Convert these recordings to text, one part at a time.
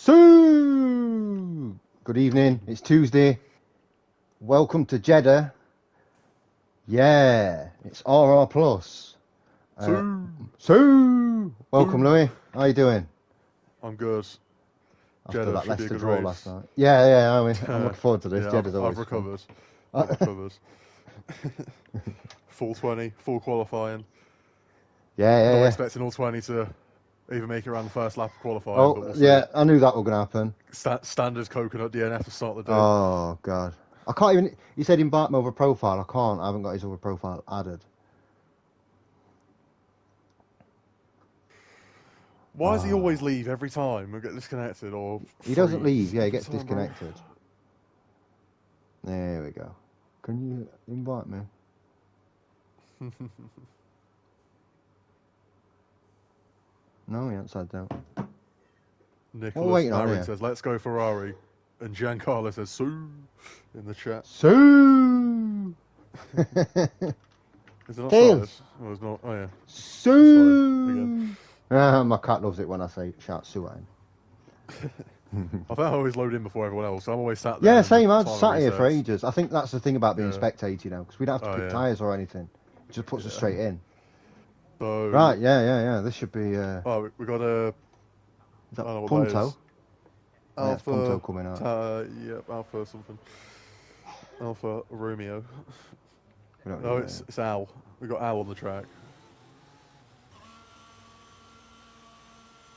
So, good evening. It's Tuesday. Welcome to Jeddah. Yeah, it's RR Plus. Welcome, Louis. How you doing? I'm good. After Jeddah that should be a Leicester good draw race. last night. Yeah. I'm looking forward to this. Yeah, Jeddah's always I've recovered. fun. I've recovered. Full 20, full qualifying. Yeah. Not expecting all 20 to even make it around the first lap of qualifying, Oh, but we'll see. yeah, I knew that was going to happen. Standard coconut DNF to start the day. Oh, God. I can't even... He said invite me over profile. I can't. I haven't got his other profile added. Why does he always leave every time and get disconnected or He doesn't leave. Yeah, he every gets time, disconnected. There we go. Can you invite me? No, he ain't said that. Nicholas Marin says, "Let's go Ferrari," and Giancarlo says, "Sue," in the chat. Sue. Is it not Tails. started? Oh, it's not. Oh yeah. Sue. My cat loves it when I say shout Sue at him. I think I always load in before everyone else, so I'm always sat there. Yeah, same. I've sat here for ages. I think that's the thing about being spectator, you know, because we don't have to put tyres or anything. It just puts us straight in. So, right, yeah. This should be... Oh, we got a... Is that Punto? Alpha... Punto coming out. Yep, Alpha something. Alpha Romeo. No, it's Al. We got Al on the track.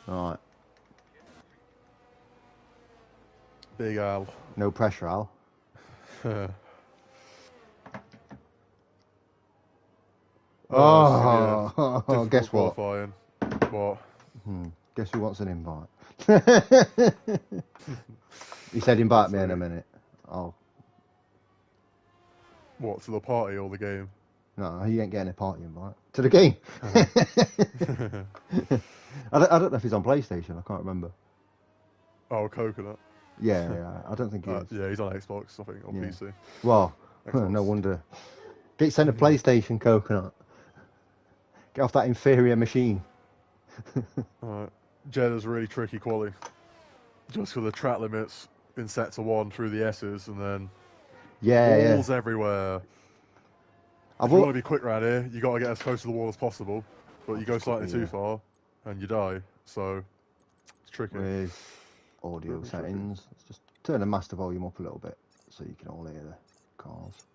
Alright. Big Al. No pressure, Al. Guess what? What? Guess who wants an invite? He said invite me in a minute. Oh. What, to the party or the game? No, he ain't getting a party invite. To the game. I don't know if he's on PlayStation. I can't remember. Oh, Coconut. Yeah. I don't think he is. Yeah, he's on Xbox, I think, on PC. Well, no wonder. Get sent a PlayStation, Coconut. Get off that inferior machine. Alright. Jeddah's really tricky quality. Just for the track limits in set to 1 through the S's and then walls everywhere. If you want to be quick around here, you got to get as close to the wall as possible. But you go slightly too far and you die. So it's tricky. With audio settings, let's just turn the master volume up a little bit so you can all hear the cars.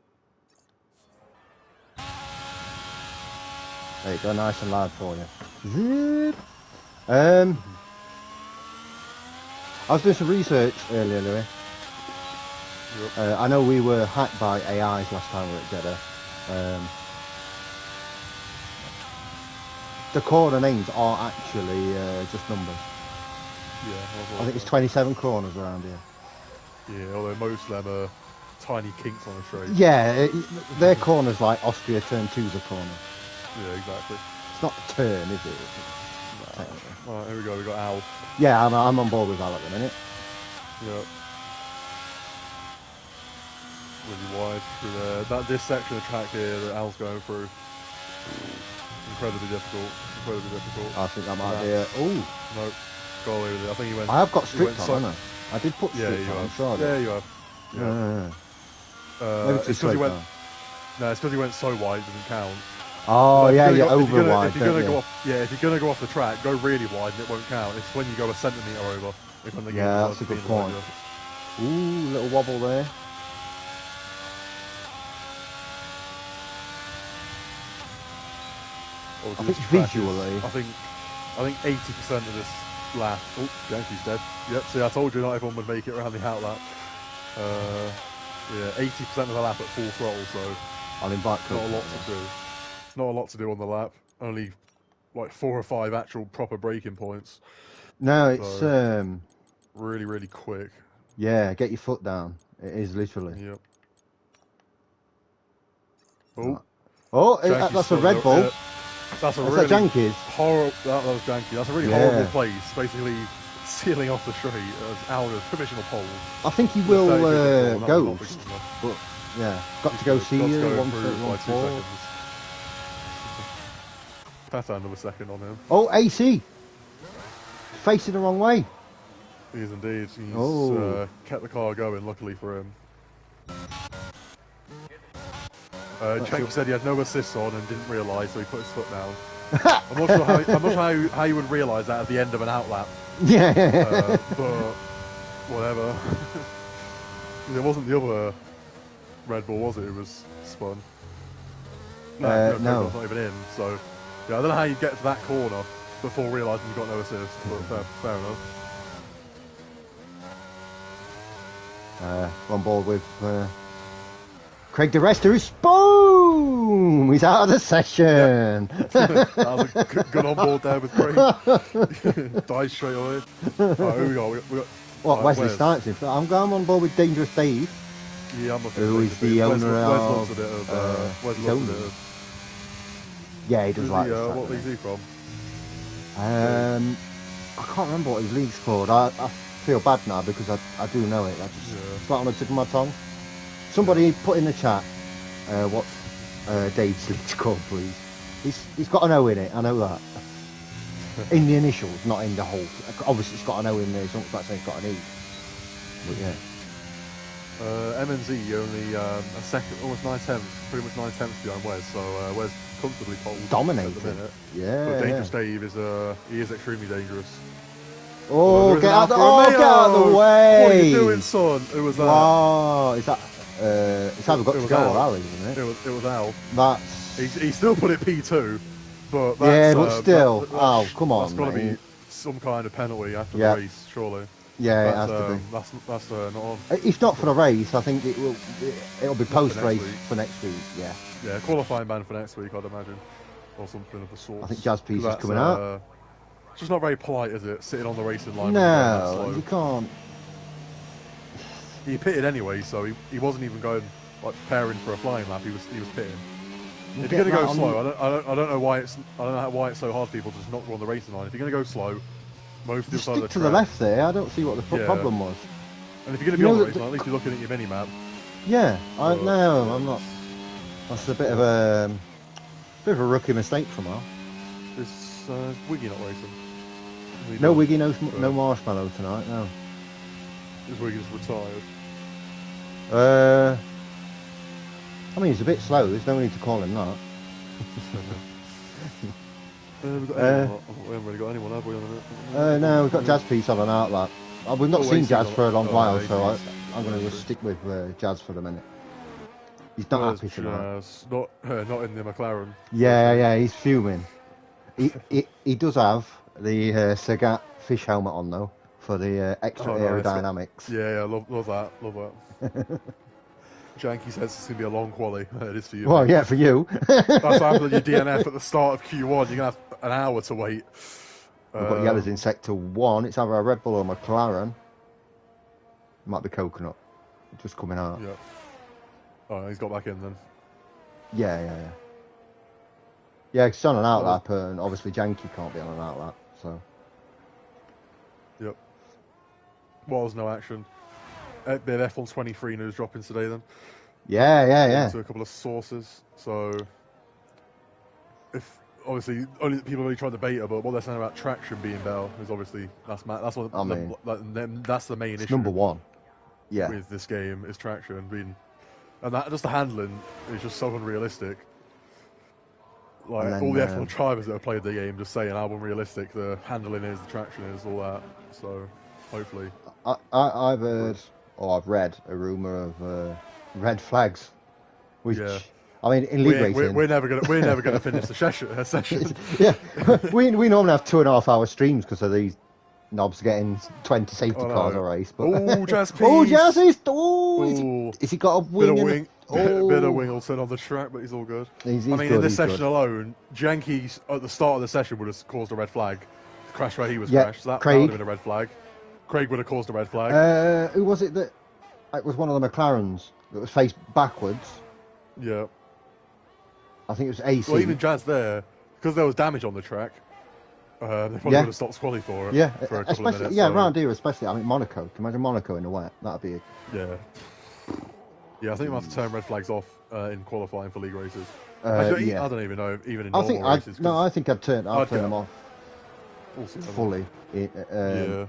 There you go, nice and loud for you. I was doing some research earlier, Louis. Yep. I know we were hacked by AIs last time we were at Jeddah. The corner names are actually just numbers. Yeah. I think it's 27 corners around here. Yeah, although most of them are tiny kinks on a straight. Yeah, their corners like Austria turn 2's a corner. Yeah, exactly. It's not a turn, is it? No. Alright, here we go. We got Al. Yeah, I'm on board with Al at the minute. Yep. Really wide through there. This section of the track here that Al's going through, incredibly difficult. I think that might be Nope. Go away with it. I think he went... I have got strict on, haven't I? I did put strict on, I'm sure. Yeah, you have. Maybe too it's because he went... No, it's because he went so wide, it doesn't count. Oh, yeah, over wide. If you're gonna go off, if you're gonna go off the track, go really wide and it won't count. It's when you go a centimetre over. Yeah, that's a good point. Ooh, little wobble there. I think visually, I think 80% of this lap. Oh, Yankee's dead. Yep. See, I told you not everyone would make it around the outlap. Yeah, 80% of the lap at full throttle. So I'll invite. Not a lot to do. Not a lot to do on the lap. Only like 4 or 5 actual proper braking points. No, it's really, really quick. Yeah, get your foot down. It is literally. Yep. That's a Red Bull. That's a really Jankies. Horrible. That was janky. That's a really horrible place. Basically, sealing off the straight as Alga's provisional pole. I think he will ghost, but yeah, got to go see you. 1.14. That's another second on him. Oh, AC! Facing the wrong way. He is indeed. He's kept the car going, luckily for him. Janky said he had no assists on and didn't realise, so he put his foot down. I'm not sure how you would realise that at the end of an outlap. Yeah. But whatever. It wasn't the other Red Bull, was it? It was spun. No. Not even in. So yeah, I don't know how you get to that corner before realising you've got no assist. But fair enough. On board with Craig DeResta, who's boom! He's out of the session. Yep. That was a good on board there with Craig. Died straight away. Right, who we got? We got what, Wesley Snipes? I'm going on board with Dangerous Dave. Yeah, I'm who is the owner Wes of... loves a bit of... Wes loves a bit of... Yeah, he does like this. What league's he from? I can't remember what his league's called. I feel bad now because I do know it. It's right on the tip of my tongue. Somebody put in the chat what Dave's league's called, please. He's got an O in it, I know that. In the initials, not in the whole. Obviously, it's got an O in there, so that's saying it's got an E. But yeah. MNZ only a second, almost 9/10, pretty much 9/10 behind Wes, so Wes comfortably pulled. Dominated. At the minute. Yeah. But Dangerous Dave is he is extremely dangerous. Oh, get out of the way! What are you doing, son? It was that. Wow, is that? It's either got to go or Ali, isn't it? It was Al. That's. He still put it P2, but that's, yeah, but still. Come on, that's got to be some kind of penalty after the race, surely. Yeah, it has to be. That's not on. If not for the race, I think it'll be post-race for next week. Yeah. Yeah, qualifying ban for next week, I'd imagine, or something of the sort. I think Jazz Piece is coming out. It's just not very polite, is it? Sitting on the racing line. No, you can't. He pitted anyway, so he wasn't even going like preparing for a flying lap. He was pitting. If you're going to go slow, I don't know why it's so hard for people to just not go on the racing line. If you're going to go slow, move to the side of the track. Stick to the left there. I don't see what the problem was. And if you're going to be on the racing line, at least you're looking at your mini map. Yeah, no, I'm not. That's a bit of a rookie mistake from Al. Is Wiggy not racing? No Wiggy, no Marshmallow tonight. No. Is Wiggy just retired? I mean, he's a bit slow. There's no need to call him that. We haven't really got anyone, have we? No, we've got Jazz Piece on an outlet. We've not seen Jazz for a long while, so I'm going to just stick with Jazz for the minute. He's not happy tonight. Not in the McLaren. Yeah, he's fuming. He does have the Sagat fish helmet on though for the extra aerodynamics. Yeah, love that. Janky says it's going to be a long quali. It is for you. Well, yeah, for you. That's what happens when you DNF at the start of Q1. You're going to have an hour to wait. We've got Yellows in Sector 1. It's either a Red Bull or McLaren. It might be Coconut. Just coming out. Yeah. Oh, he's got back in then. Yeah. Yeah, it's on an outlap, and obviously Janky can't be on an outlap, so. Yep. Well, there's no action. Bit of F1 23 news dropping today then. Yeah. To a couple of sources. So, if obviously only people really trying to debate but what they're saying about traction being better is obviously that's what I mean. That's the main issue. Number one. Yeah. With this game is traction and that just the handling is just so unrealistic. Like then, all the F1 drivers that have played the game just saying how unrealistic the handling is, the traction is, all that. So hopefully, I've heard. I've read a rumour of red flags, which I mean in league racing we're never gonna finish the session. Yeah, we normally have 2.5 hour streams because of these knobs getting 20 safety cars a race. But Jazz Piece. Jazz is he got a wing? Bit of Wingleton on the track, but he's all good. He's in this session good. Alone, Janky at the start of the session would have caused a red flag. The crash where he was crashed. So that would have been a red flag. Craig would have caused a red flag. Who was it that... It was one of the McLarens that was faced backwards. Yeah. I think it was AC. Well, even Jazz there, because there was damage on the track, they probably would have stopped quali for it for a couple of minutes. Yeah, around here especially. I mean, Monaco. Can you imagine Monaco in the wet? That'd be... Yeah. Yeah, I think we have to turn red flags off in qualifying for league races. I don't even know, even in normal races. I think I'd turn them off fully. Yeah.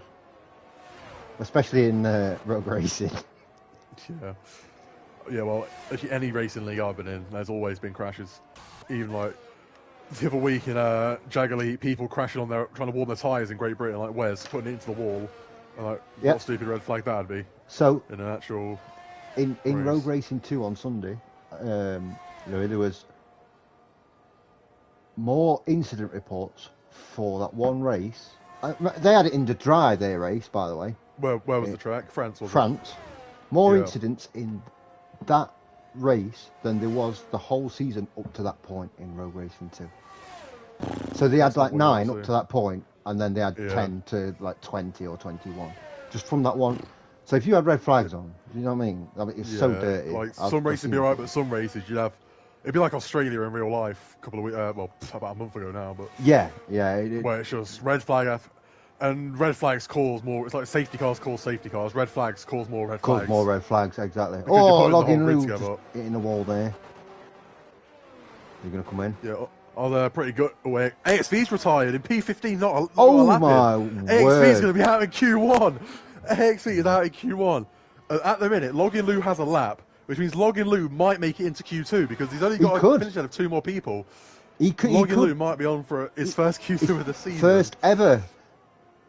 especially in road racing. Yeah. Yeah, well, actually, any racing league I've been in, there's always been crashes. Even like the other week in Jag Elite, people crashing on trying to warm their tyres in Great Britain, like Wes putting it into the wall. And, like, what a stupid red flag that'd be. So in an actual in Road Racing 2 on Sunday, there was more incident reports for that one race. They had it in the dry, their race, by the way. Where was the track? France, was France. More incidents in that race than there was the whole season up to that point in Road Racing 2. So they had like 9 up to that point, and then they had 10 to like 20 or 21. Just from that one. So if you had red flags on, do you know what I mean? It's so dirty. Like some races would be alright, but some races it'd be like Australia in real life a couple of weeks, about a month ago now, but where it's just red flag and red flags cause more. It's like safety cars cause safety cars. Red flags cause more red flags. Cause more red flags, exactly. Because logging Lou just hitting the wall there. You're gonna come in? Yeah. Oh, they're pretty good. Wait, AXV's retired in P15. Not a lap my in. AXV's going to be out in Q1. AXV is out in Q1. At the minute, Logan Lou has a lap, which means Logan Lou miite make it into Q2 because he's only got to finish ahead of 2 more people. Logan Lou might be on for his first Q2 of the season. First ever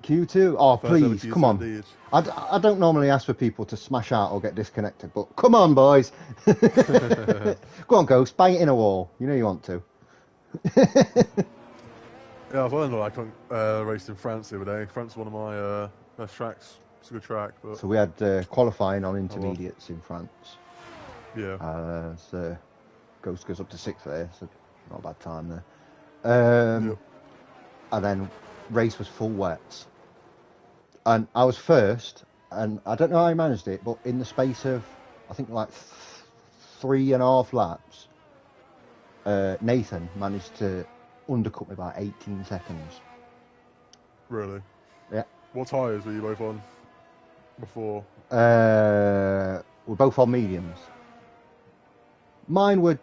Q2. Oh, please, come on. Indeed. I don't normally ask for people to smash out or get disconnected, but come on, boys. Go on, Ghost, bang it in a wall. You know you want to. Yeah, I've learned like raced in France the other day. France is one of my best tracks. It's a good track. But... So we had qualifying on intermediates in France. Yeah. So Ghost goes up to 6th there, so not a bad time there. And then race was full wets. And I was first, and I don't know how I managed it, but in the space of, I think like 3.5 laps, Nathan managed to undercut me by 18 seconds. Really? Yeah. What tyres were you both on before? We're both on mediums. Mine were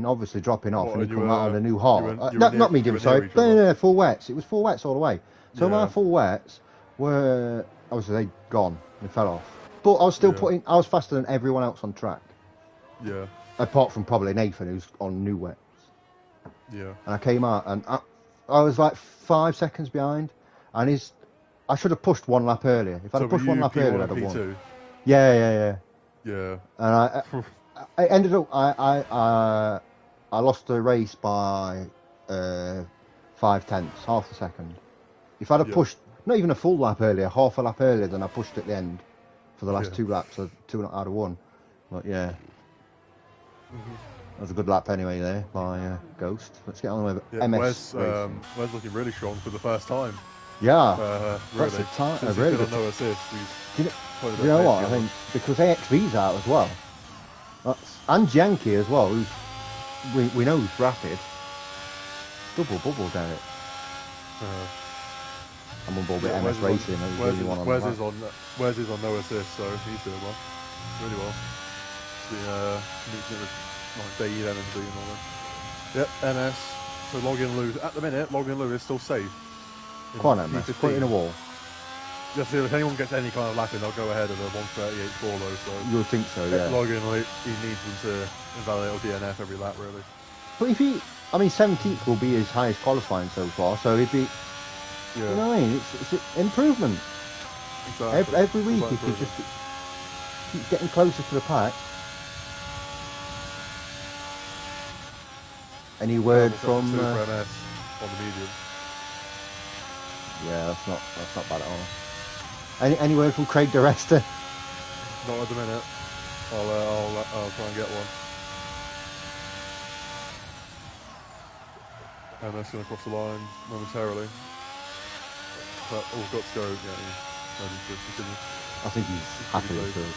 obviously dropping off, and he come out on a new hard. Not medium, sorry. No, full wets. It was full wets all the way. So my full wets were, obviously they'd gone, they fell off. But I was still I was faster than everyone else on track. Yeah. Apart from probably Nathan, who's on new wets. Yeah. And I came out, and I was like 5 seconds behind, and I should have pushed 1 lap earlier. If I'd pushed 1 lap earlier, I'd have won. Yeah. Yeah. And I ended up, I lost the race by 0.5, half a second. If I'd have pushed, not even a full lap earlier, half a lap earlier than I pushed at the end for the last 2 laps, so 2 out of 1. But yeah. That was a good lap anyway there by Ghost. Let's get on with MS racing. Wes looking really strong for the first time. Yeah. Really. That's a time. Since he's been on no assist. You know what? I think because AXV's out as well. And Janky as well, who's we know who's rapid. Double bubble, Derek. I'm on board with MS Racing. Wes is on no assist, so he's doing well. Really well. Day MMD and all that. Yep, MS. So Logan Lou. At the minute, Logan Lou is still safe. Come on, MS. Put it in a wall. Yeah, so if anyone gets any kind of lapping, they'll go ahead of a 1:38.4 though. So you would think so, yeah. Logan, he needs them to invalidate or DNF every lap, really. But if 17th will be his highest qualifying so far, so he'd be. You know what I mean? It's an improvement. Exactly. Every week he could just keep getting closer to the pack. Any word from MS on the medium? Yeah, that's not bad at all. Any word from Craig DeResta? Not at the minute. I'll try and get one. MS going to cross the line momentarily. But got to go. Yeah, ready to continue. I think he's happy with it.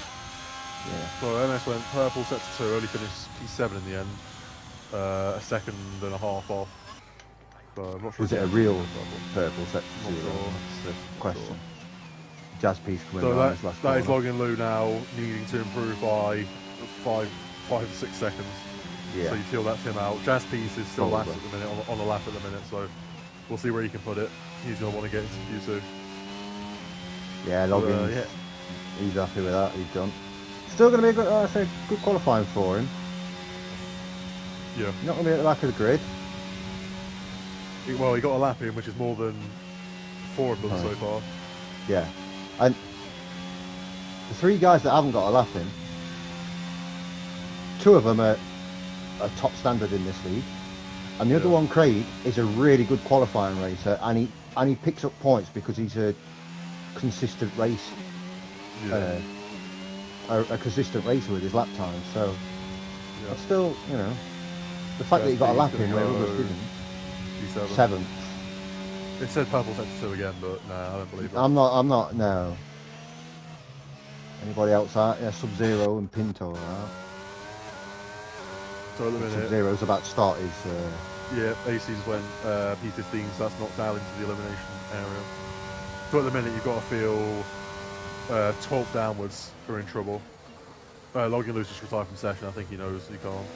Yeah. So MS went purple set to 2, only finished P7 in the end. A second and a half off. So I'm not sure. Was it a real purple set to 2? That's the question. Jazz piece coming so last corner. That is Logan Lou now needing to improve by 5 to 6 seconds. Yeah. So you feel that's him out. Jazz piece is still last at the minute, on the lap at the minute, so we'll see where he can put it. He's going to want to get into Q2. Yeah, Logan. He's happy with that. He's done. Still going to be a good, I say, good qualifying for him. Yeah. Not going to be at the back of the grid. Well, he got a lap in, which is more than 4 of them so far. Yeah. And the 3 guys that haven't got a lap in, 2 of them are top standard in this league. And the other one, Craig, is a really good qualifying racer, and he picks up points because he's a consistent race, a consistent racer with his lap time. So, but still, you know, the fact that he got a lap in where others didn't. 7th. It said purple sector 2 again, but no, I don't believe it. I'm not. No. Anybody else out? Yeah, Sub-Zero and Pinto are out. So at the minute, Sub-Zero's about to start his... Yeah, AC's went P15, so that's knocked Al into the elimination area. So at the minute, you've got to feel 12th downwards are in trouble. Logan Lewis just retired from session. I think he knows he can't.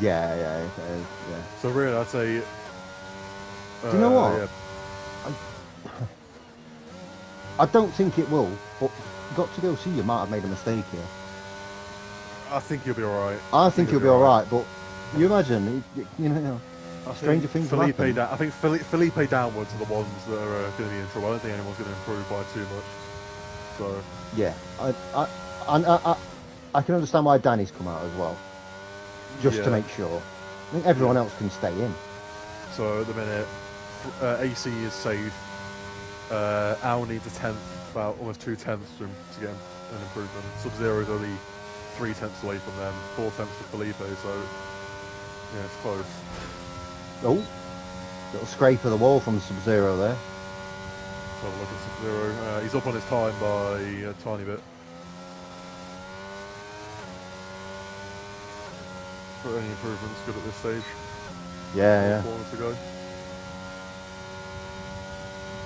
Yeah. So really, I'd say... Do you know what? Yeah. I don't think it will, but got to go see you might have made a mistake here. I think you'll be alright. I think you'll be alright, but you imagine, you know, stranger things will happen. I think Felipe downwards are the ones that are going to be in trouble. I don't think anyone's going to improve by too much. So yeah, I can understand why Danny's come out as well, just to make sure. I think everyone else can stay in. So at the minute, AC is safe. Al needs a 10th, about almost 2 tenths to get an improvement. Sub-Zero is only 3 tenths away from them, 4 tenths for Felipe, so yeah, it's close. Oh, little scrape of the wall from Sub-Zero there. Let's have a look at Sub-Zero. He's up on his time by a tiny bit. But any improvements good at this stage? Yeah. Corners to go.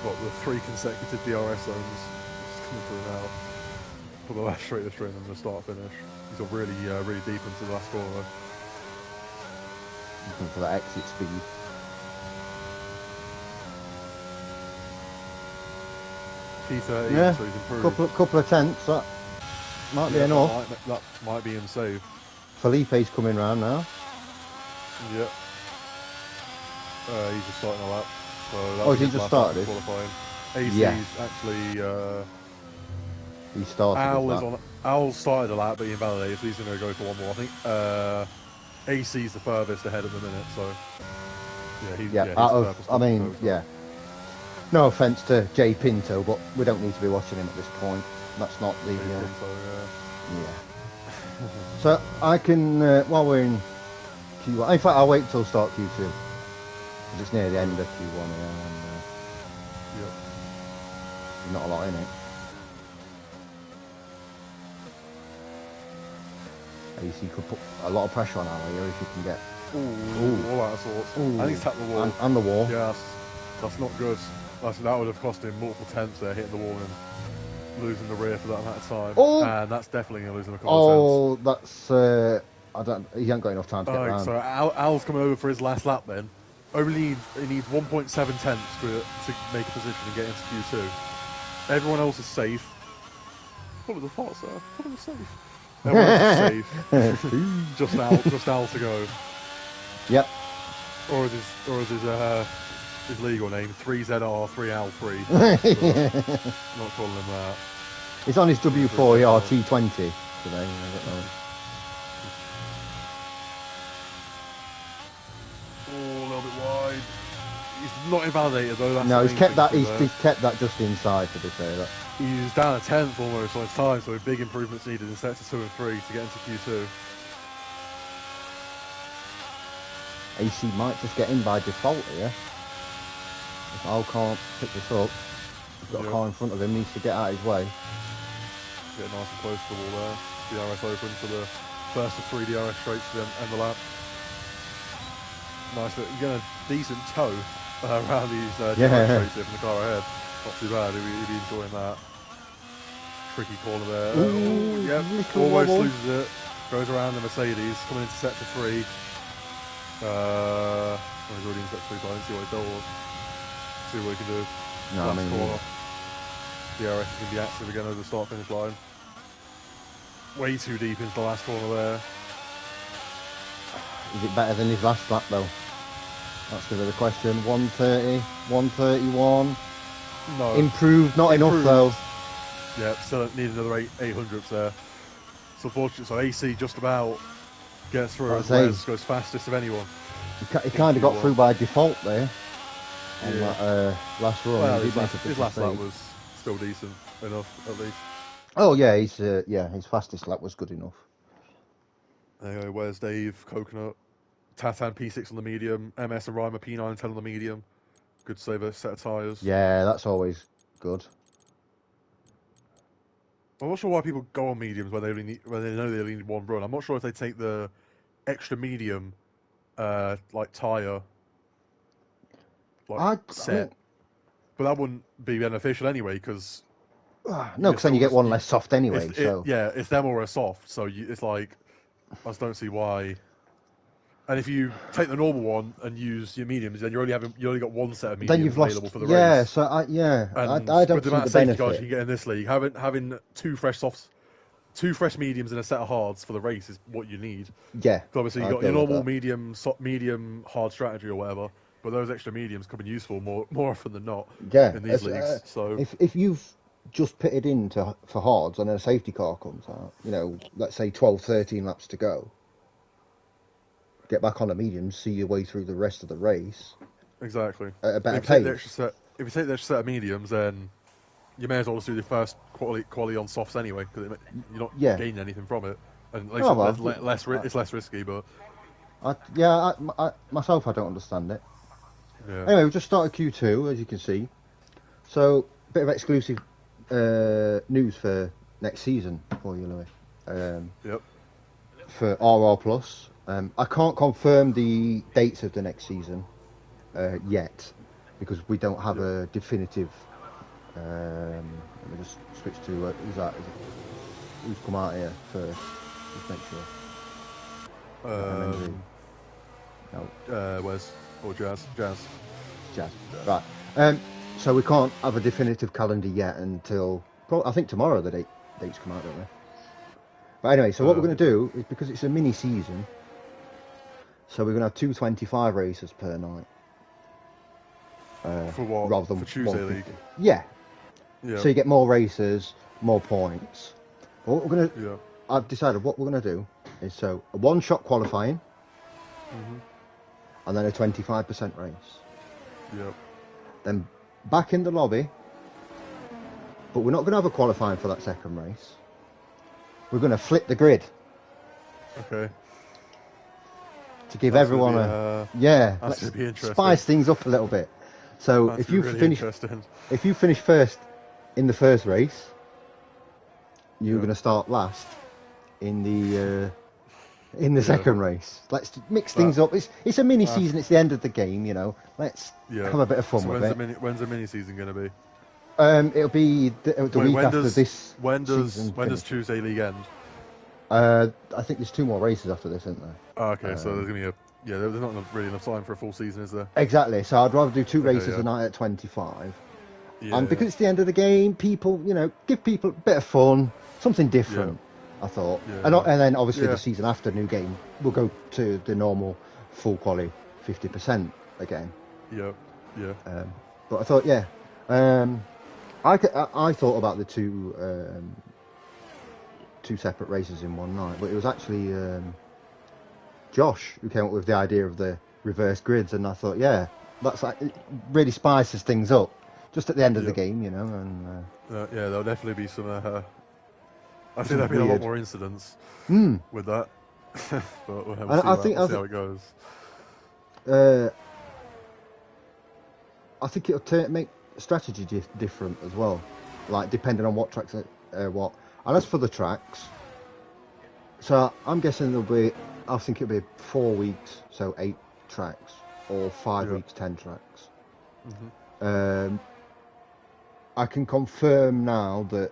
Got the 3 consecutive DRS zones just coming through now. For the last straight string and the start finish. He's got really deep into the last corner. Looking for that exit speed. P30, yeah, so he's improved. Couple of tenths, that might be enough. That might be him safe. Felipe's coming round now. Yeah. He's just starting a lap. So he just started it? Qualifying. AC's actually... he started Al started a lap, but he invalidated, so he's going to go for one more. I think AC's the furthest ahead at the minute, so... Yeah, no offence to Jay Pinto, but we don't need to be watching him at this point. That's not the... So I can, while we're in Q1, in fact I'll wait till start Q2, because it's near the end of Q1 here, and there's not a lot in it. AC could put a lot of pressure on Al here if you can get... all out of sorts. I think he's tapped the wall. And the wall. Yeah, that's not good. That would have cost him multiple tenths there, hitting the wall and losing the rear for that amount of time. And that's definitely going to lose him a couple of tenths. He hasn't got enough time to get around. So Al's coming over for his last lap then. He needs 1.7 tenths to make a position and get into Q2. Everyone else is safe. Follow the thought, sir. Follow the safe. Everyone else is safe. just Al to go. Yep. Or his legal name, 3ZR, 3Al3. Not calling him that. He's on his W4ER T20 today. I don't know. A little bit wide. He's not invalidated though. That's no, he's kept that. He's kept that just inside, to be fair. He's down a 10th almost on his time, so big improvements needed in sector 2 and 3 to get into Q2. AC might just get in by default here. If Al can't pick this up, he's got a car in front of him, needs to get out of his way. Get nice and close to the wall there. DRS open for the first of 3 DRS straights to the end of the lap. Nice, you get a decent toe around these DRS straights here from the car ahead. Not too bad, he'd be enjoying that. Tricky corner there. Almost loses it. Goes around the Mercedes, coming into sector 3. He's already in sector 3, so I didn't see what he does. See what he can do. No, I mean, DRS is going to be active again over the start-finish line. Way too deep into the last corner there. Is it better than his last lap though? That's going to be the question. 130, 131. No. Improved, not enough though. Yeah, still need another 800s there. So unfortunately, so AC just about gets through as Wes goes fastest of anyone. He kind of got through by default there. On yeah. that last run. Well, his last lap was still decent enough, at least. Oh yeah, his fastest lap was good enough. Anyway, where's Dave? Coconut, Tatan P6 on the medium, MS and Reimer P9 and 10 on the medium. Good to save a set of tyres. Yeah, that's always good. I'm not sure why people go on mediums when they know they only need one run. I'm not sure if they take the extra medium, like tyre, set, but that wouldn't be beneficial anyway because. No, because then you get one less soft anyway. It's them or a soft, so it's like I just don't see why. And if you take the normal one and use your mediums, then you only got one set of mediums available for the race. Yeah, so I don't see the benefit. Guys you can get in this league, having two fresh softs, two fresh mediums and a set of hards for the race is what you need. Yeah. So obviously you got your normal medium hard strategy or whatever, but those extra mediums come in useful more often than not. Yeah. In these leagues. So if you've just pitted in for hards and then a safety car comes out, let's say 12, 13 laps to go. Get back on the mediums, see your way through the rest of the race. Exactly. At a better pace. If you take the extra set of mediums, then you may as well just do the first quality on softs anyway, because you're not gaining anything from it. And at least it's less risky, but... myself, I don't understand it. Yeah. Anyway, we just started Q2, as you can see. So, a bit of exclusive news for next season for you, Louis. Yep. For RR+. I can't confirm the dates of the next season yet because we don't have a definitive. Let me just switch to who's come out here first. Just make sure. No. Wes or Jazz? Jazz. Right. So we can't have a definitive calendar yet until I think tomorrow the dates come out, don't they? But anyway, so what we're going to do is because it's a mini season. So we're going to have 225 races per night. For what? Rather than for Tuesday League? Yeah. So you get more races, more points. But what we're going to... I've decided what we're going to do is a one-shot qualifying and then a 25% race. Yep. Then back in the lobby, but we're not going to have a qualifying for that second race. We're going to flip the grid. Okay. To give everyone let's spice things up a little bit. So if you finish first in the first race, you're going to start last in the second race. Let's mix things up. It's a mini season. It's the end of the game, Let's have a bit of fun with it. When's the mini season going to be? It'll be the week after this. When does Tuesday League end? I think there's 2 more races after this, isn't there? Oh, okay, so there's going to be there's not really enough time for a full season, is there? Exactly, so I'd rather do 2 races a night at 25. And because it's the end of the game, people, give people a bit of fun, something different, I thought. And then obviously the season after new game, we'll go to the normal full quali 50% again. Yeah. But I thought, I thought about the two separate races in one night, but it was actually Josh who came up with the idea of the reverse grids, and I thought, that's it really spices things up just at the end of the game, and there'll definitely be some I think there'll be a lot more incidents with that. But we'll see how it goes. I think it'll make strategy different as well, like depending on what tracks what. And as for the tracks, so I'm guessing I think it'll be 4 weeks, so 8 tracks, or 5 weeks, 10 tracks. I can confirm now that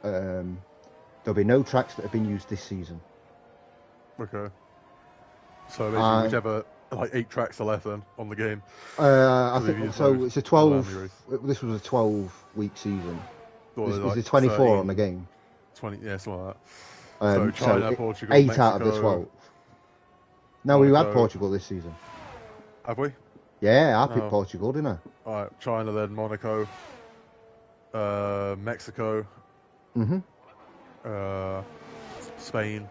there'll be no tracks that have been used this season. Okay. So basically whichever 8 tracks are left then on the game. I think so. It's a 12. This was a 12-week season. Is it 24 13, on the game? 20, yeah, something like that. So China, Portugal, 8 Mexico, out of the 12. No, we had Portugal this season. Have we? Yeah, I picked Portugal, didn't I? Alright, China then, Monaco, Mexico, Spain,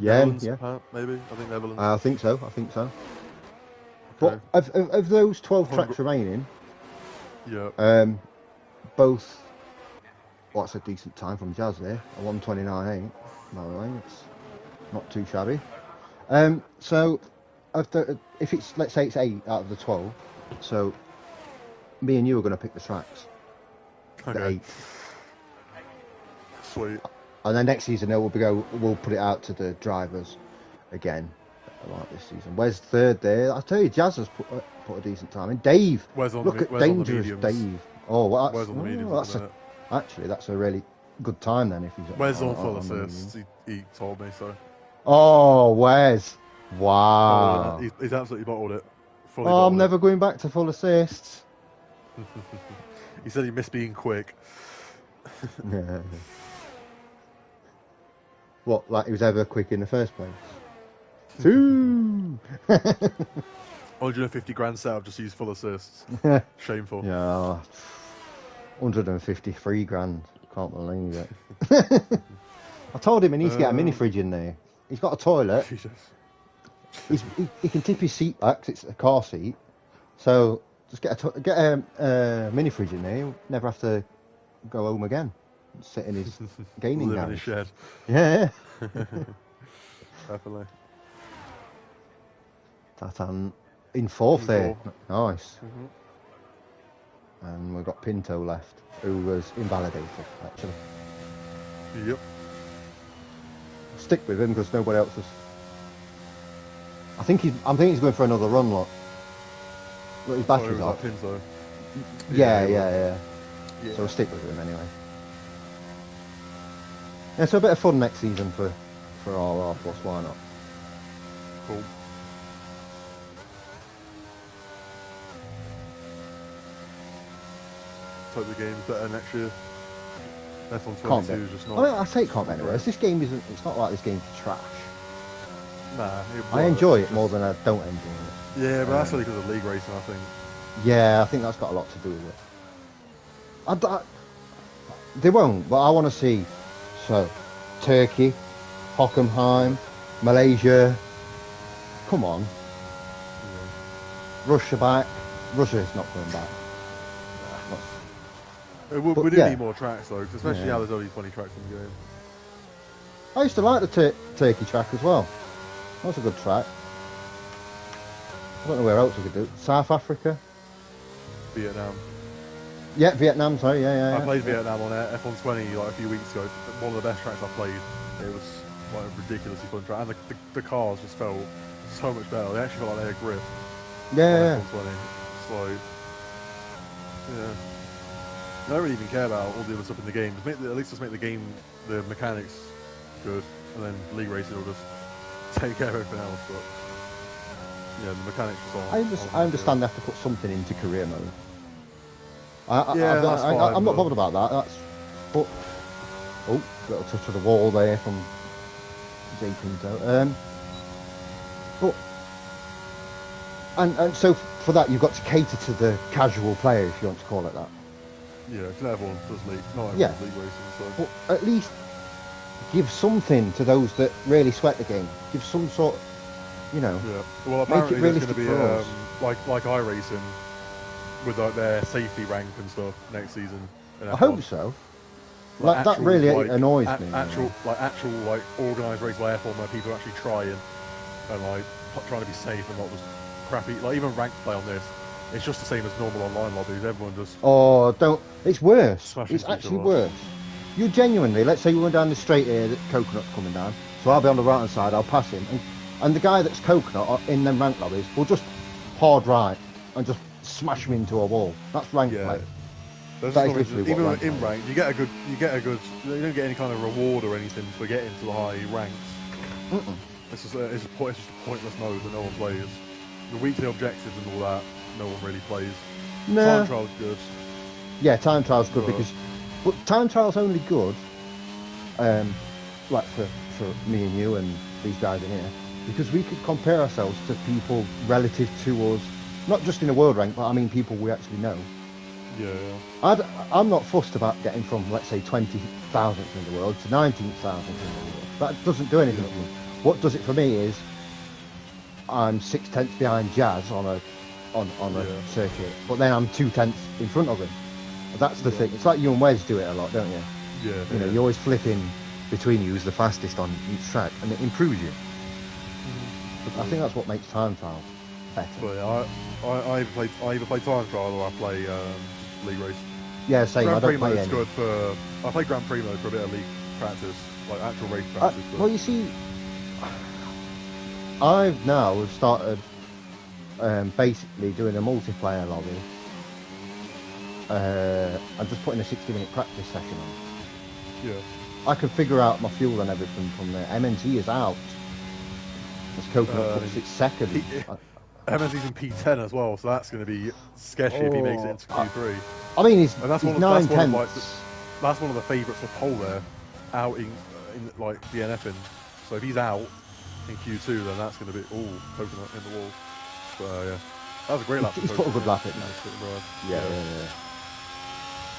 yeah, Netherlands, maybe? I think Netherlands. I think so. Okay. But of those 12 tracks remaining, both, what's a decent time from Jazz there? A 1:29.8. By the way, it's not too shabby. So, if it's, let's say it's 8 out of the 12, so me and you are going to pick the tracks. Okay. The 8. Sweet. And then next season we'll put it out to the drivers again, like this season. Wes third there. I tell you, Jazz has put a decent time in. Dave, look at dangerous Dave. Oh, well, that's, on the mediums actually that's a really good time then. If he's Wes on full assists, he told me so. Oh, Wes! Wow. He's absolutely bottled it. I'm never going back to full assists. He said he missed being quick. Yeah. What, like he was ever quick in the first place? 150 grand setup, just use full assists. Shameful. Yeah. 153 grand. Can't believe it. I told him he needs to get a mini fridge in there. He's got a toilet. He can tip his seat back 'cause it's a car seat. So just get a mini fridge in there. He'll never have to go home again. Sit in his gaming garage. Live in his shed. Yeah. Definitely. Tatan in fourth there. Nice. And we've got Pinto left, who was invalidated, actually. Yep. Stick with him because nobody else is. I think he's going for another run, look. Look, his battery's off. Pinto. Yeah. So we'll stick with him anyway. Yeah, so a bit of fun next season for RR Plus, why not? Cool. Hope the game's better next year. F122 is just not. I say it can't be any worse. This game isn't. It's not like this game's trash. Nah. I enjoy it more than I don't enjoy it. Yeah, but that's only because of league racing, I think. Yeah, I think that's got a lot to do with it. They won't, but I want to see. So, Turkey, Hockenheim, Malaysia. Come on. Yeah. Russia back. Russia's not coming back. We do need more tracks though, especially now there's only 20 tracks in the game. I used to like the Turkey track as well. That was a good track. I don't know where else we could do it. South Africa. Vietnam. Yeah, Vietnam, sorry, yeah. I played Vietnam on F120 like a few weeks ago. One of the best tracks I played. It was like a ridiculously fun track. And the cars just felt so much better. They actually felt like they had grip. Yeah. F120. So, yeah. I don't really even care about all the other stuff in the game. At least just make the game, the mechanics good, and then league racing will just take care of everything else. But yeah, the mechanics just I understand they have to put something into career mode. That's fine, I'm not bothered about that. But little touch of the wall there from J Pinto. But and so for that you've got to cater to the casual player, if you want to call it that. Yeah, because everyone does league. Not everyone does league racing, so. But at least give something to those that really sweat the game. Give some sort of, Yeah. Well, apparently there's going to be like iRacing with like their safety rank and stuff next season. I hope so. Like that really annoys me. Actual organised race by F1 where people are actually trying and trying to be safe and not just crappy. Like even ranked play on this. It's just the same as normal online lobbies. Everyone just... Oh, don't... It's worse. It's actually worse. You genuinely... Let's say you went down the straight here, that Coconut's coming down. So I'll be on the right-hand side, I'll pass him. And the guy that's Coconut in them rank lobbies will just hard right and just smash me into a wall. That's rank play. That is literally even what in rank, you don't get any kind of reward or anything for getting to the high ranks. It's just a pointless mode that no one plays. The weekly objectives and all that, no one really plays. No. Time trial's good. Yeah, time trial's good because But time trial's only good, like for me and you and these guys in here, because we could compare ourselves to people relative to us, not just in a world rank, but I mean people we actually know. Yeah. I'm not fussed about getting from, let's say, 20,000th in the world to 19,000th in the world. That doesn't do anything for me. What does it for me is I'm 6/10 behind Jazz on a circuit, but then I'm 2/10 in front of him. That's the thing. It's like you and Wes do it a lot, don't you? Yeah. You know, you're always flipping between you who's the fastest on each track, and it improves you. I think that's what makes time trial better. But yeah, I either play time trial or I play league race. Yeah, same. Grand I don't Primo play is any. good for. I play Grand Primo for a bit of league practice, like actual race practice. Well, you see, I've now started basically doing a multiplayer lobby. I'm just putting a 60-minute practice session on. Yeah. I can figure out my fuel and everything from there. MNZ is out. It's Coconut Cups, it's second. MNZ's in P10 as well, so that's going to be sketchy if he makes it into Q3. I mean, he's 9/10. That's one of the favourites for pole there, out in like DNFing. So if he's out in Q2, then that's going to be Coconut in the wall. But yeah, that was a great lap. He's put a good lap in now. Yeah.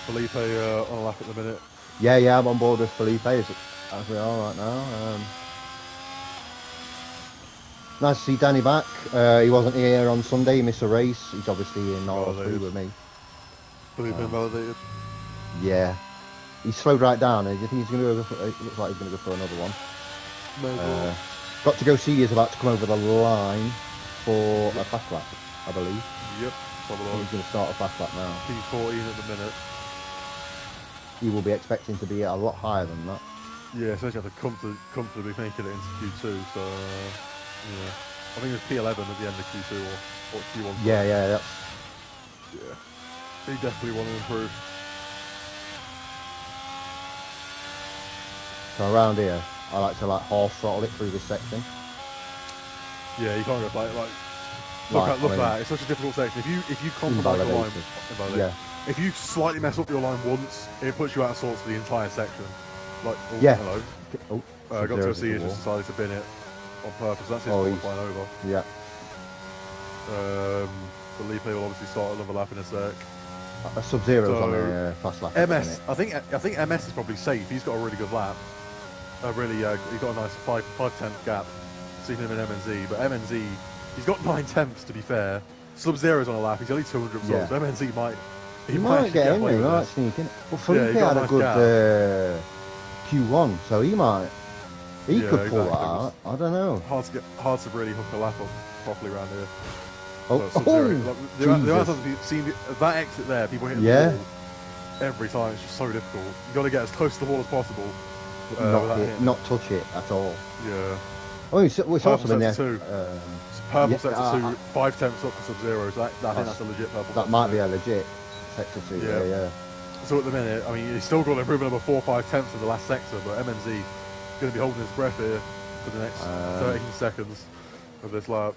Felipe on a lap at the minute. Yeah, I'm on board with Felipe as we are right now. Nice to see Danny back. He wasn't here on Sunday. He missed a race. He's obviously in R3 with me. Felipe validated. Yeah. He slowed right down. I think he's going to go. It looks like he's going to go for another one. Got to go see he's about to come over the line for a fast lap, I believe. Yep. He's going to start a fast lap now. P14 at the minute. He will be expecting to be a lot higher than that. Yeah, essentially have to comfortably making it into Q2. So yeah, I think it's P11 at the end of Q2 or Q1. Yeah. He definitely want to improve. So around here, I like to half throttle it through this section. Yeah, you can't go like look at that. It's such a difficult section. If you compromise your line, if you slightly mess up your line once, it puts you out of sorts for the entire section. Like, hello. Got to see he just decided to bin it on purpose. That's his fault flying over. Yeah. Felipe will obviously start another lap in a sec. Sub-Zero's on the fast lap. MS, I think MS is probably safe. He's got a really good lap. He's got a nice 5/10 gap. Seen him in MNZ, but MNZ, he's got 9/10 to be fair. Sub-Zero's on a lap. He's only 200 souls. MNZ might. He might get in. He might sneak in. Well, Felipe had a good Q1, so he might. He could pull that out. I don't know. Hard to really hook a lap up properly around here. The amount of times seen that exit there, people hitting the wall every time. It's just so difficult. You got to get as close to the wall as possible. Not touch it at all. Yeah. Oh, it's also been there. Purple sector 2, 5/10 up for Sub-Zero. So I think that's a legit purple. That might be a legit sector 2. Yeah. So at the minute, I mean, he's still got improvement of 4 5/10 in the last sector, but MNZ is going to be holding his breath here for the next 13 seconds of this lap.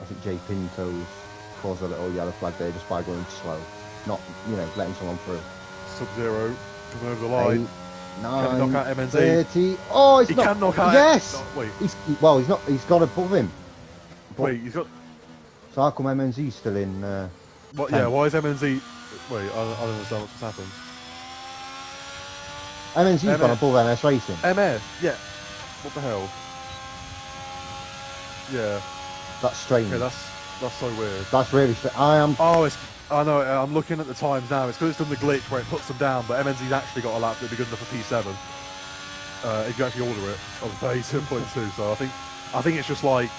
I think Jay Pinto's caused a little yellow flag there just by going slow, not letting someone through. Sub-Zero coming over the line. 8, 9, can he knock out MNZ? 30. Oh, he can knock out. Yes. No, wait. He's not. He's got above him. Wait, he's got. So how come MNZ's still in? What? Yeah. Why is MNZ? Wait, I don't understand what's happened. MNZ's gone above MS Racing. MS. Yeah. What the hell? Yeah. That's strange. Yeah, that's so weird. That's really strange. I know. I'm looking at the times now. It's because it's done the glitch where it puts them down, but MNZ's actually got a lap that'd be good enough for P7. If you actually order it on 32.2. So I think it's just like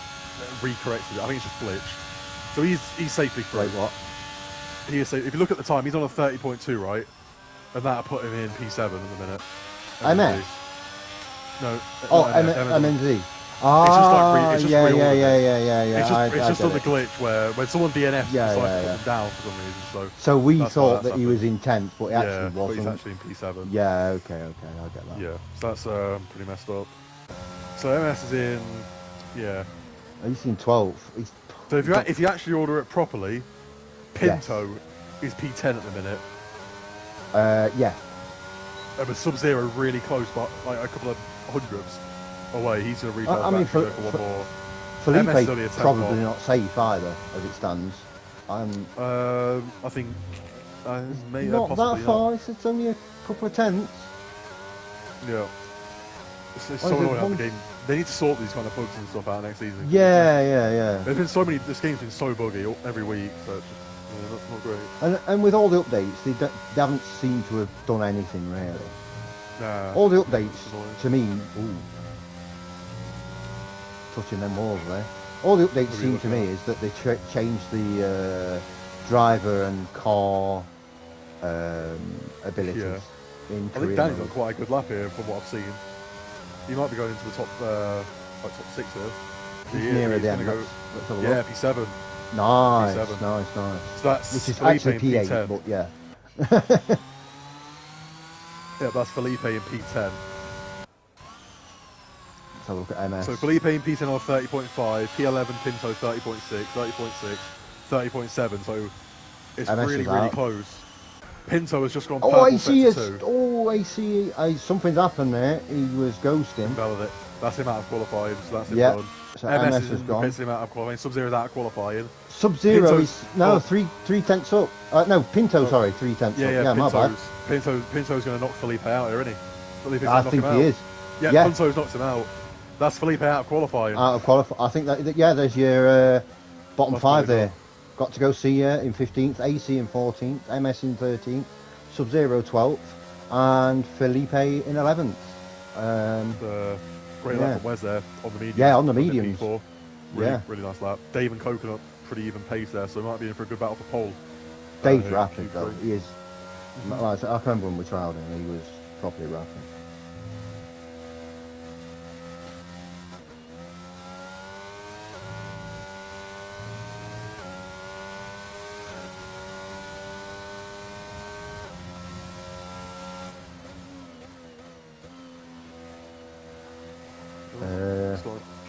recorrected it. I think it's just glitched. So he's safely through. Wait, what? He is safe. If you look at the time, he's on a 30.2, right? And that'll put him in P7 in a minute. MS? No. MNZ. Ah, it's just yeah. It's just on the glitch where when someone DNFs, decides to put them down for some reason. So we thought that he was intense, but he actually wasn't. But he's actually in P7. Yeah, okay, I get that. Yeah, so that's pretty messed up. So MS is in, He's in 12. So if you actually order it properly, Pinto is P10 at the minute. Yeah. with Sub-Zero really close, but like a couple of hundredths away, he's going to recharge I mean, for one more. Felipe's probably not safe either, as it stands. I think maybe not possibly that far. not. It's only a couple of tenths. Yeah. It's so annoying how the game. They need to sort these kind of bugs and stuff out next season. Yeah. There's been so many. This game's been so buggy every week, so it's just not great. And with all the updates, they haven't seemed to have done anything really. Nah. All the updates to me, touching them walls there. All the updates seem to me is that they changed the driver and car abilities. Yeah. In I think Danny's got quite a good lap here from what I've seen. He might be going into the top 6 here. He's nearer the end. Let's have a look. P7. Nice, P7. Nice. So that's which is Felipe actually P8, P10. but yeah. Yeah, that's Felipe in P10. Let's have a look at MS. So Felipe in P10 on 30.5, P11 Pinto 30.6, 30.6, 30.7. So it's MS really close. Pinto has just gone purple. AC. Something's happened there. He was ghosting. Invalid. That's him out of qualifying, so that's him done. So MS is gone. Him out of qualifying. Sub-Zero's out of qualifying. Sub-Zero is now 3 tenths up. No, Pinto, sorry, 3 tenths up. Yeah, my bad. Pinto's going to knock Felipe out here, isn't he? Felipe's I think he is. Yeah, Pinto's knocked him out. That's Felipe out of qualifying. I think that there's your bottom 5 there. Got to go see in 15th, AC in 14th, MS in 13th, Sub-Zero 12th, and Felipe in 11th. Great lap from Wes there on the mediums. Yeah, on the mediums. Really nice lap. Dave and Coconut, pretty even pace there, so might be in for a good battle for pole. Dave's rapid though. He is. I can remember when we trialled him, he was properly rapid.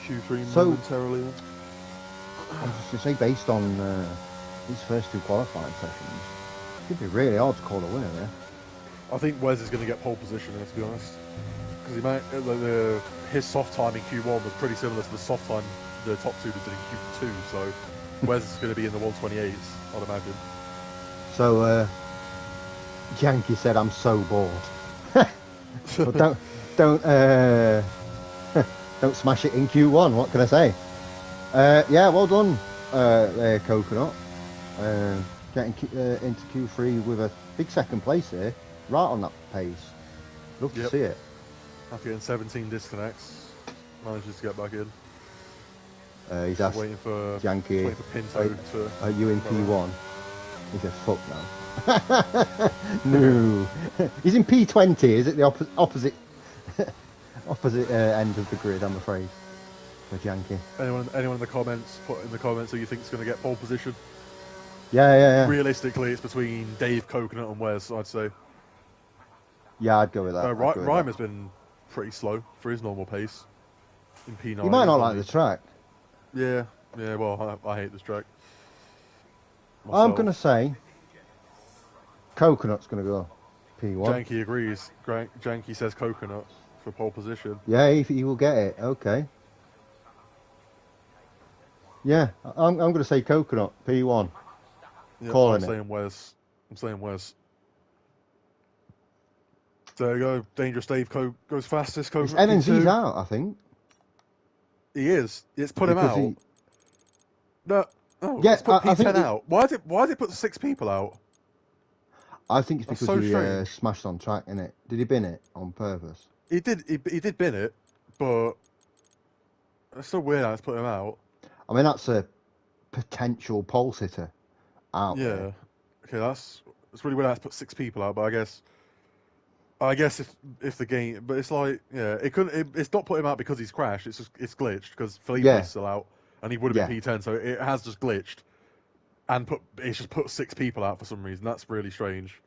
Q3 momentarily. I was just going to say, based on these first 2 qualifying sessions, it could be really hard to call a winner there. I think Wes is going to get pole position there, to be honest, because his soft time in Q1 was pretty similar to the soft time the top 2 did in Q2. So Wes is going to be in the 128s, I'd imagine. So Yankee said, "I'm so bored." But don't smash it in Q1, what can I say? Yeah, well done there, Coconut. Getting into Q3 with a big second place here, right on that pace. Love to see it. After getting 17 disconnects, manages to get back in. He's asked waiting for Yankee, waiting for Pinto to... Are you in P1? He said, fuck no. No. He's in P20, is it the opposite end of the grid, I'm afraid, for Yankee. Anyone in the comments, put in the comments who you think is going to get pole position? Yeah. Realistically, it's between Dave, Coconut and Wes, I'd say. Yeah, I'd go with that. Rhyme has been pretty slow for his normal pace in P9. He might not like the track. Yeah, well, I hate this track myself. I'm going to say Coconut's going to go P1. Janky agrees. Janky says Coconut for pole position. Yeah, he will get it. Okay. Yeah, I'm going to say Coconut P1. Yeah, Calling I'm saying Wes. There you go. Dangerous Dave goes fastest. Coconut. NNZ's out, I think. He is. It's put him out. No. Oh, yeah, it's put P10 out. Why did it put 6 people out? I think it's because he smashed on track, innit? Did he bin it on purpose? He did bin it, but it's still weird how it's put him out. I mean, that's a potential pole sitter out there. Okay, it's really weird how it's put 6 people out, but I guess if the game, but it's like, it's not put him out because he's crashed. It's glitched because Felipe's still out, and he would have been P10, so it has just glitched, and it's just put 6 people out for some reason. That's really strange.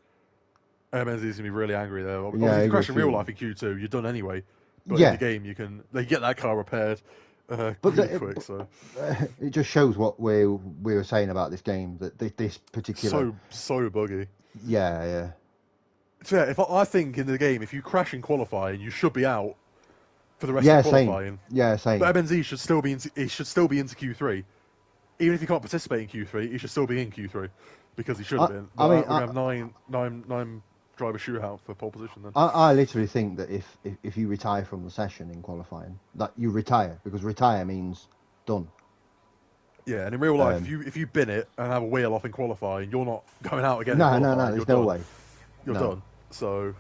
MNZ's gonna be really angry there. If you crash in real life in Q2, you're done anyway. But in the game, they get that car repaired pretty quick. So it just shows what we were saying about this game, that this particular so buggy. Yeah. Yeah, I think in the game, if you crash in qualifying, you should be out for the rest of qualifying. Yeah, same. But MNZ should still be into Q3. Even if he can't participate in Q3, he should still be in Q3 because he should have been. But we're gonna have nine driver shootout for pole position then. I literally think that if you retire from the session in qualifying, that you retire, because retire means done. Yeah, and in real life, if you bin it and have a wheel off in qualifying, you're not going out again. No, there's no way. You're done. So.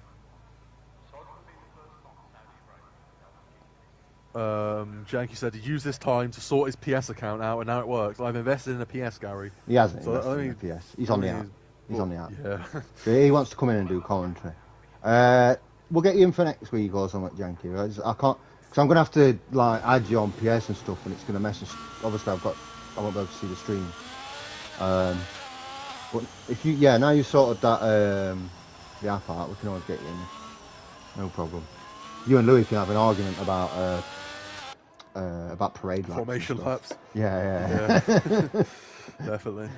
Janky said he used this time to sort his PS account out, and now it works. I've invested in a PS, Gary. He hasn't invested in a PS. He's on the app. He's on the app. Yeah. He wants to come in and do commentary. We'll get you in for next week or something, Janky. I can't, because I'm going to have to like add you on PS and stuff, and it's going to mess us. Obviously, I won't be able to see the stream. But if you, now you sorted that the app out, we can always get you in. No problem. You and Louis can have an argument about parade laps. Formation laps. Yeah. Definitely.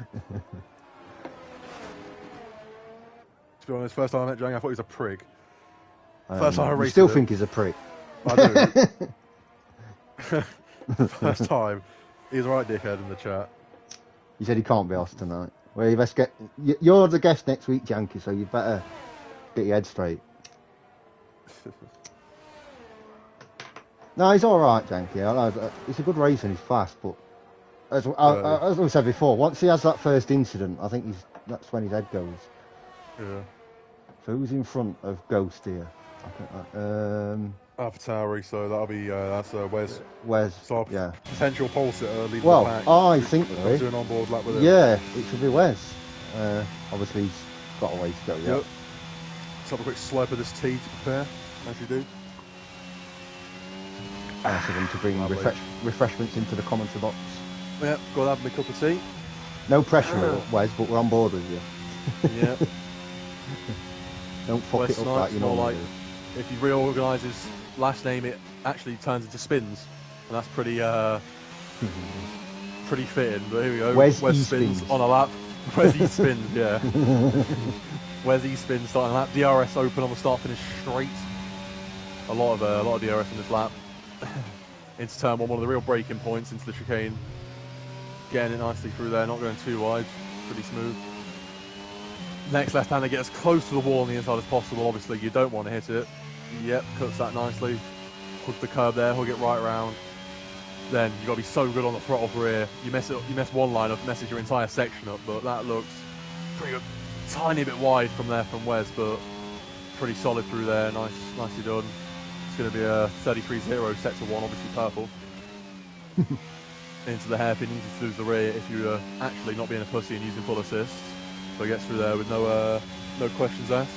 To be honest, first time I met Jang, I thought he was a prig. First time I raced still think he's a prick. I do. First time, he's a right dickhead in the chat. He said he can't be asked tonight. Well, you best get. You're the guest next week, Janky, so you better get your head straight. No, he's all right, Janky. He's a good racer and he's fast, but as I said before, once he has that first incident, I think that's when his head goes. Yeah. So who's in front of Ghost here? AlphaTauri, so that'll be that's Wes. So yeah. Potential pole sitter leading the pack. I think so. Do an onboard lap with him. Yeah, it should be Wes. Obviously he's got a way to go. Yep. Let's have a quick swipe of this tea to prepare, as you do. Ask them to bring refreshments into the commentary box. Yep, go and have me a cup of tea. No pressure, Wes, but we're on board with you. Yeah. Don't fuck Wes it up like you know. Like, if he reorganises his last name, it actually turns into Spins, and that's pretty pretty fitting. But here we go. Wes spins on a lap. Wes E spins, yeah. Wes E spins starting a lap. DRS open on the start finish straight. A lot of DRS in this lap. Into turn one of the real breaking points into the chicane. Getting it nicely through there, not going too wide, pretty smooth. Next left-hander gets as close to the wall on the inside as possible. Obviously, you don't want to hit it. Yep, cuts that nicely. Puts the curb there, he'll get right around. Then you've got to be so good on the throttle rear. You mess one line up, messes your entire section up, but that looks pretty good. Tiny bit wide from there from Wes, but pretty solid through there. Nicely done. It's going to be a 33-0 set to 1, obviously purple. Into the hairpin, easy to lose the rear if you're actually not being a pussy and using full assist. So he gets through there with no questions asked.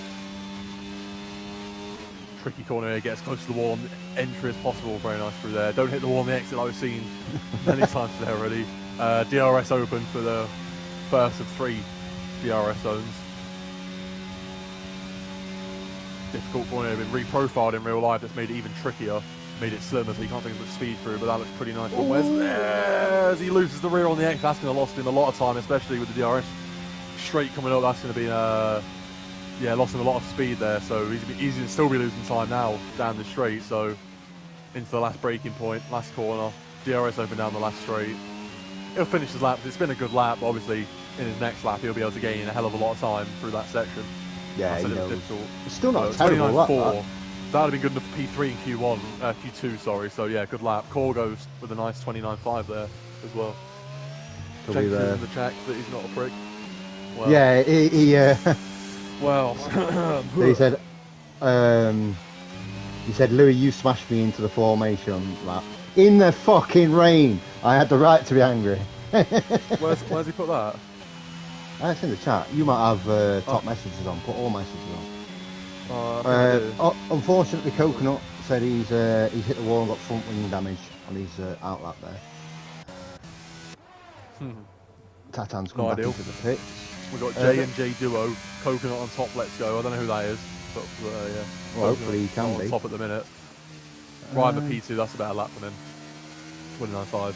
Tricky corner here, gets close to the wall on the entry as possible. Very nice through there. Don't hit the wall on the exit like we've seen many times today already. DRS open for the first of 3 DRS zones. Difficult corner, been reprofiled in real life. That's made it even trickier. Made it slimmer, so you can't think of the speed through, but that looks pretty nice from Wes. As he loses the rear on the exit, that's going to lost him a lot of time, especially with the DRS straight coming up. That's going to be lost him a lot of speed there, so he's going to still be losing time now down the straight. So into the last braking point, last corner, DRS open down the last straight. He'll finish his lap. It's been a good lap, but obviously in his next lap he'll be able to gain a hell of a lot of time through that section. Yeah, it's still not a terrible lap. That would have been good enough for P3 and Q2, sorry. So yeah, good lap. Core goes with a nice 29.5 there as well. Check in the chat that he's not a prick. Well, yeah, he well, he said, Louis, you smashed me into the formation lap in the fucking rain. I had the right to be angry. Where's he put that? That's in the chat. You might have top messages on. Put all messages on. Unfortunately, Coconut said he's hit the wall and got front wing damage on his outlap there. Tatan's come back into the pit. We've got J&J Duo, Coconut on top, let's go. I don't know who that is, but yeah. Well, hopefully he can be. On top at the minute. Ryder P2, that's a better lap for him. 29.5.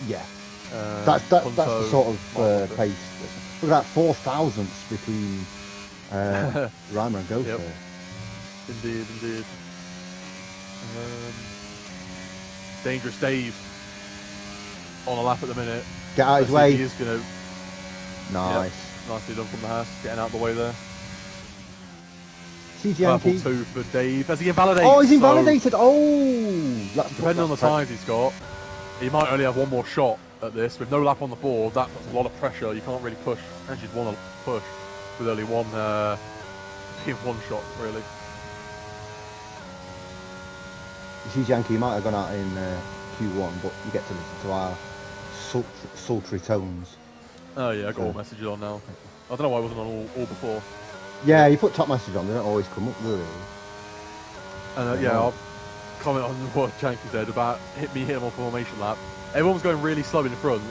Yeah. That's the sort of pace. Look at that, 4 thousandths between Reimer and go Yep. first. Indeed. Dangerous Dave on a lap at the minute. Get out his way. He is going to... Nice. Yep. Nicely done from the Haas, getting out of the way there. CG Purple Yankee. 2 for Dave. As he invalidates. Oh, he's invalidated. That's depending on the times he's got, he might only have one more shot at this. With no lap on the board, that's a lot of pressure. You can't really push. As you'd want to push with only one shot, really. CG Yankee might have gone out in Q1, but you get to listen to our sultry tones. Oh yeah, I got all messages on now. I don't know why I wasn't on all before. Yeah, you put top message on, they don't always come up, do they? And yeah, I'll comment on what Janky said about hit him on formation lap. Everyone was going really slow in front,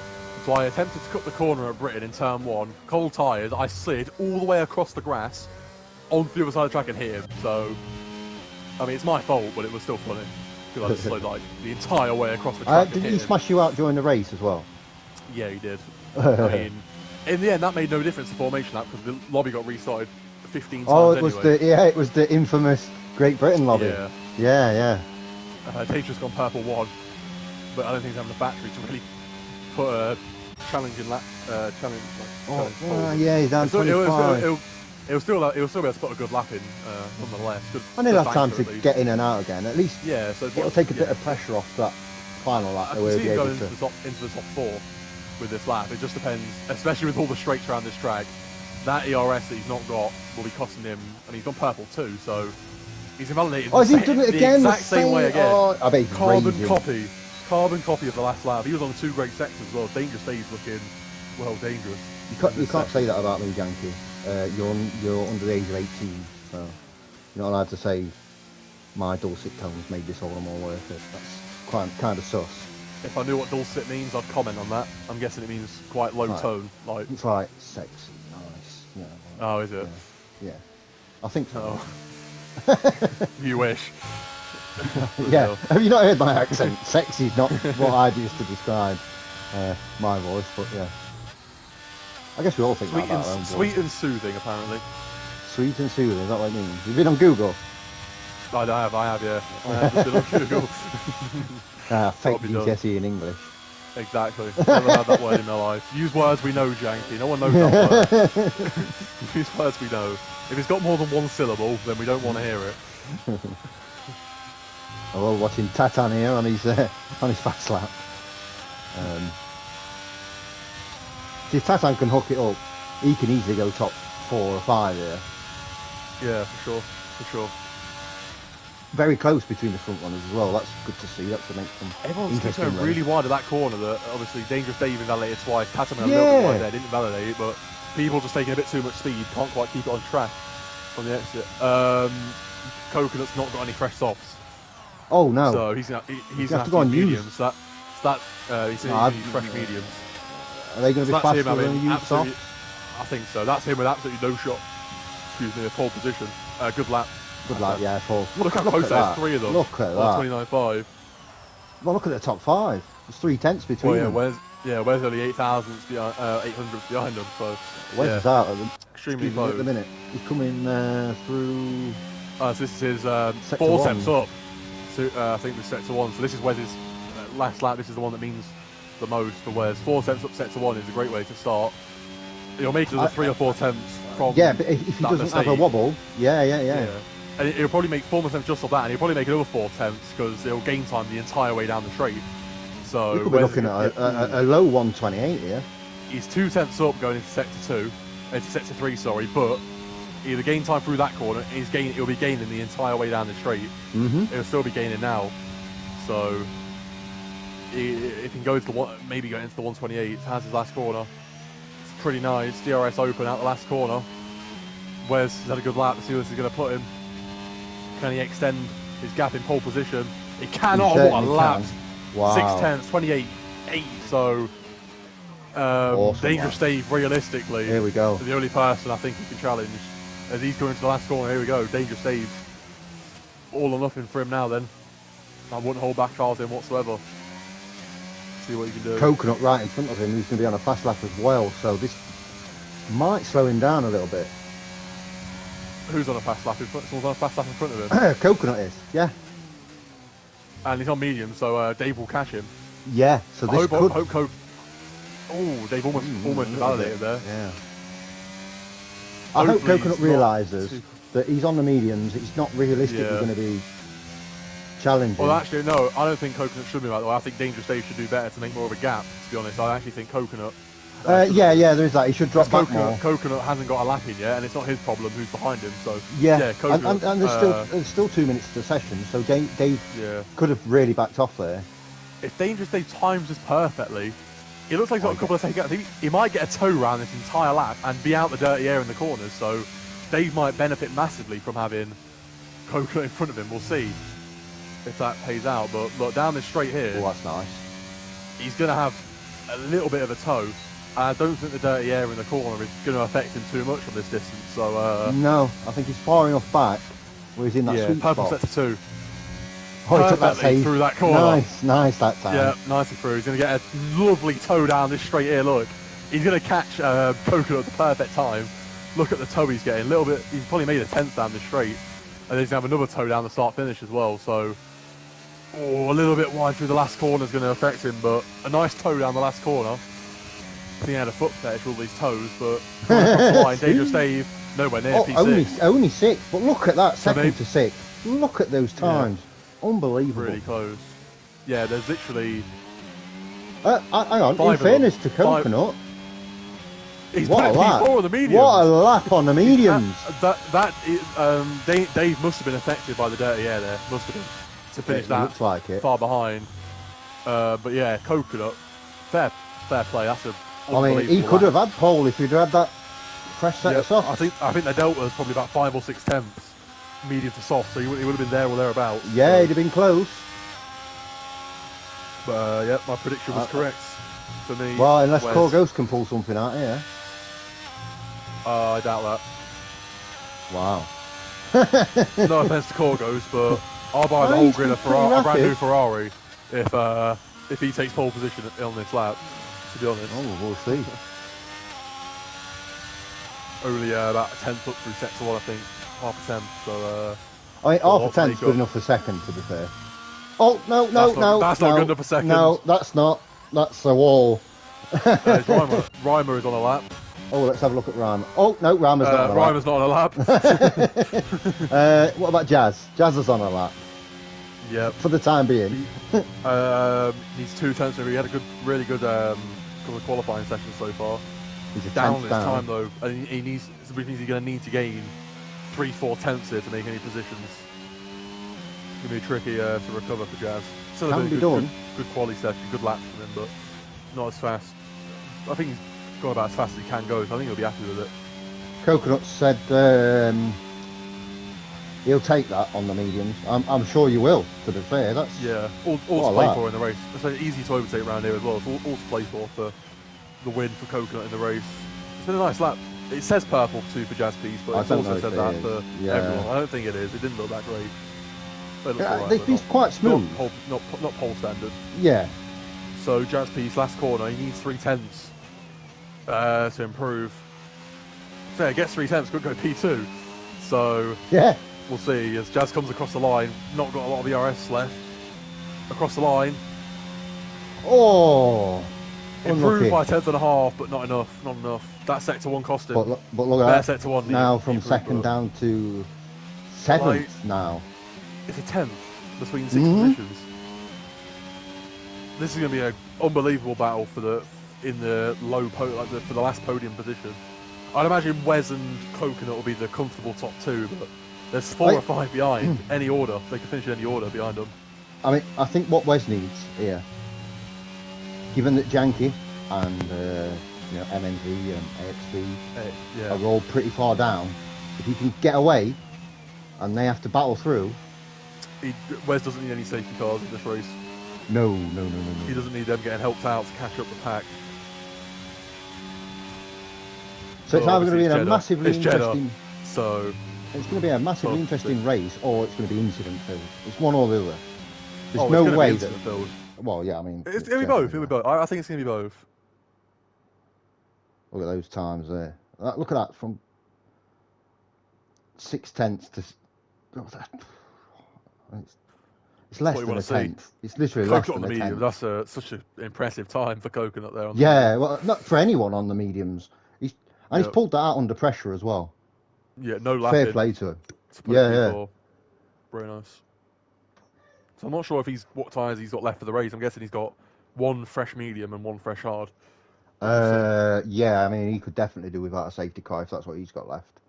so I attempted to cut the corner at Britain in turn 1. Cold tyres, I slid all the way across the grass onto the other side of the track and hit him. So, I mean, it's my fault, but it was still funny. Because I just slid like the entire way across the track. Did he smash you out during the race as well? Yeah, he did. I mean, in the end, that made no difference to formation lap because the lobby got restarted 15 times. Oh, it was anyway. It was the infamous Great Britain lobby. Yeah. Dave's just gone purple 1, but I don't think he's having the battery to really put a challenging lap. Yeah, he's down 25. He'll still be able to put a good lap in, nonetheless. And he'll have time to get in and out again. At least, yeah. So it'll take a bit of pressure off that final lap. I can see him going into the top 4 with this lap. It just depends, especially with all the straights around this track. That ERS that he's not got will be costing him, and he's gone purple too, so he's invalidated. Oh, has he done it again? The exact same way again. Oh, I bet he's Carbon copy of the last lap. He was on 2 great sectors as well. Dangerous Dave's looking, well, dangerous. You can't say that about me, Yankee. You're under the age of 18, so you're not allowed to say my dulcet tones made this all the more worth it. That's kind of sus. If I knew what dulcet means, I'd comment on that. I'm guessing it means quite low tone. Like it's like sexy, nice. You know, oh, is it? Yeah. I think so. Oh. You wish. Yeah. Have you not heard my accent? Sexy is not what I used to describe my voice, but yeah. I guess we all think that about our own voice. Sweet and soothing, apparently. Sweet and soothing, is that what it means? You've been on Google? I have, yeah. I have just been on Google. Fake GCSE in English. Exactly. Never heard that word in my life. Use words we know, Janky. No one knows that word. Use words we know. If it's got more than 1 syllable, then we don't want to hear it. We're watching Tatan here on his fast lap. See, if Tatan can hook it up, he can easily go top 4 or 5 here. Yeah, for sure. Very close between the front runners as well. That's good to see. That's what makes them everyone's going really wide at that corner. That obviously Dangerous Dave invalidated twice. Tatan went a little bit wide there, didn't invalidate it, but people just taking a bit too much speed, can't quite keep it on track on the exit. Coconut's not got any fresh softs. Oh no! So he's gonna have to go on mediums. He's gonna use fresh mediums. Are they going to be faster than use softs? I think so. That's him with absolutely no shot. Excuse me, a pole position. Good lap. Good lap, yeah, full. Look how close there's 3 of them. Look at that. 29.5. Well, look at the top 5. There's 3 tenths between them. Where's only 8,000s behind, 800s behind them, so... Where's that? Extremely close. At the minute. He's coming through... so this is his 4 steps up. So, I think this sector 1. So this is Wes's last lap. This is the one that means the most for Wes. 4 steps up sector 1 is a great way to start. He'll make it as 3 or 4 tenths from... Yeah, but if he doesn't have a wobble... Yeah. And he'll probably make 4 tenths just off that, and he'll probably make another 4 tenths because he'll gain time the entire way down the straight. So we could be looking at a low 128 here. He's 2 tenths up going into sector 3, sorry, but he'll gain time through that corner. He'll be gaining the entire way down the straight. He'll still be gaining now. So if he can go to maybe go into the 128, has his last corner. It's pretty nice. DRS open out the last corner. Wes has had a good lap. Let's see what this is going to put him. Can he extend his gap in pole position? He cannot. What a lap! Wow. 6 tenths, 28.8. So awesome, Dangerous Dave, realistically, here we go. The only person I think he can challenge as he's going to the last corner. Here we go. Dangerous Dave. All or nothing for him now. Then I wouldn't hold back Charles in whatsoever. See what you can do. Coconut right in front of him. He's going to be on a fast lap as well. So this might slow him down a little bit. Who's on a fast lap in front? Someone's on a fast lap in front of him. Coconut is, yeah. And he's on medium, so Dave will catch him. Yeah, so this could... Oh, Dave almost invalidated there. Yeah. I hope Coconut realises that he's on the mediums. It's not realistically going to be challenging. Well, actually, no, I don't think Coconut should be that way. I think Dangerous Dave should do better to make more of a gap, to be honest. I actually think Coconut... yeah, there is that. He should drop back more. Coconut hasn't got a lap in yet, and it's not his problem who's behind him. So Coconut, and there's still 2 minutes to the session, so Dave could have really backed off there. If Dangerous Dave times this perfectly, it looks like he's got a couple of seconds. I think he might get a toe round this entire lap and be out the dirty air in the corners. So Dave might benefit massively from having Coconut in front of him. We'll see if that pays out. But look, down this straight here. Oh, that's nice. He's going to have a little bit of a toe. I don't think the dirty air in the corner is going to affect him too much on this distance. So no, I think he's far enough back where he's in that sweet spot. Purple set to 2. Oh, he took that save. Through that corner. Nice that time. Yeah, nicely through. He's going to get a lovely toe down this straight here. Look, he's going to catch Coconut at the perfect time. Look at the toe he's getting. A little bit. He's probably made a 10th down this straight, and then he's going to have another toe down the start finish as well. So, a little bit wide through the last corner is going to affect him, but a nice toe down the last corner. I think he had a foot fetish with all these toes, but line, Dangerous Dave, nowhere near P6. Only 6, but look at that, second to 6. Look at those times. Yeah. Unbelievable. Really close. Yeah, there's literally... hang on, in fairness to Coconut... He's back P4 on the mediums. What a lap on the mediums. Dave must have been affected by the dirty air there. Must have been. To finish that looks like it. Far behind. But yeah, Coconut, fair play. That's a... I mean, he could have had pole if he'd had that fresh set of softs. I think the delta was probably about 5 or 6 tenths, medium to soft, so he would have been there or thereabouts. Yeah, he'd have been close. But yeah, my prediction was correct for me. Well, unless Core Ghost can pull something out here. I doubt that. Wow. No offense to Core Ghost, but I'll buy the whole grid of a brand new Ferrari if he takes pole position on this lap. To be honest. Oh, we'll see. Only about a 10th up through sector 1, I think. Half a 10th, so... I mean, half a 10th's good enough for second, to be fair. Oh, no. That's not good enough for second. No, that's not. That's a wall. Reimer is on a lap. Oh, let's have a look at Reimer. Oh, no, Reimer's not on a lap. Reimer's not on a lap. What about Jazz? Jazz is on a lap. Yep. For the time being. He's 2 tenths over. He had a really good couple of qualifying sessions so far. He's down this time though, and he needs, which means he's going to need to gain 3-4 tenths here to make any positions. It's going to be tricky to recover for Jazz. Still Can be done. Good quality session, good laps from him, but not as fast. I think he's going about as fast as he can go, so I think he'll be happy with it. Coconut said he'll take that on the mediums. I'm sure you will, to be fair. That's all to play for in the race. It's easy to overtake around here as well. It's all to play for the win for Coconut in the race. It's been a nice lap. It says purple too for Jazz Piece, but it's also said that for everyone. I don't think it is. It didn't look that great. They've been quite smooth. Not pole standard. Yeah. So Jazz Piece, last corner, he needs 3 tenths to improve. So yeah, gets 3 tenths, could go P2. So yeah. We'll see as Jazz comes across the line. Not got a lot of ERS left. Across the line. Oh! Improved by 1/10.5, but not enough. Not enough. That sector 1 cost him. But look at that. Sector 1 now from second down to 7th now. It's a 10th between 6 positions. This is going to be an unbelievable battle for the for the last podium position. I'd imagine Wes and Coconut will be the comfortable top 2, but there's 4 or 5 behind any order. They can finish in any order behind them. I mean, I think what Wes needs here, given that Janky and MNV and AXV are all pretty far down, if he can get away and they have to battle through. Wes doesn't need any safety cars in this race. No. He doesn't need them getting helped out to catch up the pack. So it's either going to be a massively interesting. So it's going to be a massively interesting race, or it's going to be incident filled. It's one or the other. There's no way that. Filled. Well, yeah, I mean. It'll be both. It'll be both. I think it's going to be both. Look at those times there. Look at that from. 6/10 to. It's less than a tenth. It's literally less than a tenth. That's such an impressive time for coconut there. Well, not for anyone on the mediums. He's pulled that out under pressure as well. Yeah, no lapping. Fair play to him. Yeah. Very nice. So I'm not sure what tyres he's got left for the race. I'm guessing he's got one fresh medium and one fresh hard. Yeah, I mean, he could definitely do without a safety car if that's what he's got left.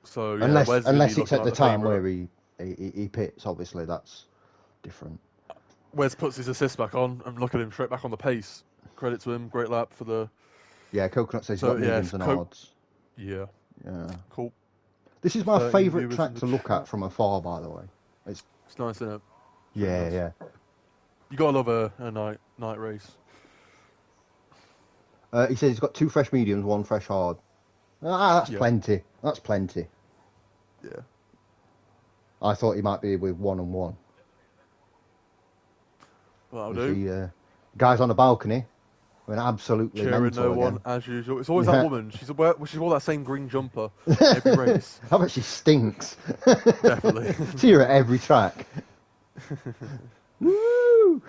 So yeah, unless it's at the time where he pits, obviously that's different. Wes puts his assist back on and look at him straight back on the pace. Credit to him, great lap for the. Yeah, Coconut says he's got mediums and hards. Yeah. Cool. This is my favourite track to look at from afar, by the way. It's nice, isn't it? Yeah. You gotta love a night race. He says he's got 2 fresh mediums, 1 fresh hard. That's plenty. That's plenty. Yeah. I thought he might be with 1 and 1. Well, that'll do. Guys on the balcony went absolutely cheering mental no one as usual. It's always that woman. She wore that same green jumper every race. I bet she stinks. Definitely. See her at every track. Woo!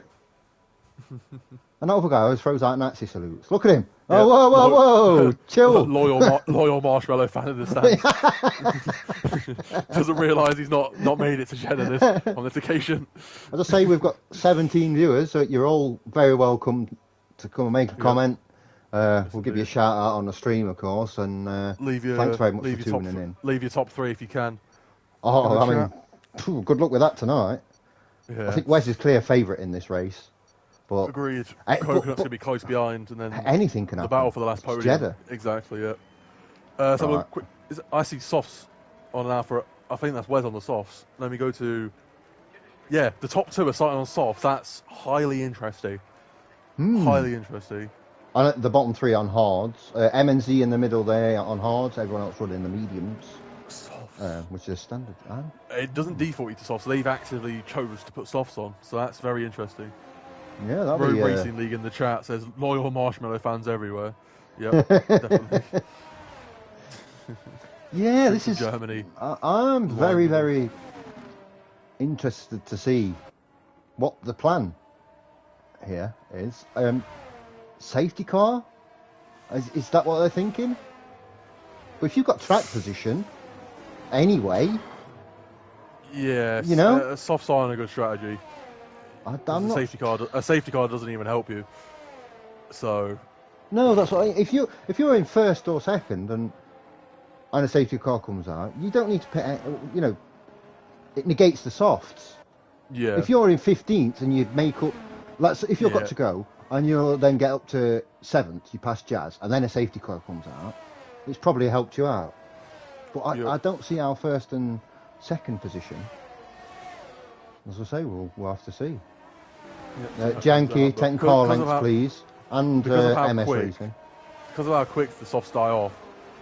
And that other guy always throws out Nazi salutes. Look at him. Yeah. Oh, whoa. Chill. Loyal marshmallow fan of the stands. Doesn't realise he's not made it to Jeddah on this occasion. As I say, we've got 17 viewers, so you're all very welcome to come and make a comment. We'll give you a shout out on the stream, of course, and thanks very much for tuning in. Leave your top 3 if you can. Oh, I mean, good luck with that tonight. Yeah. I think Wes is clear favourite in this race. But agreed. Coconut's going to be close behind, and then anything can happen. The battle for the last podium. Jeddah. Exactly, yeah. So right. Quick, I see softs on an Alpha. I think that's Wes on the softs. Let me go to... Yeah, the top 2 are starting on softs. That's highly interesting. Highly interesting. And the bottom 3 on hards. M&Z in the middle there on hards. Everyone else running the mediums. Softs. Which is standard. It doesn't default you to softs. So they've actively chose to put softs on. So that's very interesting. Yeah, that'll Road be... Racing League in the chat says loyal marshmallow fans everywhere. Yep, definitely. Yeah, this is... Germany. I'm very, very interested to see what the plan here is. Safety car? Is that what they're thinking? But if you've got track position, anyway... Yes, you know? Softs aren't a good strategy. A safety car doesn't even help you. So no, that's what if you're in first or second and a safety car comes out, you don't need to put. It negates the softs. Yeah. If you're in 15th and you make up, if you've got to go and you'll then get up to 7th, you pass Jazz, and then a safety car comes out, it's probably helped you out. But I don't see our first and second position. As I say, we'll have to see. Janky, 10 car lengths, please. And MS Racing. Because of how quick the softs die off,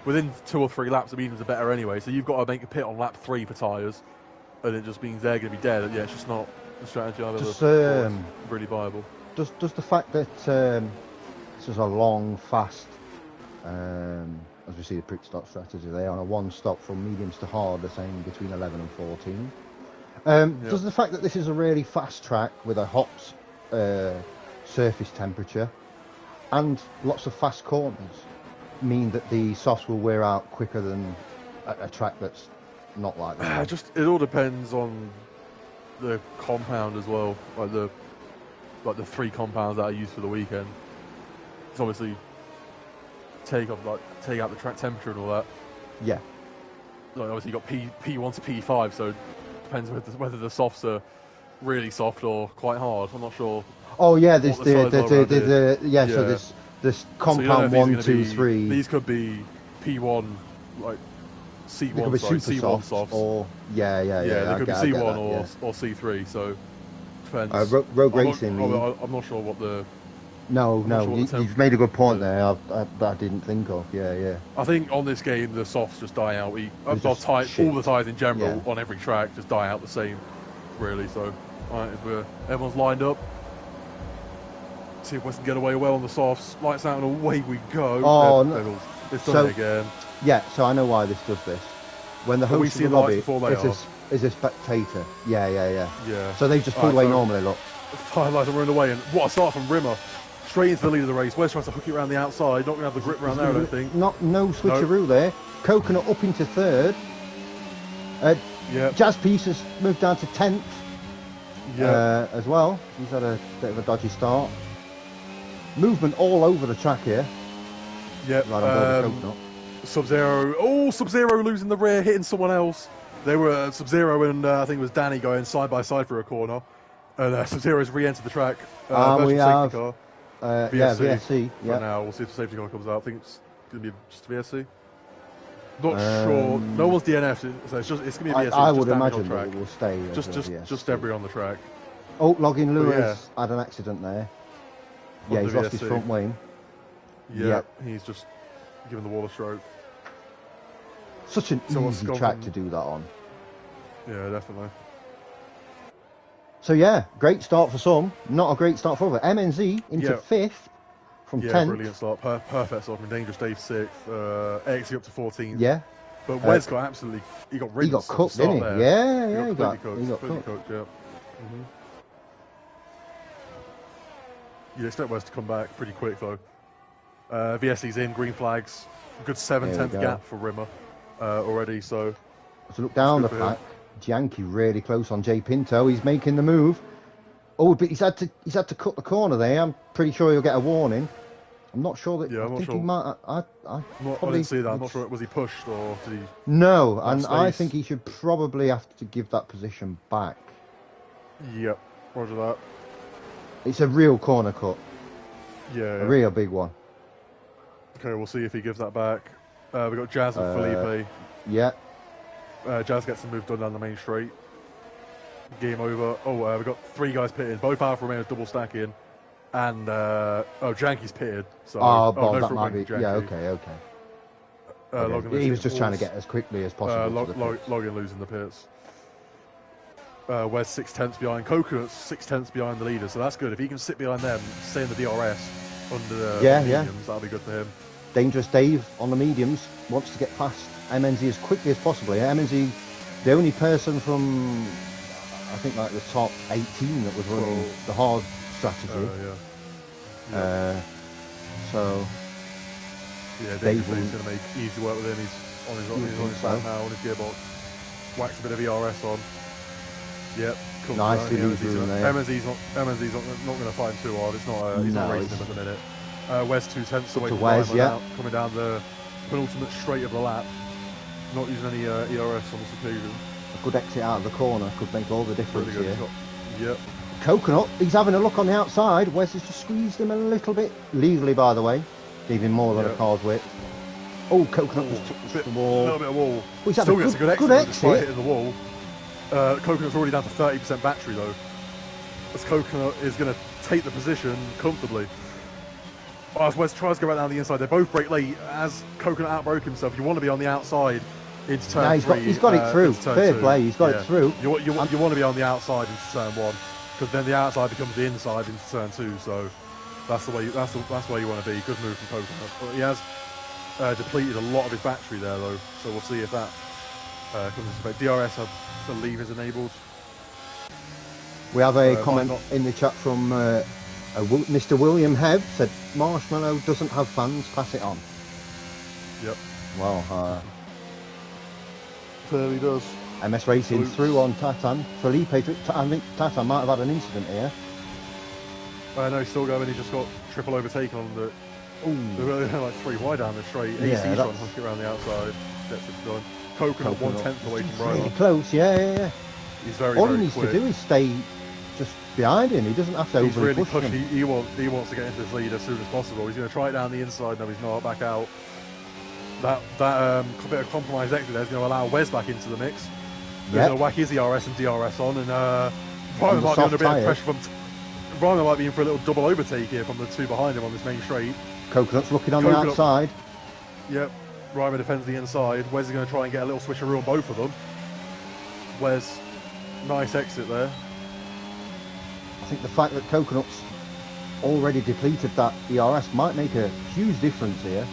within 2 or 3 laps, the mediums are better anyway. So you've got to make a pit on lap 3 for tyres, and it just means they're going to be dead. And yeah, it's just not a strategy I've ever thought really viable. Does the fact that this is a long, fast, as we see the prick stop strategy there, on a 1-stop from mediums to hard, they're saying between 11 and 14. Does the fact that this is a really fast track with a hot surface temperature and lots of fast corners mean that the softs will wear out quicker than a track that's not like that? It all depends on the compound as well, like the 3 compounds that are used for the weekend. It's obviously take out the track temperature and all that. Yeah. Like obviously you got P1 to P5, so it depends whether the softs are really soft or quite hard. I'm not sure. Oh yeah, there's so this compound 1, 2, 3. These could be P1 like C1, C1 softs. Or yeah. They could be C1 or C3. So depends. Road Racing. I'm not sure what the. No, you've made a good point there. I didn't think of. Yeah. I think on this game the softs just die out. All the tyres in general on every track just die out the same, really. So, alright, everyone's lined up. See if we can get away well on the softs. Lights out and away we go. Oh, no. It's done it again. Yeah, so I know why this does this. when the host of the lobby is a spectator. Yeah. So they just pulled away normally, look. Highlights are in the way, and what a start from Rimmer. Straight into the lead of the race. Wes tries to hook it around the outside. Not going to have the grip around there, I don't think. No switcheroo there. Coconut up into third. Jazz Piece has moved down to 10th as well. He's had a bit of a dodgy start. Movement all over the track here. Yep. Right on board Coconut. Sub-Zero. Oh, Sub-Zero losing the rear, hitting someone else. They were Sub-Zero and I think it was Danny going side by side for a corner. And Sub-Zero's re-entered the track. We have car. VSC. Right now, we'll see if the safety car comes out. I think it's going to be just a VSC. Not sure. No one's DNF, so it's going to be a VSC. I would imagine that it will stay. Just debris on the track. Oh, Logan Lewis had an accident there. Yeah, he's lost his front wing. Yeah, he's just given the wall a stroke. Such an easy track to do that on. Yeah, definitely. So yeah, great start for some, not a great start for others. MNZ into 5th from 10th. Brilliant start, perfect start from Dangerous Dave 6th, Exy up to 14th. Yeah. But Wes got absolutely, he got cooked, didn't he? There. Yeah, he got cooked. Yeah. You'd expect Wes to come back pretty quick though. VSC's in, green flags, good 7/10 gap for Rimmer already. So look down the pack. Gianchi really close on Jay Pinto. He's making the move. Oh, but he's had to cut the corner there. I'm pretty sure he'll get a warning. I'm not sure that. Yeah, I'm not sure. He might. I didn't see that. I'm not sure. Was he pushed or did he? No, and I think he should probably have to give that position back. Yep, roger that. It's a real corner cut. Yeah. A real big one. Okay, we'll see if he gives that back. We've got Jazz and Felipe. Yeah. Jazz gets the move done down the main straight. Game over. Oh, we've got 3 guys pitted. Both Alpha Romeo's double stacking. And, Janky's pitted. So, that might be. Yeah, okay. He was just trying to get as quickly as possible. Logan losing the pits. Wes 6/10 behind. Coconut's 6/10 behind the leader, so that's good. If he can sit behind them, stay in the DRS under the mediums, that'll be good for him. Dangerous Dave on the mediums wants to get past MNZ as quickly as possible. MNZ, the only person from, I think, like the top 18 that was running the hard strategy. So Dave's going to make easy work with him. He's on his back now, on his gearbox. Whacks a bit of ERS on. Yep. Nicely losing there. MNZ's not going to fight him too hard. It's not. He's not racing him at the minute. Wes 2/10 away from Wes, coming down the penultimate straight of the lap. Not using any ERS on this occasion. A good exit out of the corner could make all the difference here. Yep. Coconut, he's having a look on the outside. Wes has just squeezed him a little bit. Legally, by the way. Leaving more than a car's width. Oh, Coconut just took the wall. A little bit of wall. Well, Still gets a good exit despite hitting the wall. Coconut's already down to 30% battery though. As Coconut is going to take the position comfortably. As Wes tries to go right down the inside, they both break late. As Coconut outbroke himself, you want to be on the outside into turn 3. He's got it through. Fair play, he's got it through. You want to be on the outside into turn 1, because then the outside becomes the inside into turn 2. So that's the way. That's where you want to be. Good move from Coconut. But he has depleted a lot of his battery there though, so we'll see if that comes into effect. DRS, I believe, is enabled. We have a comment in the chat from Mr. William Hebb, said Marshmallow doesn't have fans, pass it on. Yep. Well, clearly does. MS Racing through on Tatan. Felipe, I think Tatan might have had an incident here. No, he's still going. He just got triple overtaken on the. They're like 3 wide down the straight. AC trying to hook it around the outside. Gets it done. Coconut 1/10 away from Ryder. Really close, yeah. He's very, all very he needs quick. to do is stay just behind him. He doesn't have to overly push him. He wants to get into his lead as soon as possible. He's going to try it down the inside. No, he's not. Back out. That bit of compromise exit there is going to allow Wes back into the mix. He's going to whack his ERS and DRS on, and Ryder might be under a bit of pressure from. Ryder might be in for a little double overtake here from the 2 behind him on this main straight. Coconut's looking on the outside. Yep. Ryder defends the inside. Wes is going to try and get a little switcheroo on both of them. Wes, nice exit there. I think the fact that Coconut's already depleted that ERS might make a huge difference here.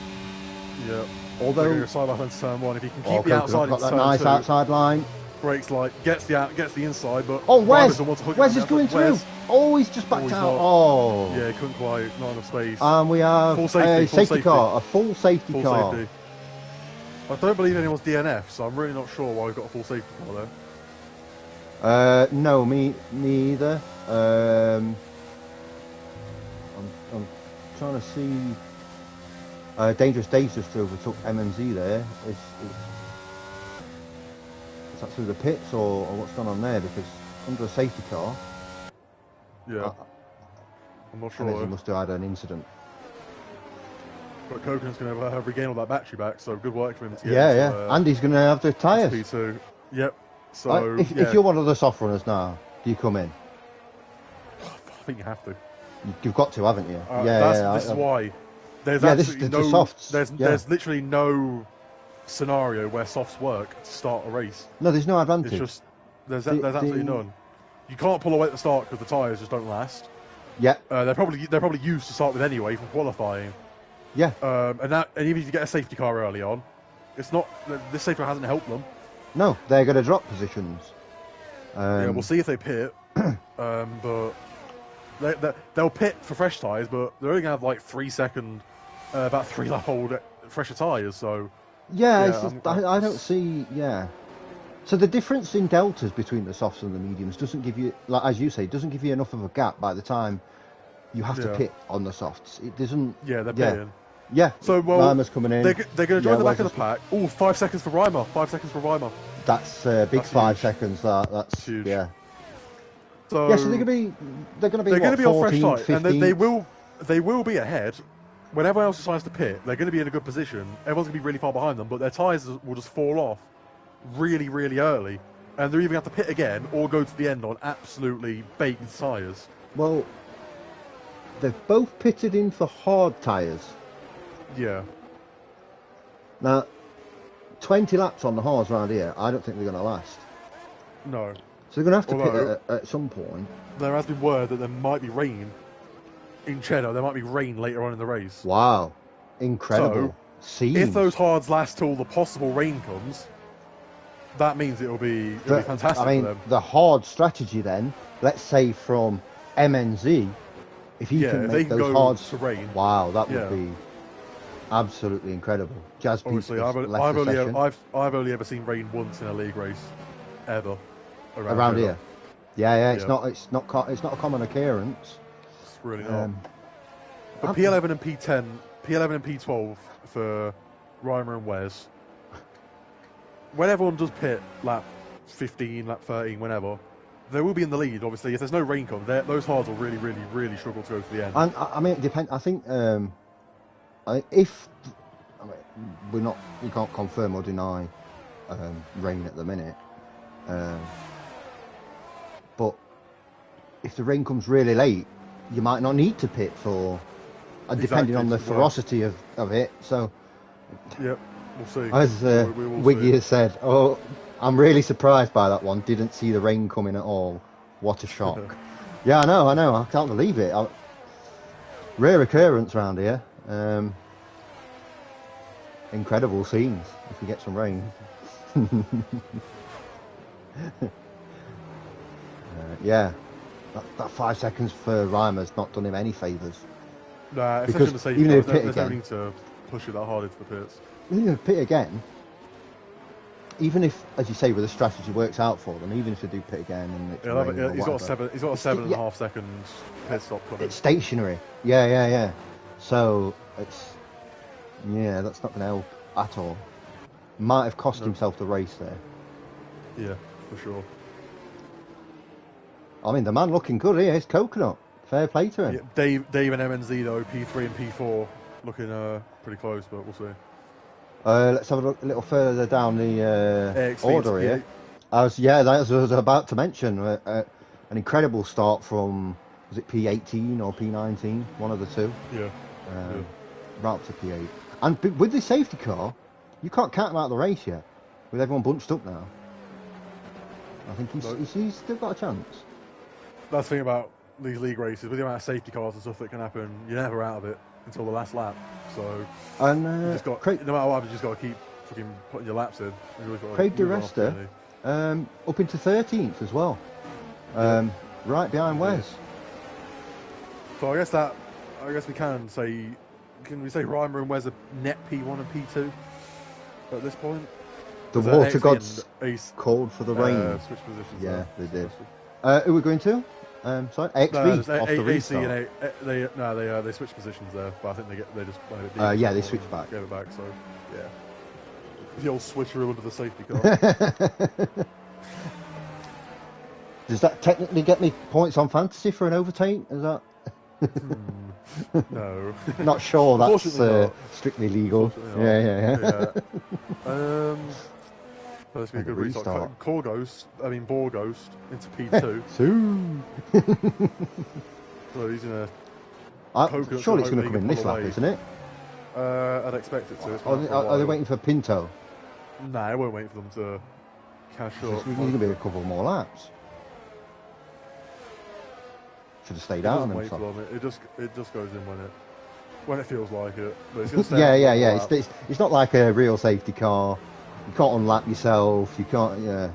Yeah. Although side line into turn 1, if he can keep the outside got into that turn nice 2, outside line. breaks light, gets the inside, but Wes is going through. Wes. Oh, he's just backed out. Not. Oh, Yeah, he couldn't quite, not enough space. And we have full safety car, a full safety car. Safety. I don't believe anyone's DNF, so I'm really not sure why we've got a full safety car there. No, me either. I'm trying to see. Dangerous Dave's just overtook MMZ there. Is that through the pits or what's going on there? Because under a safety car. Yeah. I'm not sure. MMZ must have had an incident. But Coconut's going to regain all that battery back, so good work for him to get and he's going to have the tyres. P2. Yep. So if you're one of the soft runners now, do you come in? I think you have to. You've got to, haven't you? This is why. There's absolutely the softs. There's literally no scenario where softs work to start a race. No, there's no advantage. It's just there's absolutely none. You can't pull away at the start because the tyres just don't last. Yeah. They're probably used to start with anyway from qualifying. Yeah. And even if you get a safety car early on, it's not. This safety car hasn't helped them. No, they're going to drop positions. Yeah, we'll see if they pit. But they'll pit for fresh tyres, but they're only going to have like 3 second, about 3 lap old fresher tyres. So I don't see. Yeah. So the difference in deltas between the softs and the mediums doesn't give you, like as you say, doesn't give you enough of a gap by the time you have to pit on the softs. It doesn't. Yeah, they're pitting. Yeah. So Reimer's coming in. They're going to join the back of the pack. Oh, 5 seconds for Reimer. 5 seconds for Reimer. That's big. That's 5 seconds. That's huge. Yeah. So so they're going to be on fresh 14, tyre, 15. and they will be ahead. When everyone else decides to pit, they're going to be in a good position. Everyone's going to be really far behind them, but their tyres will just fall off really, really early, and they're either going to have to pit again or go to the end on absolutely baked tyres. Well, they've both pitted in for hard tyres. Yeah. Now, 20 laps on the hards around here, I don't think they're going to last. No. So they're going to have to pit at some point. There has been word that there might be rain in Jeddah. There might be rain later on in the race. Wow. Incredible. So, if those hards last till the possible rain comes, that means it'll be fantastic for them. The hard strategy then, let's say from MNZ, if he can make those hards to rain, wow, that would be absolutely incredible. Jazz Obviously, I've only ever seen rain once in a league race, ever around here. Yeah, it's not a common occurrence. It's really not. But P11 and P11 and P12 for Reimer and Wes. When everyone does pit lap 15, lap 13, whenever, they will be in the lead. Obviously, if there's no rain come, those hards will really, really, really struggle to go to the end. And I mean, it depends. I think we can't confirm or deny rain at the minute. But if the rain comes really late, you might not need to pit for, depending on the ferocity of it. So, yep, we'll see. As Wiggy has said, I'm really surprised by that one. Didn't see the rain coming at all. What a shock. Yeah, I know. I can't believe it. Rare occurrence around here. Incredible scenes if we get some rain. That 5 seconds for Reimer's not done him any favours. Nah, because even if there's no need to push it that hard into the pits. Even if pit again, even if, as you say, with the strategy works out for them, even if they do pit again and he's got a 7.5 seconds pit stop coming. It's stationary. Yeah. So that's not going to help at all. Might have cost himself the race there. Yeah, for sure. I mean, the man looking good here is Coconut. Fair play to him. Yeah, Dave and MNZ though, P3 and P4 looking pretty close, but we'll see. Let's have a look a little further down the order here. I was about to mention an incredible start from, was it P18 or P19? One of the two. Yeah. Right up to P8. And with the safety car, you can't count him out of the race yet. With everyone bunched up now. I think he's still got a chance. That's the thing about these league races, with the amount of safety cars and stuff that can happen, you're never out of it until the last lap. So And you just got, no matter what, you just got to keep fucking putting your laps in. Craig DeResta up into 13th as well, right behind Wes. So I guess we can say, Reimer and Wes are net P1 and P2 at this point? The water gods called for the rain. Switch positions. Yeah, they did. Who are we going to? Sorry, XB off the restart. They switch positions there, but I think they just played it. Yeah, they switched back. Gave it back. So yeah, the old switcheroo under the safety car. Does that technically get me points on fantasy for an overtake? Is that? No. Not sure that's strictly legal. Yeah. That's be a good restart. Ball Ghost into P2. So he's in a. Surely it's going to come in this lap, isn't it? I'd expect it to. Are they waiting for Pinto? Nah, I won't wait for them to cash up. There's going to be a couple more laps. Should have stayed out on them. It just goes in when it feels like it. But it's gonna stay yeah. It's not like a real safety car. You can't unlap yourself. You can't. Yeah.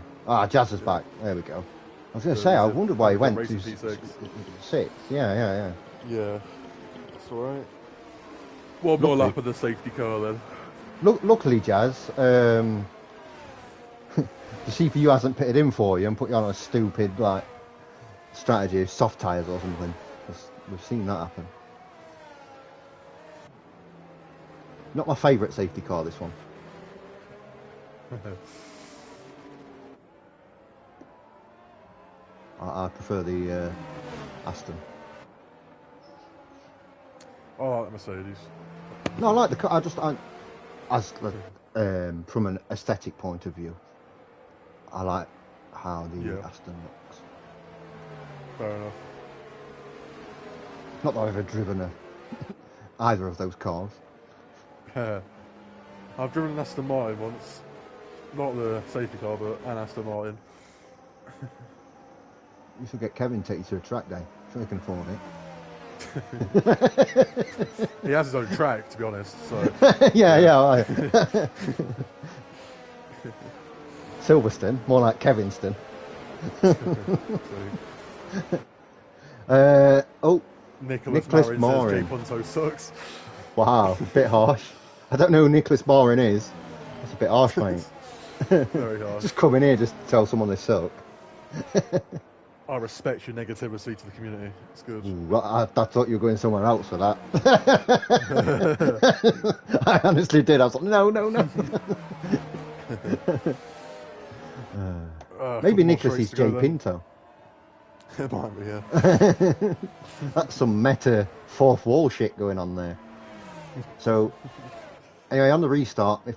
Jazz is back. There we go. I was going to say, I wondered why he went to 6. Yeah. Yeah. That's alright. One more lap of the safety car then. Luckily, Jazz, the CPU hasn't pitted in for you and put you on a stupid strategy, soft tyres or something. We've seen that happen. Not my favourite safety car, this one. I prefer the Aston. I like the Mercedes. No, I like the car. From an aesthetic point of view, I like how the Aston looks. Fair enough. Not that I've ever driven either of those cars. I've driven an Aston Martin once. Not the safety car, but an Aston Martin. You should get Kevin to take you to a track day. Sure he can afford it. He has his own track, to be honest. So yeah. Silverstone, more like Kevinston. Nicholas Marin says Jay Punto sucks. Wow, a bit harsh. I don't know who Nicholas Marin is. That's a bit harsh, mate. Very harsh. Just come in here, just tell someone they suck. I respect your negativity to the community. It's good. Ooh, I thought you were going somewhere else for that. I honestly did. I was like, no. Maybe Nicholas is Jay Pinto. It might be, yeah. That's some meta fourth wall shit going on there. So, anyway, on the restart, if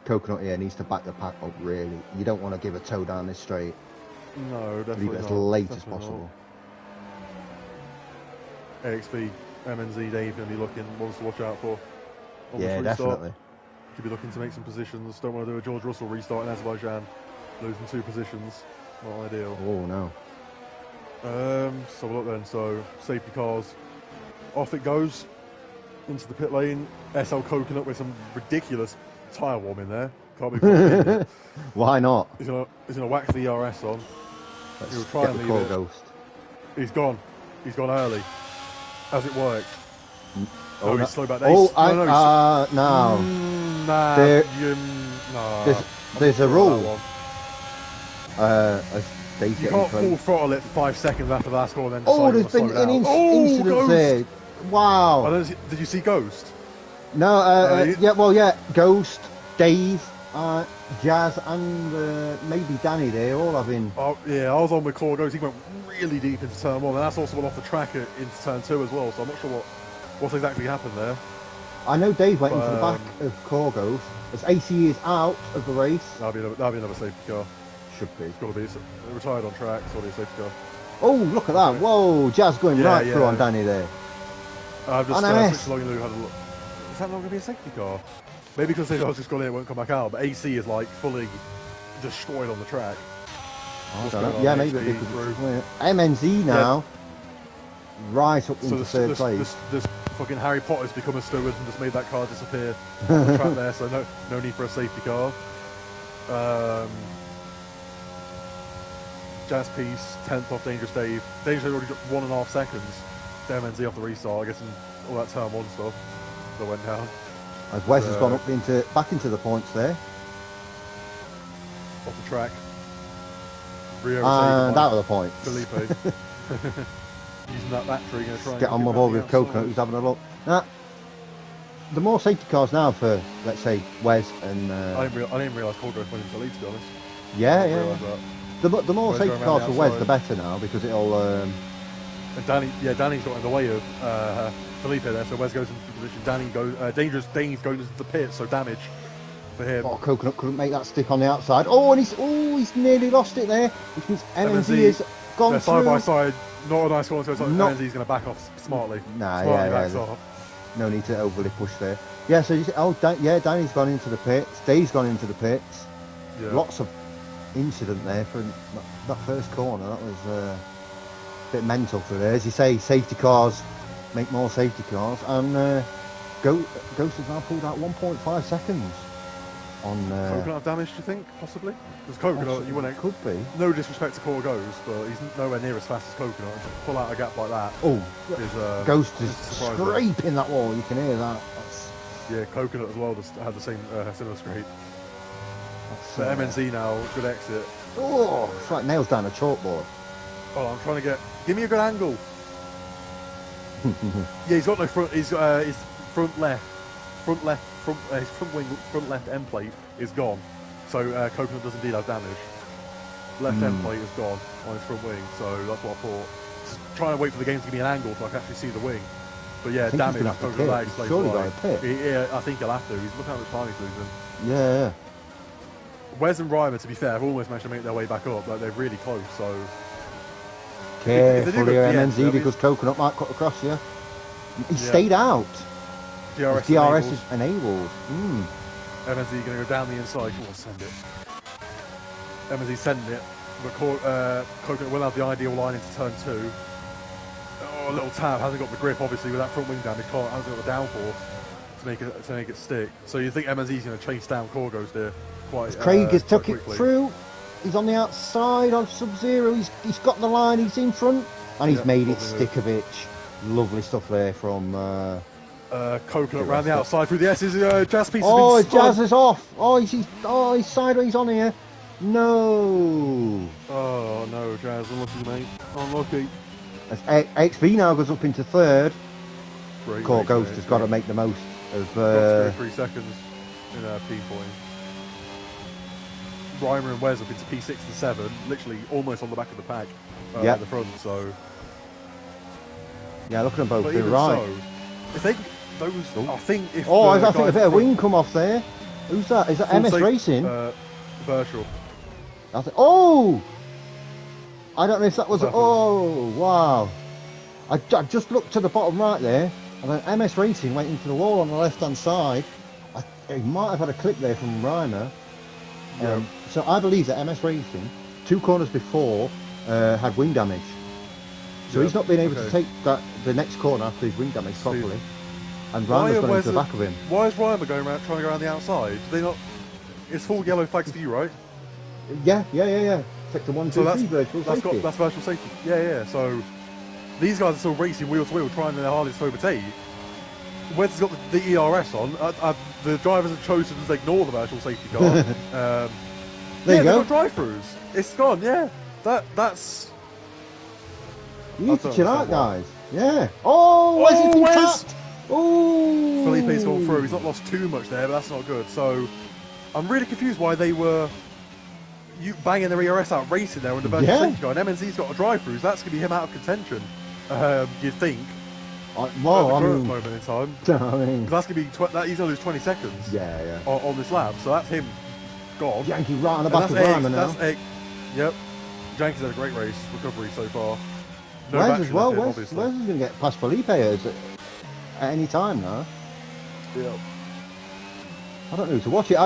Coconut here needs to back the pack up, really. You don't want to give a toe down this straight. No, definitely leave it as late as possible. AXB, MNZ, Dave going to be wants to watch out for. Yeah, definitely. Could be looking to make some positions. Don't want to do a George Russell restart in Azerbaijan. Losing 2 positions. Not ideal. Oh, no. So we'll look then. So, safety cars. Off it goes. Into the pit lane. SL Coconut with some ridiculous tyre warm in there. Can't be Why not? He's gonna whack the ERS on. He'll try and leave it. Ghost. He's gone early. Has it worked? Oh, he's slow back. No. There's a rule. You can't full throttle it 5 seconds after that score and then there's been an incident there. Wow. Did you see Ghost? No, Ghost, Dave, Jazz, and maybe Danny there, all having. Oh, yeah, I was on with Core Ghost. He went really deep into turn 1, and that's also went off the track into turn 2 as well, so I'm not sure what's exactly happened there. I know Dave went into the back of Core Ghost. As AC is out of the race. That'll be another safety car. Should be. It's got to be. It's retired on track, so it'll be a safety car. Oh, look at that. Whoa, Jazz going right through on Danny there. I've just switched along and had a look. Is that not going to be a safety car? Maybe because they've just gone in, it won't come back out, but AC is fully destroyed on the track. I don't know. Yeah, maybe MNZ now, right up into third place. Fucking Harry Potter's become a steward and just made that car disappear off the track there, so no need for a safety car. Jazz Piece, 10th off Dangerous Dave. Dangerous Dave already got 1.5 seconds to MNZ off the restart, I guess, and all that turn 1 stuff that went down. As Wes has gone up back into the points there. Off the track. And out of the points. Felipe. Using that battery, going to try and get on my board with Coconut, who's having a look. Now, the more safety cars now for, let's say, Wes and... I didn't realise Colgrove went into the lead, to be honest. Yeah. The more safety cars for Wes, the better now, because it'll... And Danny's got in the way of Felipe there, so Wes goes into position. Danny goes... Dangerous Dane's going into the pit, so damage for him. Oh, Coconut couldn't make that stick on the outside. Oh, and he's nearly lost it there, which means MNZ has gone through. Side by side, not a nice one, so it's like MNZ's going to back off smartly. No need to overly push there. Yeah, so Danny's gone into the pits, Dave's gone into the pits. Yeah. Lots of incident there for that first corner. That was a bit mental for there. As you say, safety cars make more safety cars, and Ghost has now pulled out 1.5 seconds on... Coconut damage, do you think, possibly? Because Coconut, you wouldn't... Could be. No disrespect to Core Ghost, but he's nowhere near as fast as Coconut. To pull out a gap like that... Ghost is scraping that wall, you can hear that. Yeah, Coconut as well just had the same similar scrape. So MNZ now, good exit. Oh, it's like nails down a chalkboard. Oh, I'm trying to get... Give me a good angle. Yeah, he's got no front... He's got his front left, his front wing, front left end plate is gone. So Coconut does indeed have damage. Left end plate is gone on his front wing, so that's what I thought. Just trying to wait for the game to give me an angle so I can actually see the wing. But yeah, damage. Coconut lag plays yeah, I think he'll have to. Look how much time he's losing. Yeah. Wes and Rymer, to be fair, have almost managed to make their way back up. Like, they're really close, so... Careful here, MNZ, because Coconut might cut across you. He stayed out. DRS is enabled. MNZ going to go down the inside. Come on, send it. MNZ sending it. But Coconut will have the ideal line into turn 2. Oh, a little tab. Hasn't got the grip, obviously, with that front wing damage. Hasn't got the downforce to make it stick. So you think MNZ's going to chase down Corgos there quite Craig has took it through. He's on the outside of Sub-Zero. He's got the line. He's in front. And he's made it stick a bit. Lovely stuff there from... Coconut around the outside through the S's. Jazz Piece has been Jazz is off. He's sideways on here. No. Oh no, Jazz, unlucky mate. Unlucky. As XB now goes up into third. Court Ghost has got to make the most of 3 seconds in P14. Reimer and Wes up into P6 and 7, literally almost on the back of the pack at the front, so... Yeah, look at them both, they're right. So, if they... I think if... I think a bit of wing come off there. Who's that? Is that MS Racing? Virtual. I don't know if that was... wow. I just looked to the bottom right there, and then MS Racing went into the wall on the left-hand side. He might have had a clip there from Reimer. So I believe that MS Racing, 2 corners before, had wing damage. So he's not been able to take the next corner after his wing damage properly. And Reimer's gone into the back of him. Why is Reimer trying to go around the outside? Do they not... It's full yellow flags for you, right? Yeah. Sector 1, 2, 3 virtual safety. That's virtual safety. Yeah. So these guys are still racing wheel to wheel, trying their hardest to overtake. Wes has got the ERS on. The drivers have chosen to ignore the virtual safety car. There you go. They've got drive-throughs. It's gone. Yeah. That's. You need to chill out, guys. Yeah. Wes has been tapped. Oh. Felipe's gone through. He's not lost too much there, but that's not good. So I'm really confused why they were banging their ERS out racing there with the virtual safety car. And MNZ's got a drive-throughs. That's going to be him out of contention. You'd think. Moment in time. That's going to be he's going to lose 20 seconds. On this lap, so that's him gone. Yankee right on the back of Reimer now. Yep. Yankee's had a great race recovery so far. Wes as well. Wes is going to get past Felipe at any time now. Yep. I don't know who to watch it.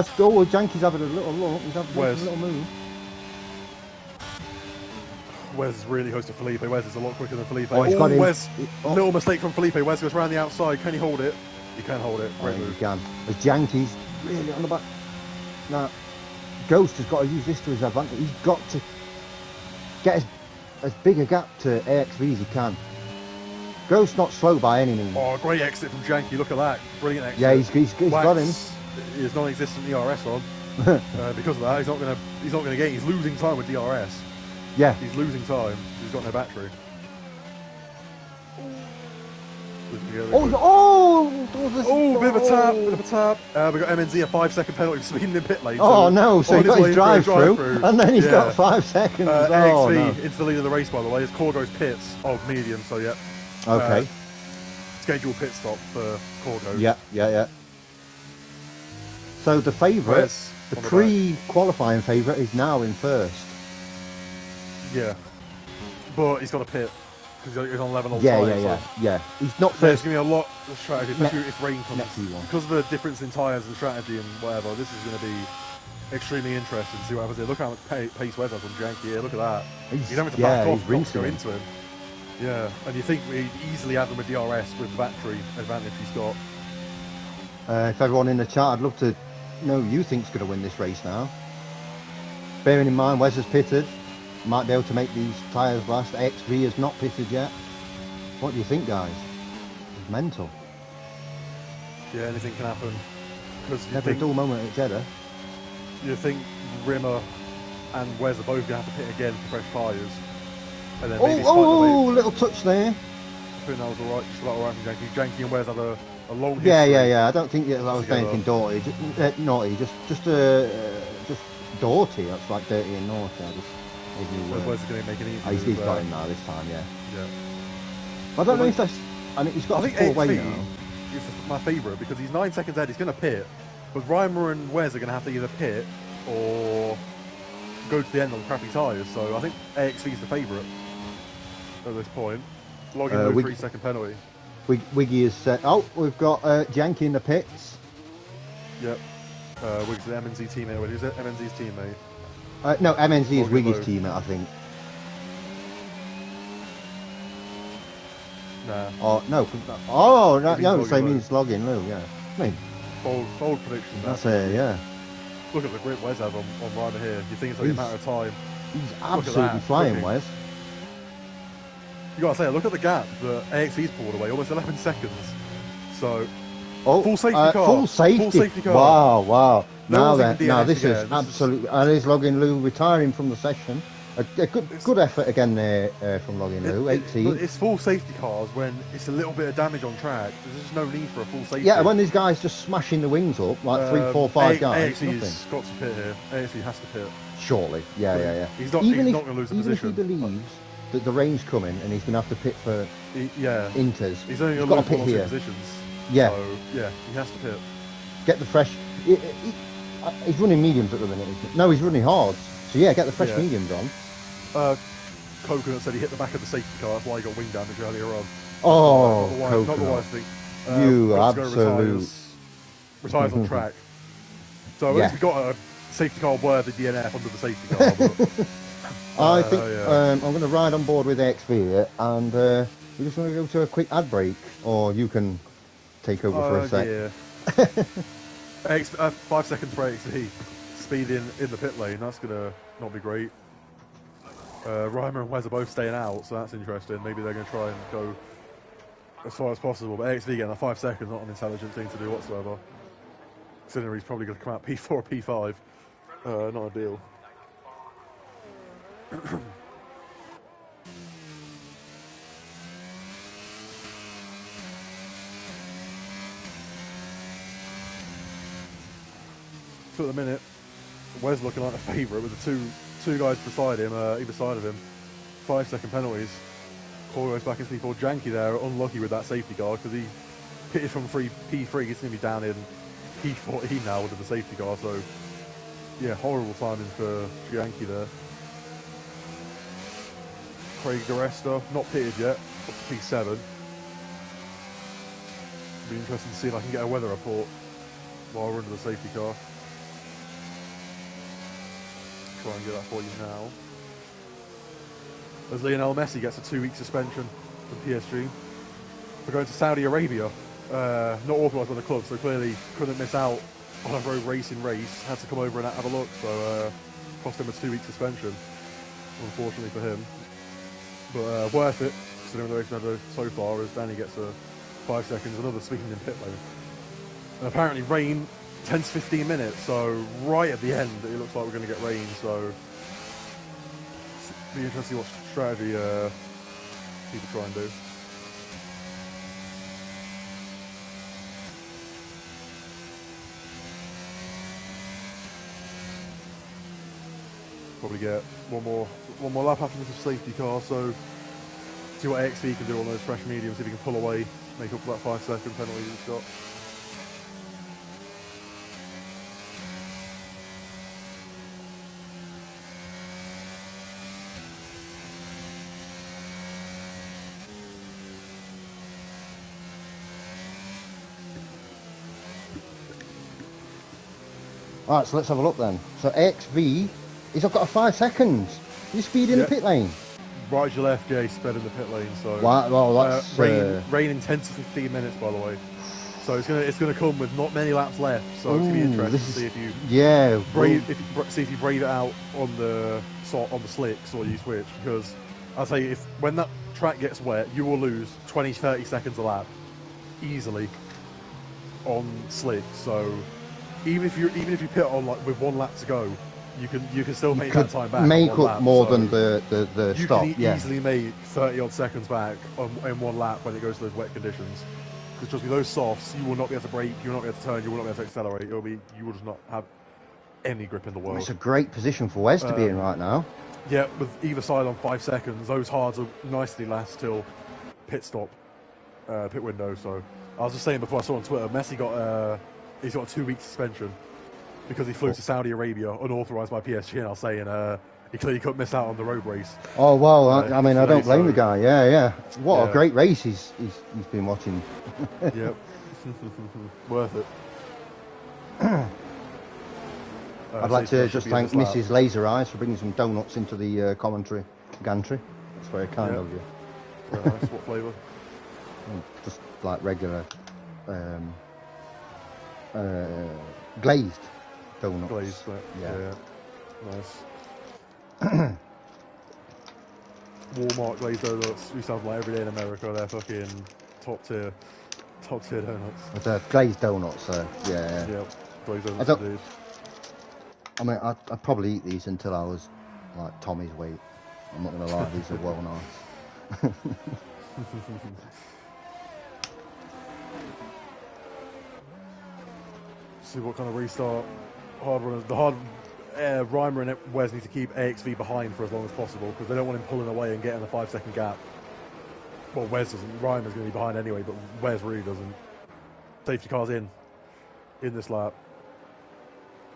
Yankee's having a little look. He's having a little move. Wes is really close to Felipe. Wes is a lot quicker than Felipe. Oh, he's got him. Wes, little mistake from Felipe. Wes goes around the outside. Can he hold it? He can hold it. Great move. He can. As Janky's really on the back. Now, Ghost has got to use this to his advantage. He's got to get as big a gap to AXV as he can. Ghost's not slow by any means. Oh, great exit from Janky. Look at that. Brilliant exit. Yeah, he's got him. His non-existent ERS on. Because of that, he's not gonna get. He's losing time with DRS. Yeah. He's losing time. He's got no battery. Bit of a tap. We got MNZ a 5-second penalty for speeding in pit lane. Oh no! So he got his drive through, and then he's got 5 seconds. AXV into the lead of the race, by the way. His Corgo's pits. Oh, medium. So yeah. Okay. Scheduled pit stop for Corgo. Yeah. So the favourite, the pre-qualifying favourite, is now in first. Yeah, but he's got a pit because he's on 11 all time. Yeah. He's not first. There's going to be a lot of strategy, especially if rain comes. Because of the difference in tyres and strategy and whatever, this is going to be extremely interesting to see what happens here. Look how much pace Wes has on Janky here. Look at that. He's having to back off not to go into him. Yeah, and you think we'd easily have him with DRS with the battery advantage he's got. If everyone in the chat, I'd love to know who you think's going to win this race now. Bearing in mind Wes has pitted, might be able to make these tyres last. XV has not pitted yet. What do you think, guys? It's mental. Yeah, anything can happen. Never a dull moment at Jeddah. You think Rimmer and Wes are both going to have to pit again for fresh tyres. And then maybe little touch there. I think that was alright, just about alright from Janky. Janky and Wes have a long history. Yeah. I don't think that was anything naughty. Naughty, just dirty. That's like dirty and naughty. Wes is going to make it easy. He's got him now this time, yeah. Yeah. I don't know if that's. I mean, he's got a 4-way now. He's my favourite because he's 9 seconds ahead. He's going to pit, but Reimer and Wes are going to have to either pit or go to the end on crappy tyres. So I think AXV is the favourite at this point. Logging no 3-second penalty. Wiggy is set. Oh, we've got Janky in the pits. Yep. Wiggy's the MNZ teammate. Who's it? MNZ's teammate. No, MNZ is Wiggy's teammate, I think. Nah. Oh no! Oh no! So he means logging Lou. Yeah. I mean, bold prediction. That's it. Yeah. Look at the grip Wes has on Ryder here. You think it's only a matter of time? He's absolutely flying, Wes. You gotta say, look at the gap that AXV's pulled away, almost 11 seconds. So, full safety car. Full safety car. Wow. Now this is absolutely. And is Logging Lou retiring from the session? A good effort again there from Logging Lou. 18. It's full safety cars when it's a little bit of damage on track. There's just no need for a full safety. Yeah, when these guys just smashing the wings up like 3, 4, 5 guys. AXV's got to pit here. AXV has to pit. Surely. Yeah. He's not going to lose the position. Even if he believes that the rain's coming and he's going to have to pit for Inters. He's only going to lose one or 2 positions. Yeah. So, yeah, he has to pit. Get the fresh... He's running mediums at the minute, isn't he? No, he's running hards. So, yeah, get the fresh mediums on. Coconut said he hit the back of the safety car. That's why he got wing damage earlier on. Oh, not the wise thing. You absolute... Retires on track. So at least we got a safety car worthy DNF under the safety car. But, I think I'm going to ride on board with XV here, and we're just going to go to a quick ad break, or you can take over for a sec. Yeah. 5 seconds for XV. Speed in the pit lane. That's going to not be great. Reimer and Wes are both staying out, so that's interesting. Maybe they're going to try and go as far as possible. But XV getting a 5 seconds, not an intelligent thing to do whatsoever. Considering he's probably going to come out P4 or P5. Not ideal. So at the minute, Wes looking like a favourite with the two guys beside him, either side of him. 5-second penalties. Corgo's back in P4. Janky there, unlucky with that safety car because he pitted from P3. He's going to be down in P14 now under the safety car. So yeah, horrible timing for Janky there. Craig DeResta, not pitted yet, up to P7. Be interesting to see if I can get a weather report while we're under the safety car. Try and get that for you now. as Lionel Messi gets a 2-week suspension from PSG for going to Saudi Arabia. Not authorised by the club, so clearly couldn't miss out on a road racing race. Had to come over and have a look, so cost him a 2-week suspension, unfortunately for him. But worth it, considering the race we've had so far, as Danny gets a 5 seconds, another speeding in pit lane. And apparently rain 10 to 15 minutes, so right at the end it looks like we're going to get rain, so be interesting to see what strategy people try and do. Probably get one more lap after this safety car, so see what AXV can do on those fresh mediums, see if he can pull away, make up for that 5-second penalty he's got. Alright, so let's have a look then. So AXV, he's got a 5 seconds. He's speed in the pit lane. Right to your left, yeah, he's sped in the pit lane. So wow, well, that's rain in 10 to 15 minutes, by the way. So it's gonna come with not many laps left. So it's gonna be interesting to see if you see if you brave it out on the slicks or you switch, because I'll tell you, when that track gets wet, you will lose 20-30 seconds a lap easily on slicks. So even if you pit on with 1 lap to go, you can still make that time back. Make up lap, more so than the stop. You can easily make 30 odd seconds back in 1 lap when it goes to those wet conditions. Because trust me, those softs, you will not be able to brake, you will not be able to turn, you will not be able to accelerate. You will just not have any grip in the world. It's a great position for Wes to be in right now. Yeah, with either side on 5 seconds, those hards will nicely last till pit stop, pit window. So I was just saying before, I saw on Twitter, Messi got he's got a 2-week suspension because he flew to Saudi Arabia unauthorised by PSG, and I was saying he clearly couldn't miss out on the road race. Oh well, I mean, I don't blame the guy. Yeah. What a great race he's been watching. Yep, worth it. I'd like to just thank Mrs. Laser Eyes for bringing some donuts into the commentary gantry. That's very kind of you. Very nice. What flavour? Just like regular glazed donuts. Glazed, yeah. Nice. Walmart glazed donuts. We sell them like every day in America. They're fucking top tier donuts. They're glazed donuts, yeah. Yeah, glazed donuts indeed. I mean, I'd probably eat these until I was like Tommy's weight. I'm not going to lie, these are well nice. See what kind of restart hard runners. The hard Reimer and Wes need to keep AXV behind for as long as possible, because they don't want him pulling away and getting a 5-second gap. Well, Wes doesn't. Reimer's going to be behind anyway, but Wes really doesn't. Safety car's in this lap.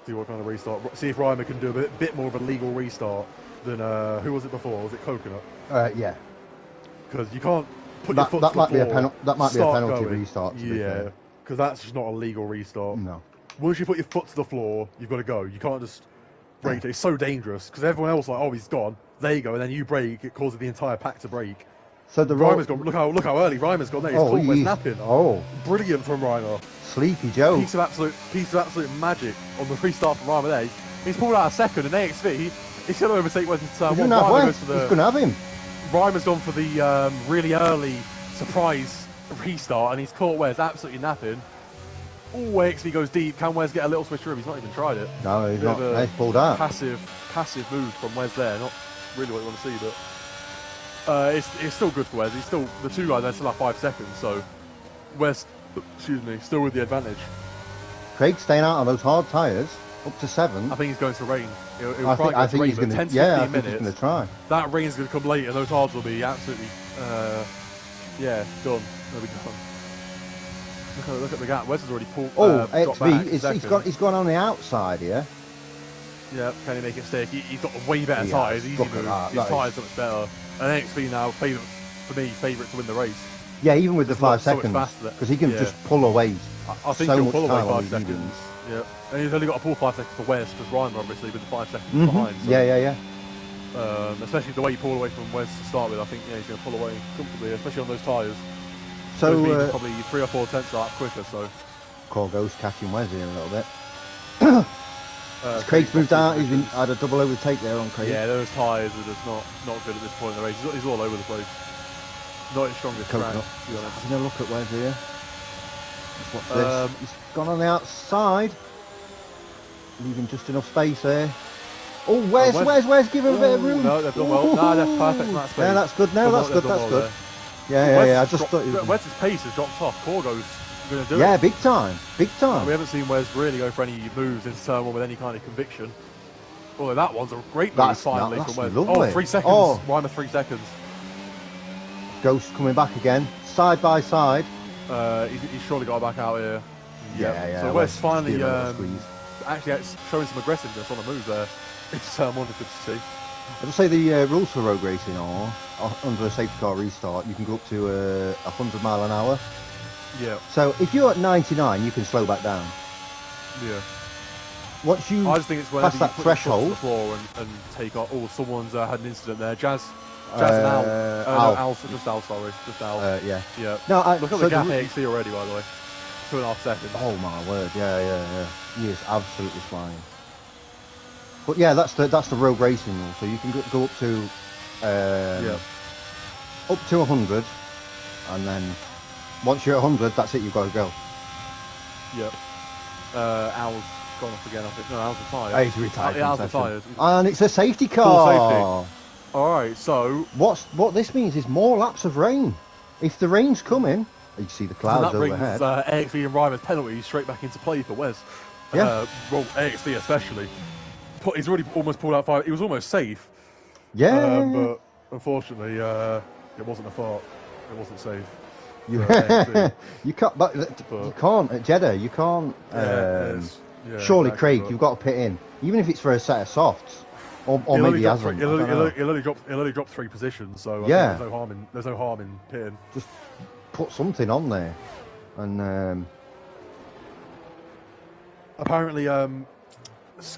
See what kind of restart. See if Reimer can do a bit more of a legal restart than who was it before? Was it Coconut? Yeah. Because you can't put your foot to the floor. That might be a penalty restart. Yeah, because that's just not a legal restart. No. Once you put your foot to the floor, you've got to go. You can't just brake. It's so dangerous because everyone else like, oh, he's gone. There you go, and then you brake. It causes the entire pack to brake. So the Reimer's gone. Look how early Reimer's gone there. He's napping. Oh, brilliant from Reimer. Sleepy Joe. Piece of absolute magic on the restart from Reimer there. He's pulled out a second, and AXV he's going to overtake Wes. He's going to have him. Reimer's gone for the really early surprise restart, and he's caught Wes absolutely napping. Oh, AXV goes deep. Can Wes get a little switch through? He's not even tried it. No, he's not. He's pulled out. Passive move from Wes there. Not really what you want to see, but it's still good for Wes. He's still, the two guys, they still have 5 seconds, so Wes, still with the advantage. Craig staying out on those hard tyres, up to 7. I think he's going to rain. I think he's going to. Yeah, I think he's going to try. That rain's going to come late, and those hards will be absolutely, done. They'll be done. Look at the gap. Wes has already pulled. XV, he's gone on the outside here. Yeah, can he make it stick? He's got way better tyres. Easy move. His tyres so much better. And XV now, favourite to win the race. Yeah, even with the 5 seconds, because he can just pull away. I think he'll pull away 5 seconds. Yeah, and he's only got to pull 5 seconds for Wes, because Reimer obviously with the 5 seconds behind. So. Yeah. Especially the way he pulled away from Wes to start with. I think he's going to pull away comfortably, especially on those tyres. So probably 3 or 4 tenths up quicker. So Core Ghost catching Wes here a little bit. Craig's moved out. He's had a double overtake there on Craig. Yeah, those tyres are just not good at this point in the race. He's all over the place. Not his strongest track, to be honest. Having a look at Wes here. Let's watch this. He's gone on the outside, leaving just enough space there. Oh, Wes, give him a bit of room. No, they've done well. No, they're perfect in that space. Yeah, that's good. No, that's good. That's good. Yeah. I just thought Wes's pace has dropped off. Corgo's going to do it. Yeah, big time. We haven't seen Wes really go for any moves into turn one with any kind of conviction. Although that one's a great move finally from Wes. Lovely. Oh, 3 seconds. Rhyme of 3 seconds. Ghost coming back again, side by side. He's surely got back out here. Yeah. So Wes finally actually showing some aggressiveness on the move there. It's wonderful to see. I just say the rules for road racing are under a safety car restart. You can go up to 100 mile an hour. Yeah. So if you're at 99, you can slow back down. Yeah. Once you I just think it's pass that threshold, on the floor and take off. Oh, someone's had an incident there. Jazz and Al. Al. Just Al. Sorry, just Al. Yeah. No, look at the gap AXC already, by the way. 2.5 seconds. Oh my word! Yeah. He is absolutely flying. But yeah, that's the road racing rule. So you can go up to up to 100, and then once you're at 100, that's it. You've got to go. Yep. Al's gone off again. I think. No, Al's retired. He's retired. Al's retired. And it's a safety car. Full safety. All right. So what this means is more laps of rain. If the rain's coming, you see the clouds overhead. That brings AXV and Ryman's penalties straight back into play for Wes. Yeah. Well, AXV especially. He's already almost pulled out 5. He was almost safe. Yeah. But unfortunately, it wasn't a fart. It wasn't safe. You can't. But you can't at Jeddah. You can't. Surely, exactly, Craig, you've got to pit in, even if it's for a set of softs, or maybe he hasn't. He'll only drop 3 positions, so yeah, there's no harm in pitting. Just put something on there, and apparently,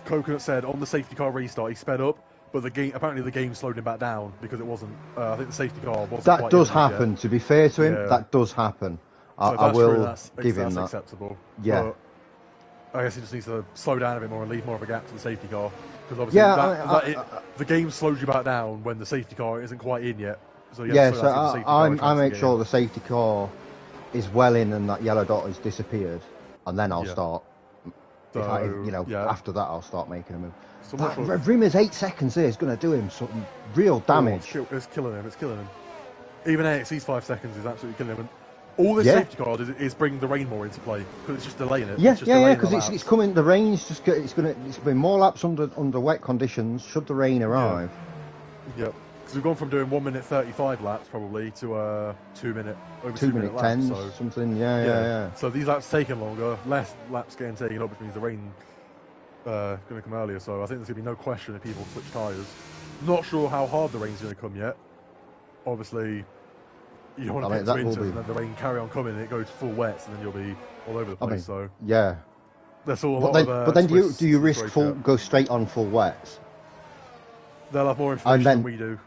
Coconut said on the safety car restart he sped up, but apparently the game slowed him back down because it wasn't. I think the safety car wasn't. That does happen. Yet. To be fair to him, that does happen. I will give him that. That's acceptable. Yeah. But I guess he just needs to slow down a bit more and leave more of a gap to the safety car, because obviously the game slows you back down when the safety car isn't quite in yet. So I make sure the safety car is well in and that yellow dot has disappeared, and then I'll start. So, after that I'll start making a move. So Rimmer's 8 seconds there is going to do him some real damage. It's killing him. Even AXC's 5 seconds is absolutely killing him. And all this safety car is bringing the rain more into play, because it's just delaying it. Because it's coming. The rain's just it's going to be more laps under wet conditions should the rain arrive. Yep. Because we've gone from doing 1 minute 35 laps probably to 2 minute over 2 minute 10 laps, something. Yeah. So these laps taking longer, less laps getting taken up, which means the rain going to come earlier. So I think there's going to be no question if people switch tyres. Not sure how hard the rain's going to come yet. Obviously, you don't want to pit into winters and then the rain carry on coming and it goes full wet, and then you'll be all over the place. That's all. But then do you risk go straight on full wets? They'll have more information than we do.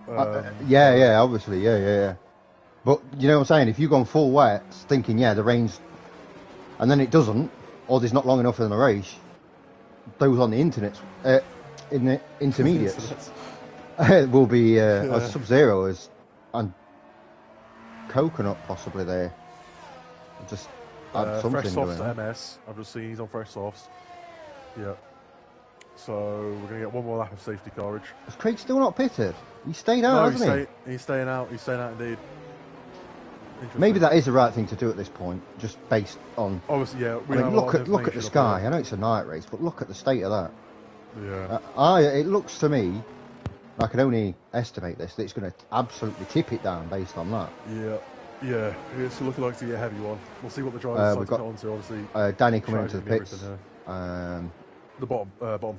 Obviously, But you know what I'm saying? If you go on full wets, thinking the rain's, and then it doesn't, or there's not long enough in the race, those on the in the intermediates will be Sub-Zero and Coconut possibly there. Just add something. Fresh softs to MS. I've just seen he's on fresh softs. Yeah. So we're going to get one more lap of safety carriage. Is Craig still not pitted? He stayed out, hasn't he? He's staying out. He's staying out indeed. Maybe that is the right thing to do at this point, just based on. Obviously, look at the sky. I know it's a night race, but look at the state of that. Yeah. It looks to me, I can only estimate this, that it's going to absolutely tip it down based on that. Yeah. It's looking like to be a heavy one. We'll see what the driver decides to get onto. Obviously, Danny coming into the pits. The bottom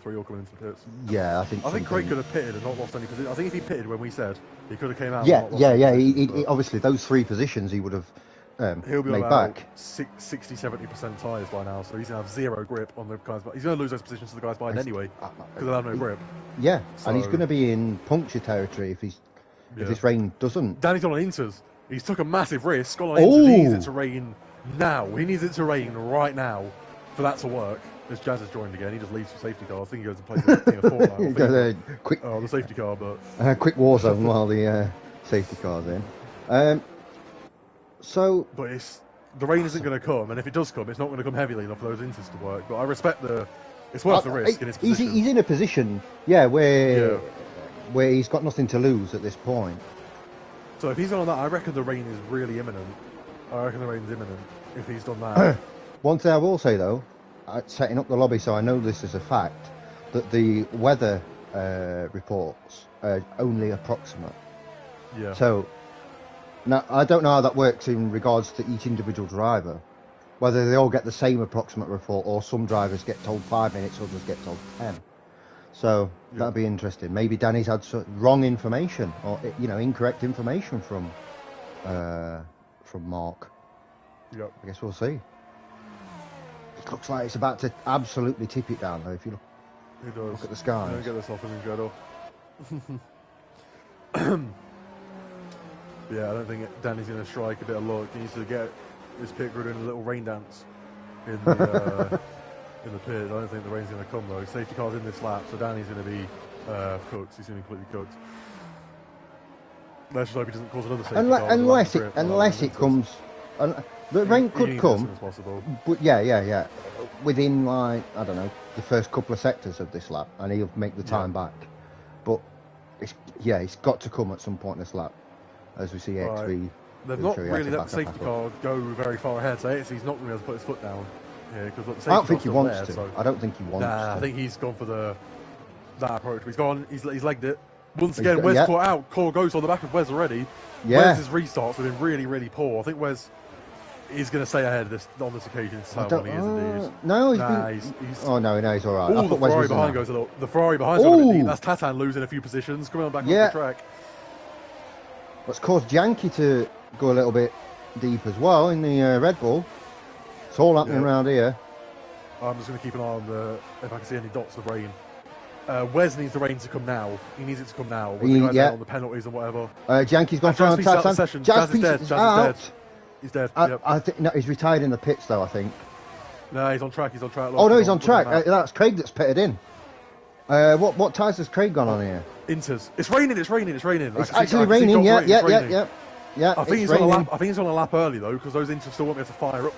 3 all coming into the pits. Yeah, I think Craig could have pitted and not lost any position. I think if he pitted when we said, he could have came out. Yeah. He obviously those 3 positions he would have He'll be made about back. 60-70% tyres by now, so he's going to have zero grip on the guys. He's going to lose those positions to the guys behind anyway, because they'll have no grip. Yeah, so, and he's going to be in puncture territory if this rain doesn't. Danny's on inters. He's took a massive risk on inters. He needs it to rain now. He needs it to rain right now for that to work. As Jazz has joined again, he just leaves for safety car. I think he goes and plays a Fortnite. The safety car, but quick war zone while the safety car's in. But the rain isn't going to come, and if it does come, it's not going to come heavily enough for those inters to work. But I respect it's worth the risk in his position. He's in a position, where he's got nothing to lose at this point. So if he's on that, I reckon the rain is really imminent. I reckon the rain's imminent if he's done that. One thing I will say though, setting up the lobby, so I know this is a fact, that the weather reports are only approximate. Yeah. So now I don't know how that works in regards to each individual driver, whether they all get the same approximate report or some drivers get told 5 minutes, others get told 10. So that'd be interesting. Maybe Danny's had wrong information or incorrect information from Mark. Yep. I guess we'll see. It looks like it's about to absolutely tip it down though. If you look at the skies. Don't get this off in Jeddah. Yeah, I don't think Danny's going to strike a bit of luck. He needs to get his pit crew doing a little rain dance in the in the pit. I don't think the rain's going to come though. Safety car's in this lap, so Danny's going to be cooked. He's going to be completely cooked. Let's just hope he doesn't cause another safety car. Unless it comes, the rain could come. As possible. But yeah, within like I don't know the first couple of sectors of this lap, and he'll make the time back. But it's got to come at some point in this lap, as we see XV. They've not really let the safety car go very far ahead, so he's not going to be able to put his foot down. Yeah, because I don't think he wants to. So. I don't think he wants to. I think he's gone for that approach. He's gone. He's legged it. Once again, Wes caught out. Core goes on the back of Wes already. Yeah. Wes's restarts have been really, really poor. I think Wes is going to stay ahead on this occasion. So he is indeed. No, he's. Oh no, he's all right. The Ferrari behind goes a little. The Ferrari behind's a little bit deep. That's Tatan losing a few positions, coming on back onto the track. What's caused Janky to go a little bit deep as well in the Red Bull. It's all happening around here. I'm just going to keep an eye on if I can see any dots of rain. Wes needs the rain to come now. He needs it to come now. On the penalties and whatever. Janky's gone for on Tatan. Jazz is dead. Jazz is dead. He's dead. I think he's retired in the pits though. I think. No, he's on track. Oh no, he's on track. That's Craig that's pitted in. What tyres has Craig gone on here? Inters. It's raining. It's actually raining. Yeah. I think he's on a lap. I think he's on a lap early though, because those inters still won't be able to fire up.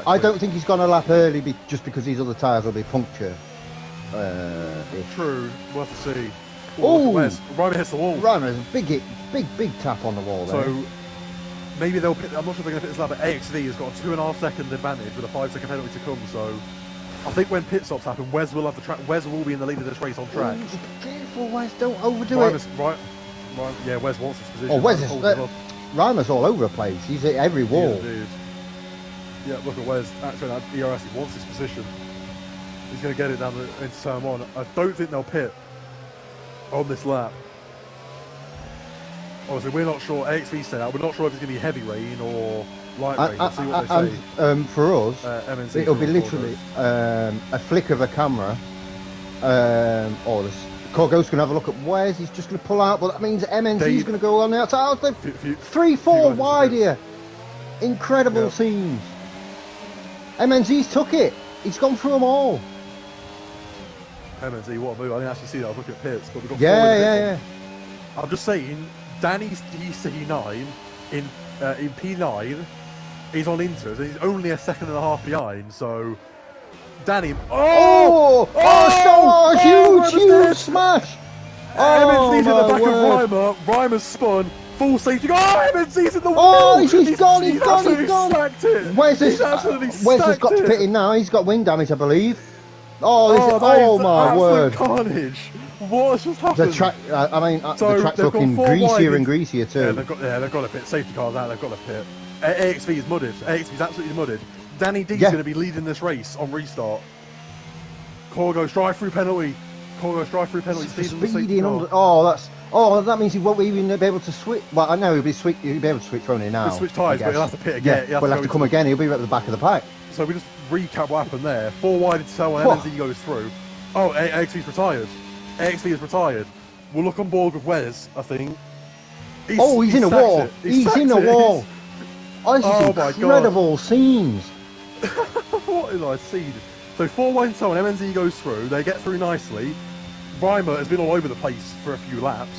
I don't think he's gone a lap early just because these other tyres will be puncture. True. We'll have to see. Reimer hits the wall. Reimer's a big tap on the wall there. So maybe they'll pit. I'm not sure if they're going to pit this lap, but AXV has got a 2.5 second advantage with a 5 second penalty to come. So I think when pit stops happen, Wes will have the track. Wes will be in the lead of this race on track. Careful, Wes, don't overdo it. Right. Yeah, Wes wants this position. Oh, Wes is. Reimer's all over the place. He's at every wall. Yeah, look at Wes. Actually, that ERS wants this position. He's going to get it down into turn 1. I don't think they'll pit on this lap. Obviously, we're not sure. AXV said out. We're not sure if it's going to be heavy rain or light rain. Let's see what they say. For us, it'll be literally a flick of a camera. Or Corgo's going to have a look at Wes. He's just going to pull out, but that means MNC's going to go on the outside. 3-4 wide here. Incredible scenes. MNC's took it. He's gone through them all. MNC, what a move. I didn't actually see that. I was looking at pits, but we've got yeah. I'm just saying, Danny's C9 in P9, he's on inters, and he's only a second and a half behind, so Danny... Huge smash! MNC's in the back of Reimer. Reimer's spun. Full safety. MNC's in the wall! He's gone! Stacked it. Wes has got to pit in now. He's got wing damage, I believe. Oh my word! Carnage! What's just happened? The track. The track's looking greasier and greasier too. Yeah, they've got to pit. Safety cars out. They've got to pit. AXV is mudded. AXV is absolutely mudded. Danny D's going to be leading this race on restart. Corgo drive-through penalty. Speeding under. Oh, that means he won't even be able to switch. Well, I know he'll be able to switch only now. He'll switch tyres, but he'll have to pit again. Yeah, but he'll have to come again. He'll be at the back of the pack. So we just recap what happened there. 4 wide into turn 1, MNZ goes through. Oh, AXV's retired. AXV is retired. We'll look on board with Wes, I think. He's in a wall. He's in a wall. Oh, this is incredible scenes. What have I seen? So 4 wide into turn 1, MNZ goes through. They get through nicely. Reimer has been all over the place for a few laps.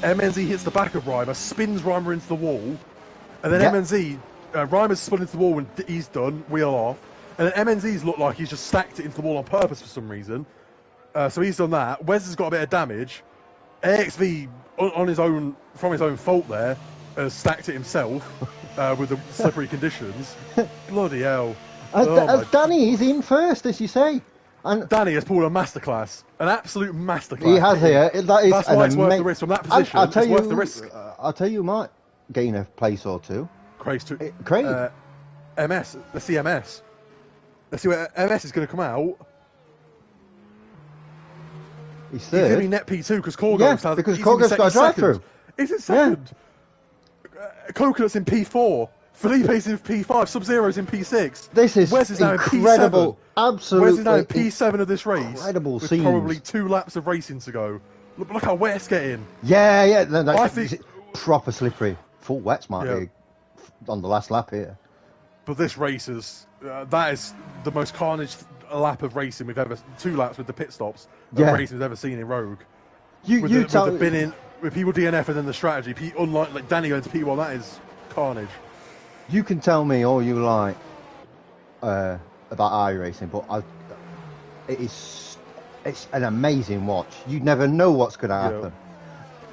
MNZ hits the back of Reimer, spins Reimer into the wall, and then MNZ, Reimer's spun into the wall when he's done, wheel off, and then MNZ's looked like he's just stacked it into the wall on purpose for some reason. So he's done that. Wes has got a bit of damage. AXV, on his own, from his own fault there, has stacked it himself with the slippery conditions. Bloody hell. As Danny is in first, as you say. And Danny has pulled a masterclass, an absolute masterclass. He has here. That's why it's worth the risk from that position. It's worth the risk. I'll tell you, who might gain a place or two. Craig. MS. Let's see MS. Let's see where MS is going to come out. He's third. He's going to be net P2 because Korgos because Korgos got a drive through. He's in second. Coconut's in P4. Felipe's in P5, Sub-Zero's in P6. This is Wes is now incredible. In P7. Absolutely. Wes is now in P7 of this race. Incredible with scenes. Probably 2 laps of racing to go. Look how wet it's getting. Yeah. No, I think proper slippery. Full wets might be on the last lap here. But this race is that is the most carnage lap of racing we've ever. 2 laps with the pit stops. Racing we've ever seen in Rogue. With people DNF and then the strategy. Unlike like Danny going to P1, that is carnage. You can tell me all you like about iRacing, but it's an amazing watch. You never know what's going to happen.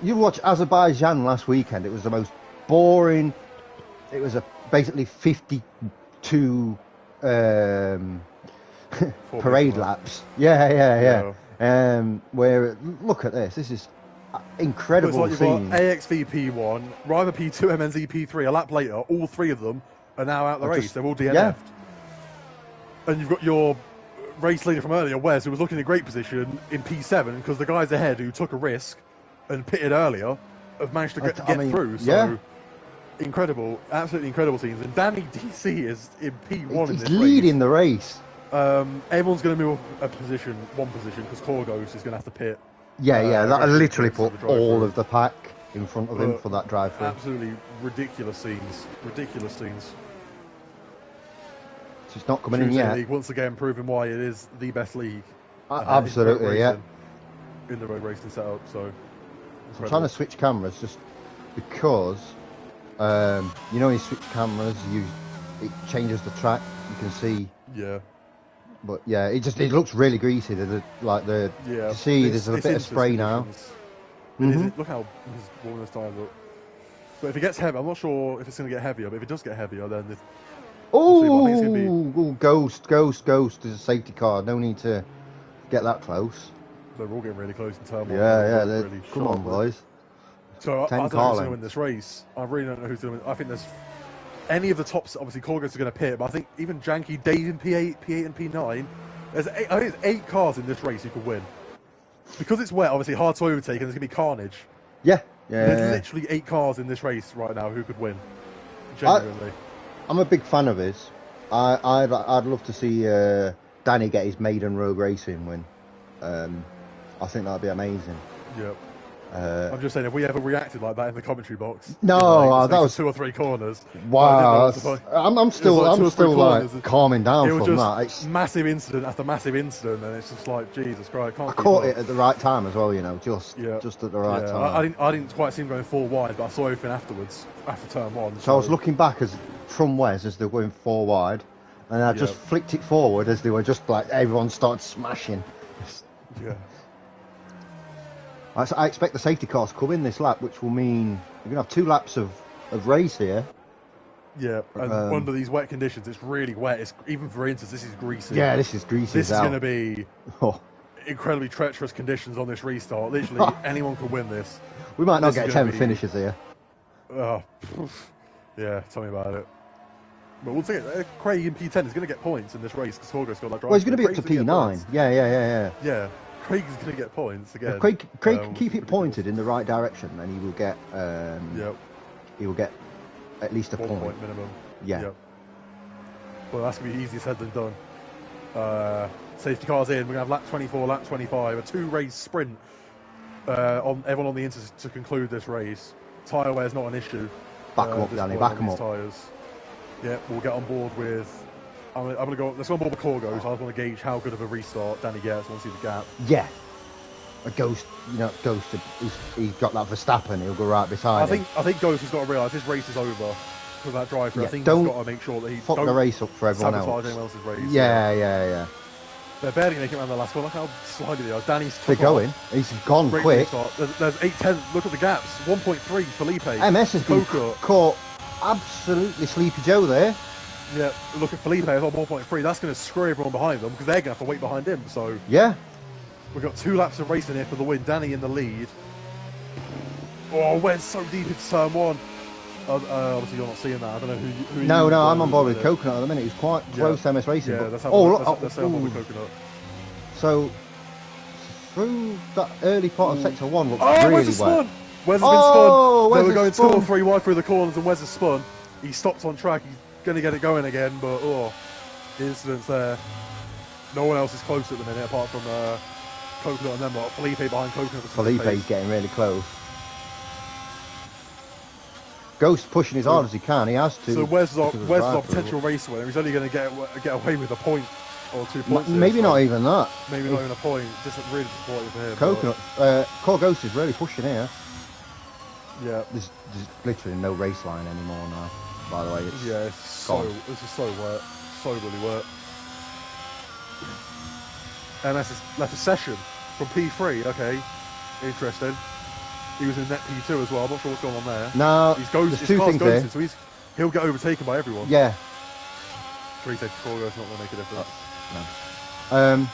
You watch Azerbaijan last weekend. It was the most boring. It was basically 52 parade laps. Yeah. Where look at this. This is incredible scenes. You've got AXV P1, Rival P2, MNZ P3. A lap later, all 3 of them are now out the race. They're all DNF'd. And you've got your race leader from earlier, Wes, who was looking in a great position in P7 because the guys ahead who took a risk and pitted earlier have managed to get through. So incredible, absolutely incredible scenes. And Danny DC is in P1 He's leading the race. Everyone's going to move one position, because Korgos is going to have to pit. That literally put all of the pack in front of him for that drive-through. Absolutely ridiculous scenes. She's not coming in yet. League, once again, proving why it is the best league. Absolutely, in the road racing setup. So I'm trying to switch cameras just because you switch cameras, it changes the track. You can see. Yeah. But it looks really greasy. There's a bit of spray now. Look how he's warming his tyres up. But if it gets heavy, I'm not sure if it's going to get heavier. But if it does get heavier, then Ghost is a safety car. No need to get that close. They're all getting really close in turn 1. Really come on, boys. So I don't know who's going to win this race. I really don't know who's going to win. I think there's any of the tops. Obviously, Korgos is going to pit, but I think even Janky, Dave in P8 and P9. I think there's 8 cars in this race who could win. Because it's wet, obviously hard to overtake, and there's going to be carnage. There's literally 8 cars in this race right now who could win. Genuinely. I'm a big fan of his. I'd love to see Danny get his maiden Rogue Racing win. I think that'd be amazing. Yep. I'm just saying, if we ever reacted like that in the commentary box, that was 2 or 3 corners. Wow, I'm still like calming down from that. It's massive incident after massive incident, and it's just like Jesus Christ. I caught it at the right time as well, just at the right time. I didn't quite see him going 4 wide, but I saw everything afterwards after turn 1. So I was looking back from Wes as they were going 4 wide, and I just flicked it forward as they were just like everyone started smashing. Yeah. I expect the safety cars to come in this lap, which will mean you're going to have 2 laps of race here. Yeah, and under these wet conditions, it's really wet. Even for instance, this is greasy. Yeah, this is greasy. This is going to be incredibly treacherous conditions on this restart. Literally, anyone could win this. We might not get 10 finishes here. Oh, yeah, tell me about it. But we'll see. Craig in P10 is going to get points in this race because Korgos got that drive. Well, he's going to be up to P9. Yeah. Yeah. Craig is going to get points again. If Craig can keep it pointed in the right direction, then he will get. He will get at least a point minimum. Yeah. Yep. Well, that's going to be easier said than done. Safety cars in. We're going to have lap 24, lap 25, a 2-race sprint on everyone on the inside to conclude this race. Tyre wear is not an issue. Back them up, Danny. Back them up. Tyres. Yeah, we'll get on board with. I'm going to go. Let's go on board with Corgo. So I just want to gauge how good of a restart Danny gets. I want to see the gap. Yeah. A Ghost, he's got that Verstappen. He'll go right beside him. I think Ghost has got to realise his race is over for that driver. Yeah, I think he's got to make sure that he fuck the race up for everyone else. Sabotage anyone else's race. Yeah. They're barely making it around the last one. Look how slidey they are. Danny's They're going. He's gone great quick. There's 8-10. Look at the gaps. 1.3 Felipe. MS has been caught absolutely Sleepy Joe there. Yeah, look at Felipe as well, 1.3. That's going to screw everyone behind them because they're going to have to wait behind him. So yeah, we've got 2 laps of racing here for the win. Danny in the lead. Oh, went so deep into turn 1. Obviously, you're not seeing that. I don't know who No, I'm on board with Coconut at the minute. He's quite close to MS Racing. Yeah, let's on board with Coconut. So, through that early part of Sector 1 looks really Wes has well. spun! Wes has been spun. Wes They were going 2 spun. or 3 wide through the corners and Wes has spun. He stopped on track. He's going to get it going again, but the incident's there. No one else is close at the minute apart from Coconut and then Felipe behind Coconut. Felipe's getting really close. Ghost pushing as hard as he can. He has to. So Wes is our potential race winner. He's only going to get away with a point or 2 points. Maybe not even that. Maybe not even a point. Just really disappointing for him. Coconut. Core Ghost is really pushing here. Yeah. There's literally no race line anymore now. By the way, it's this is so wet, so really wet. MS has left a session from P3. Okay, interesting. He was in net P2 as well. I'm not sure what's going on there. No, there's 2 things there. So he'll get overtaken by everyone. Yeah. 3 safety call is not going to make a difference. No.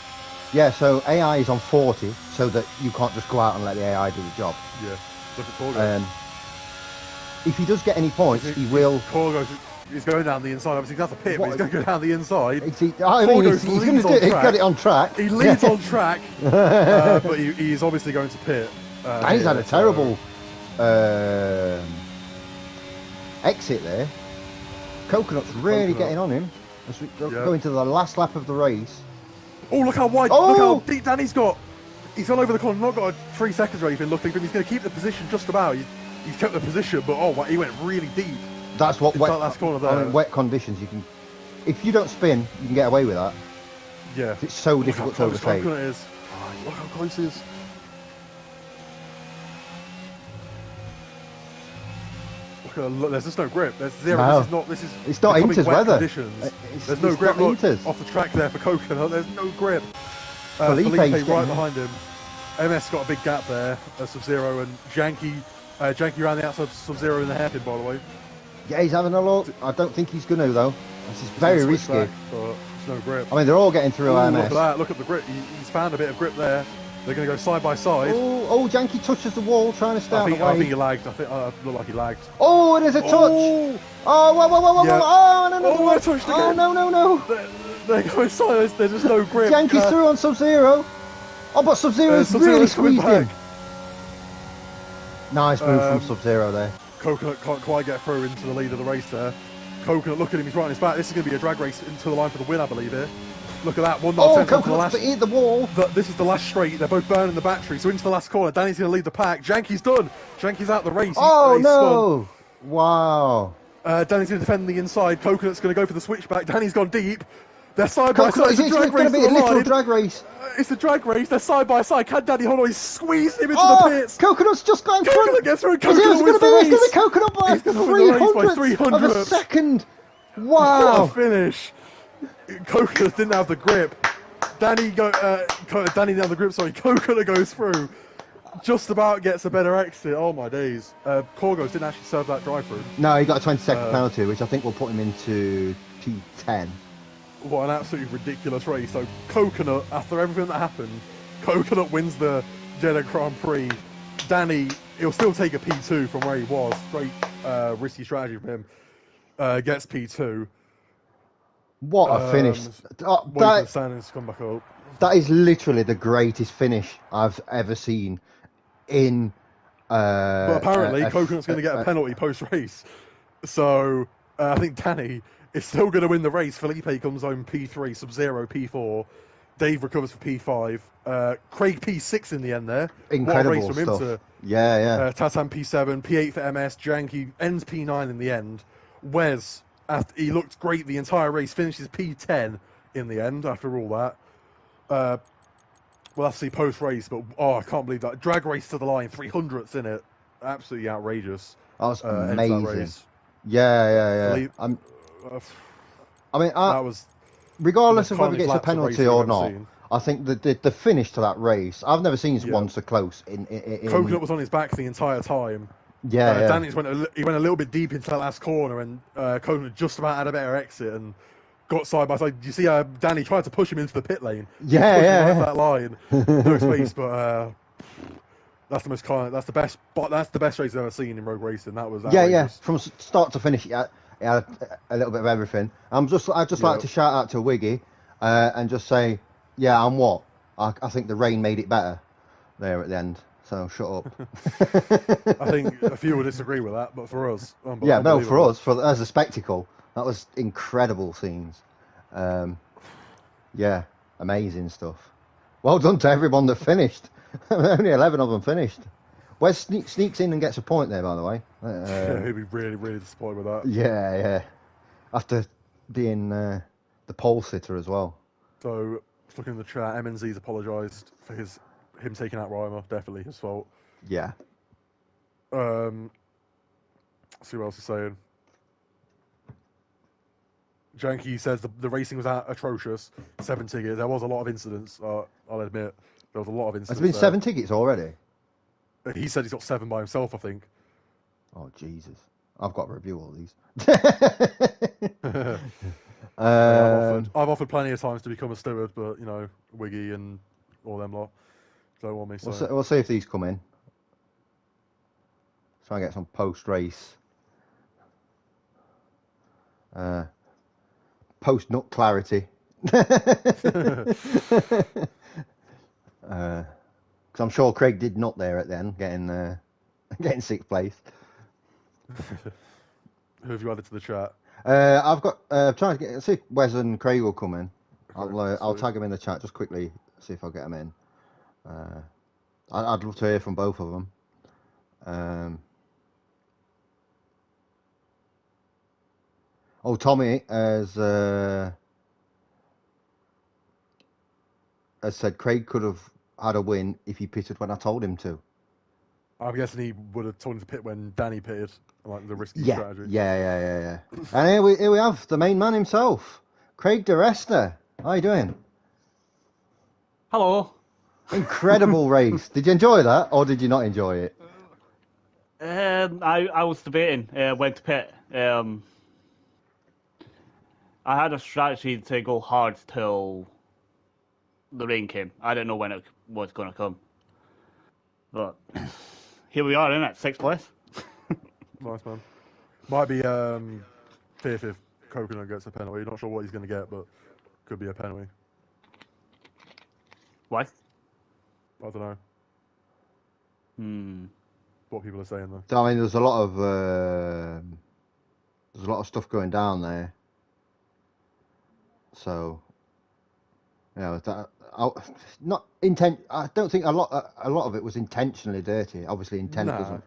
Yeah, so AI is on 40, so that you can't just go out and let the AI do the job. Yeah. Look at Corgo. If he does get any points, he will. Corgo is going down the inside. Obviously, that's a pit, but he's going to go down the inside. He's going to do it. He's got it on track. He leads on track, but he's obviously going to pit. He's had a terrible exit there. Coconut's really getting on him as we go into the last lap of the race. Oh, look how wide! Look how deep Danny's got. He's gone over the corner. Not got 3 seconds or anything. Looking, but he's going to keep the position just about. He's kept the position, but he went really deep. That's what wet. That last corner there. I mean, wet conditions, you can. If you don't spin, you can get away with that. Yeah. It's so difficult to overtake. Look how close he is. Look, there's just no grip. There's zero. No. It's not Inter's weather. Conditions. There's no grip. Look, off the track there for Coconut. There's no grip. Felipe right behind him. MS got a big gap there. Sub-Zero and Janky. Janky ran the outside of Sub-Zero in the hairpin, by the way. Yeah, he's having a look. I don't think he's going to, though. This is very risky. Back, but there's no grip. I mean, they're all getting through MS. Look at that. Look at the grip. He's found a bit of grip there. They're going to go side by side. Oh, Janky touches the wall trying to start the way. I think he lagged. I think looked like he lagged. Oh, there's a touch. Oh, whoa. Yeah. Oh, no. Oh, touched again. Oh, no. They're going silence. There's just no grip. Janky's through on Sub-Zero. Oh, but Sub-Zero's really squeezed him. Nice move from Sub-Zero there. Coconut can't quite get through into the lead of the race there. Coconut, look at him. He's right on his back. This is going to be a drag race into the line for the win, I believe, here. Look at that. 1.5 Coconut's hit the wall. This is the last straight. They're both burning the battery. So into the last corner. Danny's going to lead the pack. Janky's done. Janky's out the race. Oh, no. Spun. Wow. Danny's going to defend the inside. Coconut's going to go for the switchback. Danny's gone deep. They're side by side. It's going to be a little drag race. It's a drag race. They're side by side. Can Danny hold on? He's squeezed him into the pits. Coconut's just got in front. Coconut gets through. It's going to be Coconut by 300 of a second. Wow. What a finish. Coconut didn't have the grip. Danny didn't have the grip. Sorry. Coconut goes through. Just about gets a better exit. Oh my days. Corgos didn't actually serve that drive through. No, he got a 20-second penalty, which I think will put him into T10. What an absolutely ridiculous race. So Coconut, after everything that happened, Coconut wins the Jeddah Grand Prix. Danny, he'll still take a P2 from where he was. Great risky strategy from him. Gets P2. What a finish. The standings come back up. That is literally the greatest finish I've ever seen in. But apparently, Coconut's going to get a penalty post-race. So I think Danny is still going to win the race. Felipe comes home P3, Sub-Zero P4. Dave recovers for P5. Craig P6 in the end there. Incredible what a race from stuff. him to Tatan P7, P8 for MS. Janky ends P9 in the end. Wes, he looked great the entire race, finishes P10 in the end after all that. We'll have to see post-race, but I can't believe that. Drag race to the line, 300ths in it. Absolutely outrageous. That was amazing. Yeah. That was regardless of whether it gets a penalty or not. I think the finish to that race, I've never seen one so close. Coconut was on his back the entire time. Danny went a little bit deep into that last corner, and Coconut just about had a better exit and got side by side. You see, Danny tried to push him into the pit lane. That line, no space, but that's the best race I've ever seen in road racing. That was outrageous. From start to finish, it had a little bit of everything. I'd just like to shout out to Wiggy and just say, I think the rain made it better there at the end. So shut up. I think a few will disagree with that, but for us, for us, as a spectacle, that was incredible scenes. Amazing stuff. Well done to everyone that finished. Only 11 of them finished. Wes sneaks in and gets a point there, by the way. He'd be really, really disappointed with that. Yeah. After being the pole sitter as well. So, looking in the chat, MNZ's apologised for him taking out Reimer. Definitely his fault. Yeah. See what else he's saying. Janky says the racing was atrocious. 7 tickets. There was a lot of incidents. I'll admit there was a lot of incidents. Has there been 7 tickets already? He said he's got 7 by himself, I think. Oh Jesus! I've got to review all these. I've offered plenty of times to become a steward, but Wiggy and all them lot don't want me. So. We'll see if these come in. Try and get some post-race. Post-nut clarity. Because I'm sure Craig did nut there at the end, getting 6th place. Who have you added to the chat? I've got trying to see if Wes and Craig will come in. I'll tag them in the chat just quickly. See if I'll get them in. I'd love to hear from both of them. Tommy has said Craig could have had a win if he pitted when I told him to. I'm guessing he would have told him to pit when Danny pitted, like the risky strategy. Yeah. And here we have the main man himself, Craig DeResta. How are you doing? Hello. Incredible race. Did you enjoy that, or did you not enjoy it? I was debating when to pit. I had a strategy to go hard till the rain came. I didn't know when it was going to come. But here we are, innit? 6th place. Nice, man. Might be 5th if Coconut gets a penalty. Not sure what he's going to get, but could be a penalty. Why? I don't know. What people are saying, though. I mean, there's a lot of stuff going down there. So, not intent. I don't think a lot of it was intentionally dirty. Obviously, intent doesn't.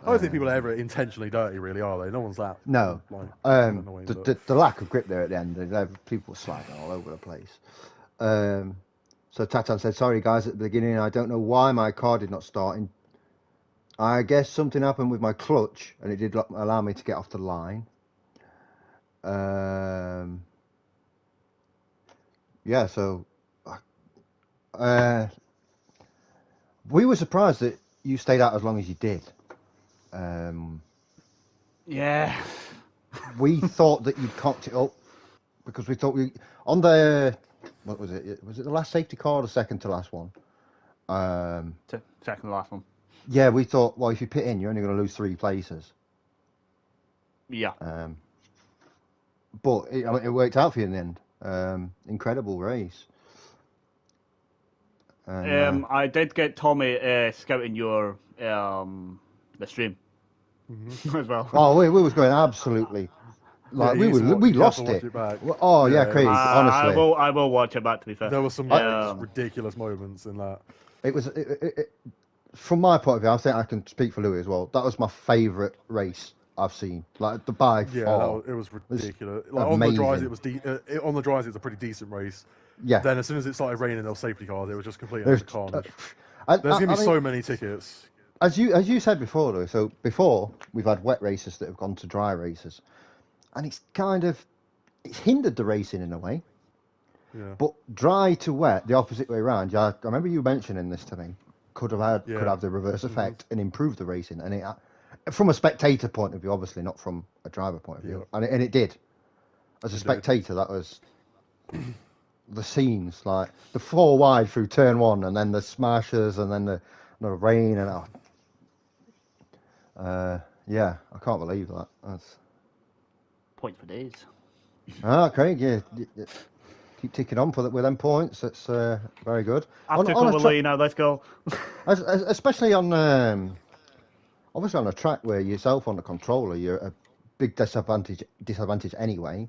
I don't think people are ever intentionally dirty, really, are they? No one's that. No. Annoying, the lack of grip there at the end. People were sliding all over the place. So Tatan said, "Sorry guys, at the beginning, I don't know why my car did not start. I guess something happened with my clutch, and it did allow me to get off the line." So we were surprised that you stayed out as long as you did. Yeah. We thought that you'd cocked it up because we thought on the, what was it? Was it the last safety car or the second to last one? Second to last one. Yeah, we thought, well, if you pit in, you're only going to lose 3 places. Yeah. But it worked out for you in the end. Incredible race. And, I did get Tommy scouting your the stream as well. Oh, we was going absolutely. Like we lost watch it. it back. Oh yeah, Craig. Honestly, I will watch it back. To be fair, there were some ridiculous moments in that. It was from my point of view. I think I can speak for Louis as well. That was my favourite race I've seen. Like the by far. It was ridiculous. Like on the dries, it was on the dries. It was a pretty decent race. Yeah. Then as soon as it started raining, there was safety cars. It was just completely carnage. There's gonna be so many tickets. As you said before, though. So before we've had wet races that have gone to dry races, and it's hindered the racing in a way. Yeah. But dry to wet, the opposite way around. I remember you mentioning this to me. Could have the reverse effect and improve the racing, and it from a spectator point of view, obviously not from a driver point of view, and it did. As a spectator, that was the scenes, like the 4 wide through turn 1, and then the smashes, and then the rain, and yeah, I can't believe that. That's points for days. Craig, yeah. Keep ticking on with them points. It's very good. After Lee now, let's go. Especially on obviously on a track where yourself on the controller, you're a big disadvantage anyway.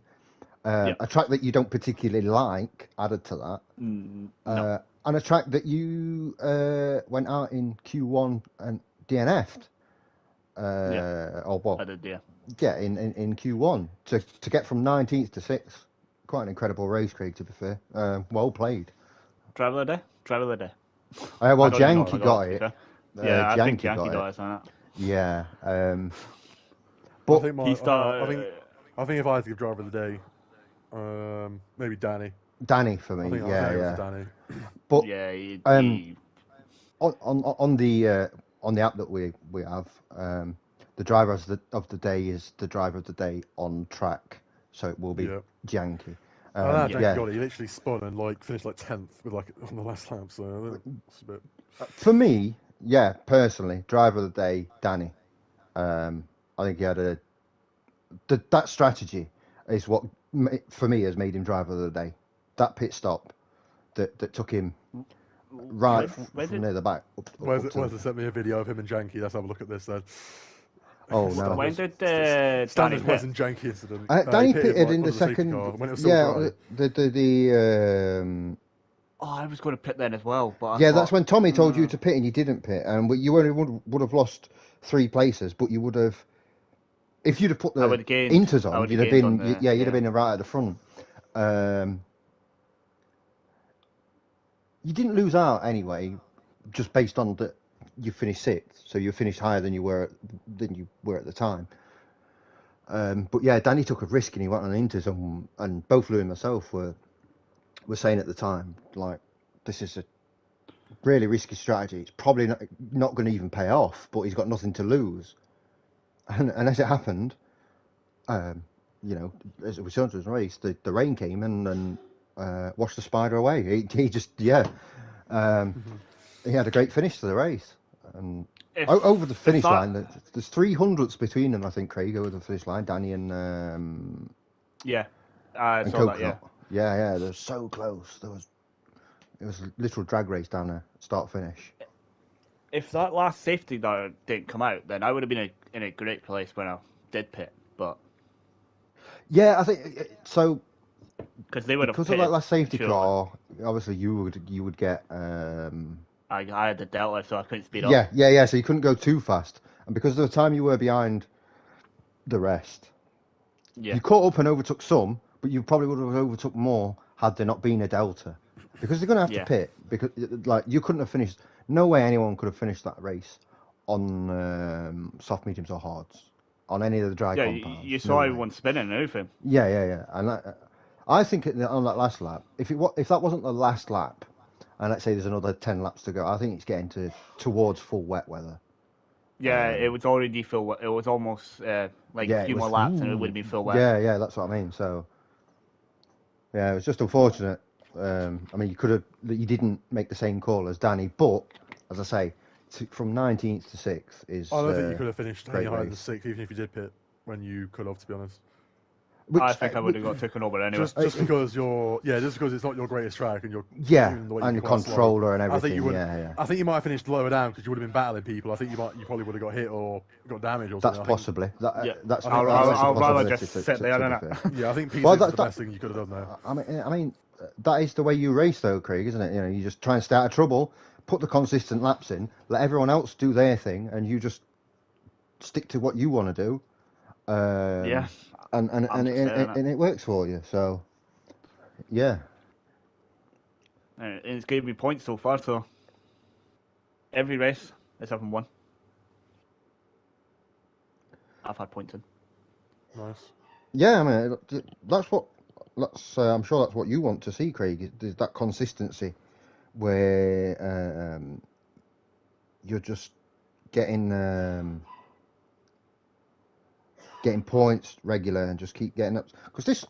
A track that you don't particularly like added to that. No. And a track that you went out in Q1 and DNF'd. Or what? I did, yeah. Yeah, in Q1 to get from 19th to 6th. Quite an incredible race, Craig, to be fair. Well played. Driver of the day. Well, Janky got it. Yeah, I think Janky got it. Yeah. But I think if I had to give driver of the day, maybe Danny. Danny for me. I think it was Danny. But on the app that we have, the driver of the day is the driver of the day on track. So it will be Janky. Janky got it. He literally spun and finished 10th with on the last lap. So that's a bit. For me, personally, driver of the day, Danny. I think he had that strategy is what for me has made him driver of the day. That pit stop that took him right from near the back. Where's it sent me a video of him and Janky? Let's have a look at this then. Oh no! When did standard wasn't Janky incident? Danny pitted in the second. When it was dry. I was going to pit then as well, but that's when Tommy told you to pit and you didn't pit, and you only would have lost 3 places, but you would have, if you'd have put the inters on, you'd have been you'd have been right at the front. You didn't lose out anyway, just based on that you finished 6th, so you finished higher than you were at the time. But yeah, Danny took a risk and he went on inters, and both Lou and myself were saying at the time, this is a really risky strategy. It's probably not going to even pay off, but he's got nothing to lose. And as it happened, as it was shown to the race, the rain came and washed the spider away. He just he had a great finish to the race. And over the finish line, there's 300ths between them, I think, Craig, over the finish line, Danny and I saw that, yeah, they're so close. It was a literal drag race down there, start finish. If that last safety car didn't come out, then I would have been in a great place when I did pit. But I think so. Because they would have of that last safety car, obviously you would get. I had the delta, so I couldn't speed up. Yeah. So you couldn't go too fast, and because of the time you were behind the rest, you caught up and overtook some, but you probably would have overtook more had there not been a delta, because they're going to have to pit, because you couldn't have finished. No way anyone could have finished that race on soft, mediums, or hards on any of the dry compounds. You saw everyone spinning and everything. Yeah, and I think on that last lap, if that wasn't the last lap, and let's say there's another 10 laps to go, I think it's getting towards full wet weather. Yeah, it was already full wet. It was almost a few more laps and it would have been full wet. Yeah, that's what I mean. So, yeah, it was just unfortunate. You didn't make the same call as Danny, but, as I say, from 19th to 6th is... I don't think you could have finished any higher than 6th, even if you did pit when you could have, to be honest. I think I would have got taken over anyway. Just because just because it's not your greatest track and you're and the controller slow. And everything. I think you might have finished lower down because you would have been battling people. I think you probably would have got hit or got damaged or something. That's possibly. That's I'll rather just sit there, innit? Yeah, I think P6 is the best thing you could have done there. I mean, that is the way you race, though, Craig, isn't it? You know, you just try and stay out of trouble, put the consistent laps in, let everyone else do their thing, and you just stick to what you want to do. And it works for you. So, yeah. And it's gave me points so far. So every race is having one. I've had points in. Nice. Yeah, I mean I'm sure that's what you want to see, Craig. Is that consistency where you're just getting points regular and just keep getting up, because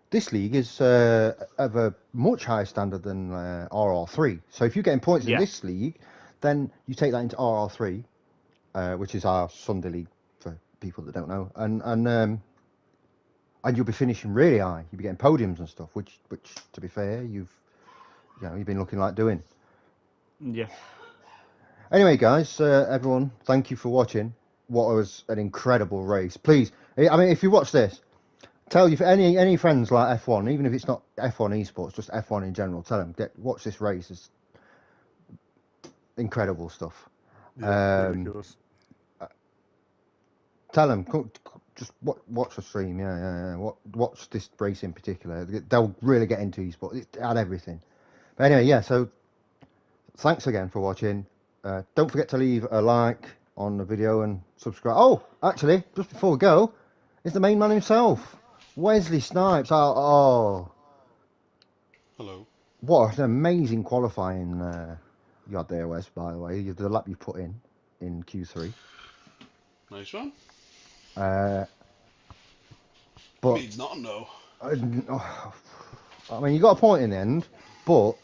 this league is of a much higher standard than RR3. So if you're getting points in this league, then you take that into RR3, which is our Sunday league for people that don't know, and you'll be finishing really high. You'll be getting podiums and stuff, which to be fair, you've been looking like doing. Yeah. Anyway, guys, everyone, thank you for watching. What was an incredible race. Please, I mean, if you watch this, tell you any friends like F1, even if it's not F1 esports, just F1 in general, tell them, watch this race. It's incredible stuff. Yeah, ridiculous. Tell them, just watch the stream. Yeah. Watch this race in particular. They'll really get into esports. It had everything. But anyway, yeah. So thanks again for watching. Don't forget to leave a like on the video and subscribe. Oh, actually, just before we go, it's the main man himself, Wesley Snipes. Oh. Hello. What an amazing qualifying you had there, Wes, by the way. The lap you put in Q3. Nice one. But means nothing, though. I mean, you got a point in the end, but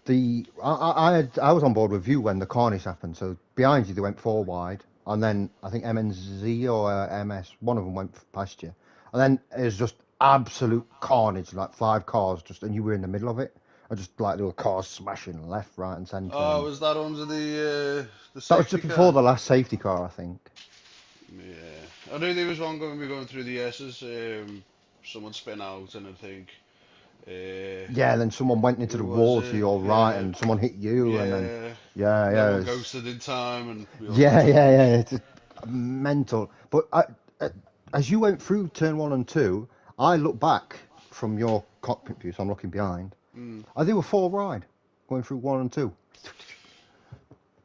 I was on board with you when the carnage happened. So behind you, they went 4 wide, and then I think MNZ or MS, one of them went past you, and then it was just absolute carnage, like 5 cars and you were in the middle of it. I just like there were cars smashing left, right, and centre. Oh, was that under the safety That was just before the last safety car, I think. Yeah, I knew there was one going through the S's. Someone spin out, and I think. Then someone went into the wall to your right, and someone hit you, and then Everyone ghosted in time, and it's mental. But as you went through turn 1 and 2, I looked back from your cockpit view, so I'm looking behind. They were 4 wide going through 1 and 2.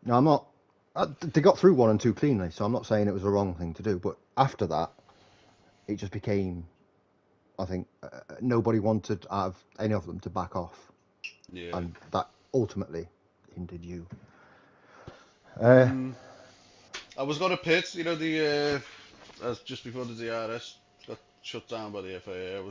Now I'm not. They got through 1 and 2 cleanly, so I'm not saying it was the wrong thing to do. But after that, it just became. I think nobody wanted out of any of them to back off, and that ultimately hindered you. I was going to pit, as just before the DRS got shut down by the FAA.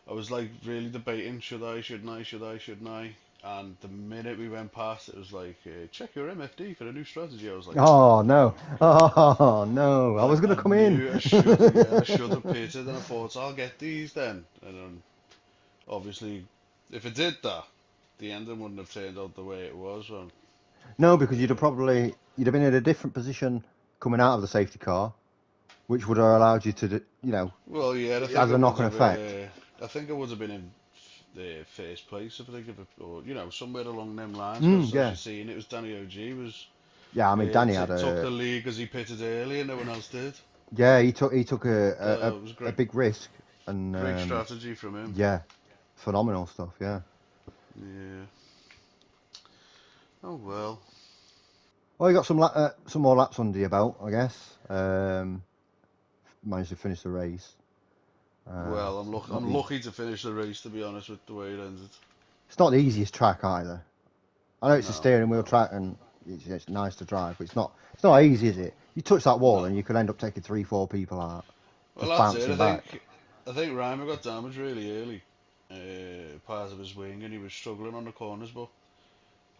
I was like really debating, shouldn't I? And the minute we went past, it was like, check your MFD for a new strategy. I was like, oh no, I was going to come in. I should have pitted, and I thought, I'll get these then. And then, obviously, if it did that, the ending wouldn't have turned out the way it was. No, because you'd have been in a different position coming out of the safety car, which would have allowed you to, Well, yeah, as a knock-on effect. I think I would have been in the first place, or somewhere along them lines. As you seen, it was Danny OG was. Yeah, I mean, Danny took the lead because he pitted early and no one else did. Yeah, he took a big risk, and great strategy from him. Yeah, phenomenal stuff. Yeah. Yeah. Oh well. Well, you got some more laps under your belt, I guess. Managed to finish the race. Well, I'm lucky to finish the race, to be honest, with the way it ended. It's not the easiest track either. I know it's a steering wheel track and it's nice to drive, but it's not easy, is it? You touch that wall and you could end up taking 3-4 people out. Well, that's it. I think Reimer got damaged really early, part of his wing, and he was struggling on the corners, but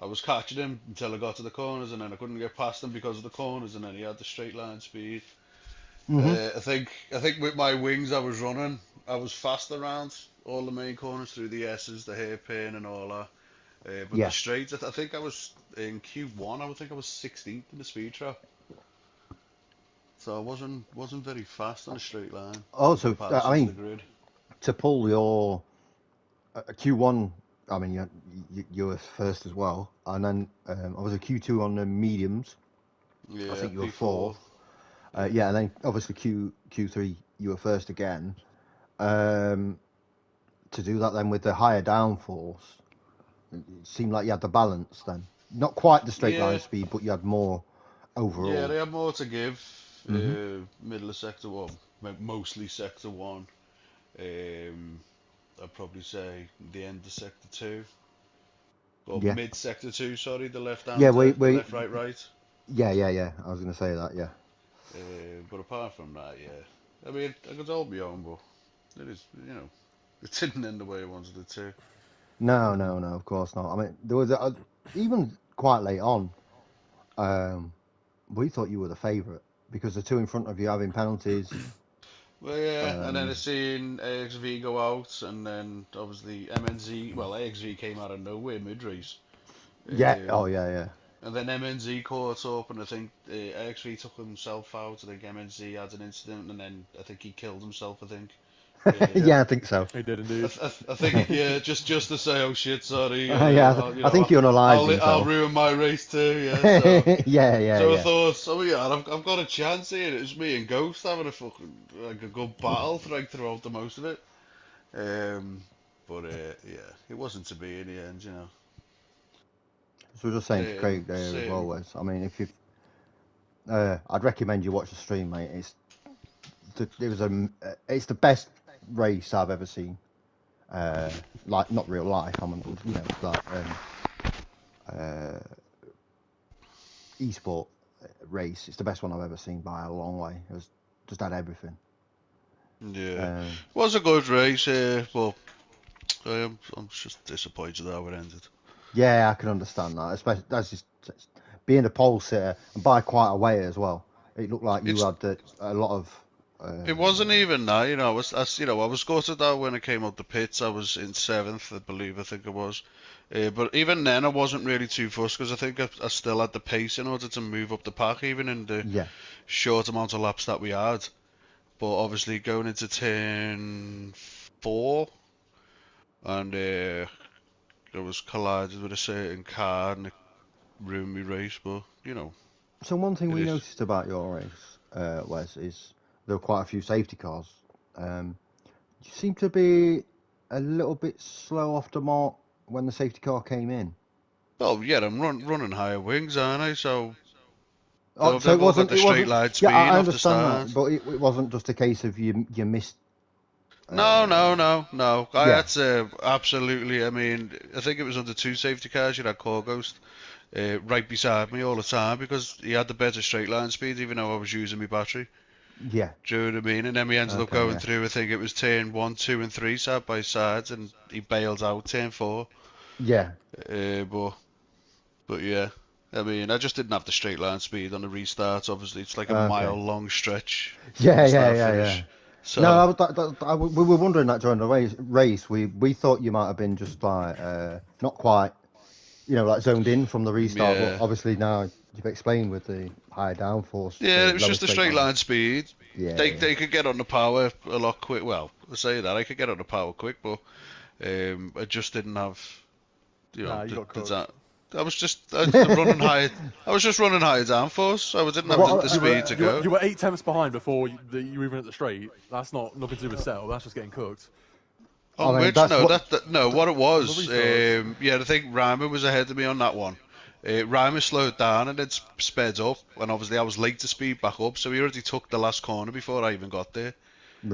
I was catching him until I got to the corners, and then I couldn't get past him because of the corners, and then he had the straight line speed. I think with my wings I was fast around all the main corners through the S's, the hairpin and all that. But the Yeah. straights, I think I was in Q1. I would think I was 16th in the speed trap, so I wasn't very fast on a straight line in Also, comparison I to the mean, grid. to pull your Q1, I mean, you were first as well, and then I was a Q2 on the mediums. Yeah, I think you were P4. fourth. Yeah, and then obviously Q3 you were first again. To do that then with the higher downforce, it seemed like you had the balance then. Not quite the straight line Yeah, speed, but you had more yeah, overall. they had more to give. Hmm. Middle of sector one, mostly sector one. Um, I'd probably say the end of sector two, or Yeah. mid sector two. Sorry, the left Yeah, hand, the left, right, right. yeah. I was going to say that, yeah. But apart from that, yeah. I mean, I could hold my own, but it is, it didn't end the way I wanted it to. No, of course not. I mean, there was even quite late on, we thought you were the favourite because the two in front of you having penalties. Well, yeah, and then I Um, seen AXV go out, and then obviously MNZ. Well, AXV came out of nowhere mid-race, yeah, oh um, yeah. and then MNZ caught up, and I think AXV took himself out. I think MNZ had an incident, and then I think he killed himself. I think. Yeah, I Um, think so. He did indeed. I think yeah, just to say, oh shit, sorry, Yeah, I think he unalived I'll himself. ruin my race too. Yeah, so. So I Yeah. thought, oh yeah, I've got a chance here. It was me and Ghost having a fucking like a good battle throughout the most of it. Um, but yeah, it wasn't to be in the end, you know. So we're just saying to Same, Craig there as well, same. Wes. I mean, if you, I'd recommend you watch the stream, mate. It's the best race I've ever seen. Like not real life. Like uh, esport race. It's the best one I've ever seen by a long way. It was just had everything. Yeah, Um, was a good race. But I'm just disappointed how it ended. yeah, I can understand that. Especially that's just being a pole sitter and by quite a way as well. It looked like you It's had a lot of. It wasn't even that, I was gutted that when I came out the pits, I was in seventh, I think it was. But even then, I wasn't really too fussed because I think I still had the pace in order to move up the pack, even in the Yeah. short amount of laps that we had. But obviously, going into turn four, and I was collided with a certain car and it ruined my race. But So one thing it we is. noticed about your race, Wes, is there were quite a few safety cars. You seem to be a little bit slow off the mark when the safety car came in. Well, yeah, I'm running higher wings, aren't I? So Oh, so they've all got the it straight wasn't. line Yeah, speed I off the understand that, start. but it wasn't just a case of you missed. No, Uh, no, no, no. yeah, That's absolutely. I mean, I think it was under two safety cars. You had Core Ghost right beside me all the time because he had the better straight line speed, even though I was using my battery. yeah, Do you know what I mean? And then we ended up okay, going yeah. through. I think it was turn one, two, and three side by side, and he bailed out turn four. Yeah. Uh, but but yeah, I mean, I just didn't have the straight line speed on the restart. Obviously, it's like a Okay. mile long stretch from Yeah, the yeah, start yeah, yeah. finish. No, So we were wondering that during the race. We thought you might have been just like not quite, like zoned in from the restart, but yeah. obviously now you've explained with the high downforce, Yeah, the it was lower just a straight straight line. line speed. Yeah, They could get on the power a lot quick. Well, I say that I could get on the power quick, but I just didn't have Nah, you got the cooked. running high. I was just running high downforce, so I didn't have Bro, What? the speed to go. you were 8 tenths behind before you were even at the straight. That's nothing to do with setup. That's just getting cooked. I On mean, which that's no, what. no, what it On the was, restarts. yeah, I think Ryman was ahead of me on that one. Ryman slowed down and then sped up, and obviously I was late to speed back up, so he already took the last corner before I even got there,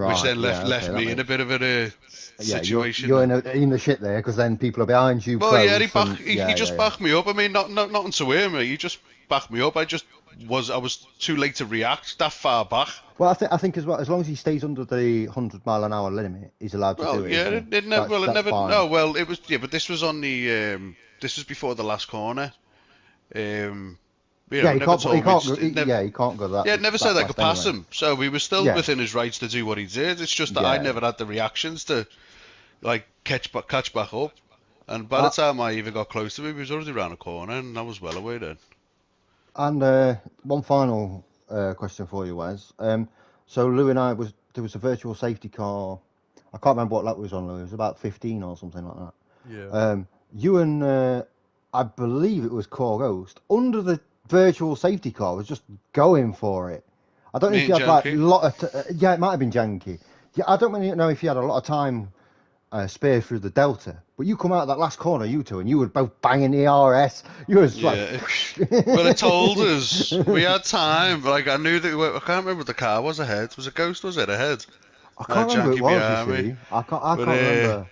which Right. then Yeah. left Okay. That me in a makes. bit of a Yeah. situation. You're in the shit there because then people are behind you Well, yeah, close and he yeah, just yeah. backed me up. I mean, nothing to him. He just backed me up. I was too late to react that far back. Well, I think as well, as long as he stays under the 100-mile-an-hour limit, he's allowed to do Well, it, yeah, isn't he? it That's never. fine. No, well, it was. Yeah, but this was on the. This was before the last corner. Um, You know, he never can't. told He me. can't. He Can't go that. Yeah, it never that said I fast could pass anyway. him, so he was still within his rights to do what he did. It's just that I never had the reactions to like catch back up. And by the time I even got close to him, he was already around the corner, and I was well away then. And one final question for you, Wes. So Lou and I there was a virtual safety car. I can't remember what lap was on, Lou. It was about 15 or something like that. Yeah. You and I believe it was Core Ghost under the virtual safety car was just going for it. I don't know if you had like a lot of yeah, it might have been janky. Yeah, I don't really know if you had a lot of time spare through the Delta, but you come out of that last corner, you two, and you were both banging the RS. You was like, well, it told us we had time. Like I knew that I can't remember what the car was ahead. Was it Ghost? Was it ahead? I can't remember who it was. You see, I can't remember.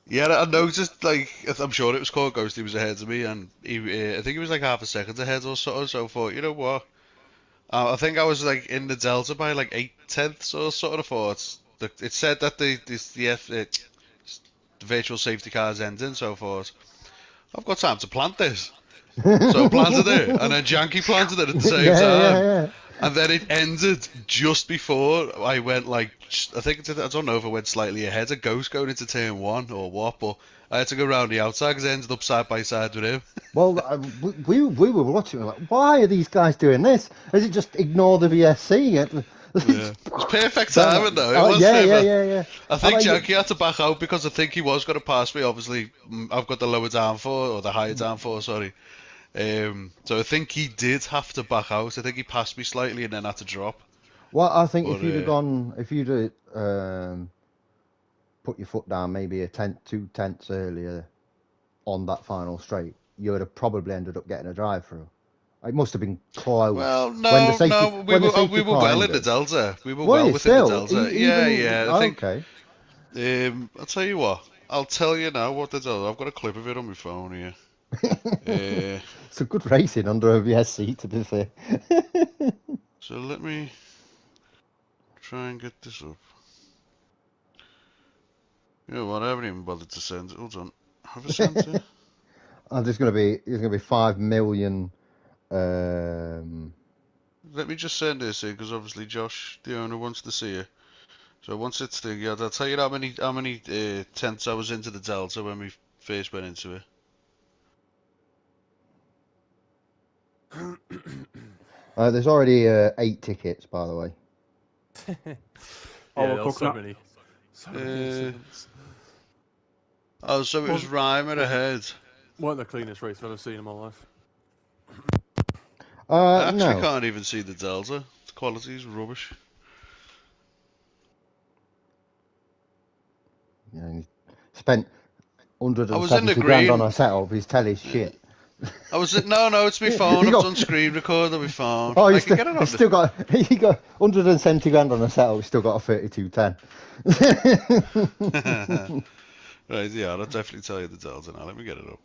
Yeah, I noticed. Like I'm sure it was called Ghost. He was ahead of me, and I think he was like half a second ahead or so. So I thought, you know what? I think I was like in the Delta by like 8/10 or sort of thought. It said that the virtual safety car's ending, so I thought I've got time to plant this. So I planted it, and then Janky planted it at the same time. Yeah. And then it ended just before I went I don't know if I went slightly ahead of Ghost going into turn 1 or what, but I had to go around the outside because I ended up side by side with him. Well, we were watching, we were like, why are these guys doing this? Is it just ignore the VSC? Yeah. It was perfect timing though. It was yeah. I think Janky had to back out because I think he was going to pass me. Obviously, I've got the lower downforce, or the higher downforce, sorry. So I think he did have to back out. I think he passed me slightly and then had to drop. Well, I think if you'd have gone, if you'd put your foot down maybe 2/10 earlier on that final straight, you would have probably ended up getting a drive through. It must have been close. Well, no, we were well in the Delta. We were well within the Delta. Yeah. I think. Okay. I'll tell you what. I'll tell you now what the Delta. I've got a clip of it on my phone here. It's a good racing under a VSC, to be fair. So let me try and get this up. You know what? I haven't even bothered to send it. Hold on. Have I sent it? There's gonna be 5 million. Let me just send this in because obviously Josh, the owner, wants to see it. So once it's thing, yeah, I'll tell you how many tenths I was into the Delta when we first went into it. There's already 8 tickets, by the way. So many. So it was Ryman ahead. Weren't the cleanest race I've ever seen in my life. I actually can't even see the Delta. The quality is rubbish. Yeah, he spent 170 grand on a setup. His telly's shit. I was no, it's my phone. I've done screen record on my phone. Oh, he got 170 grand on a setup. He's still got a 3210. Right, yeah, I'll definitely tell you the Delta now. Let me get it up.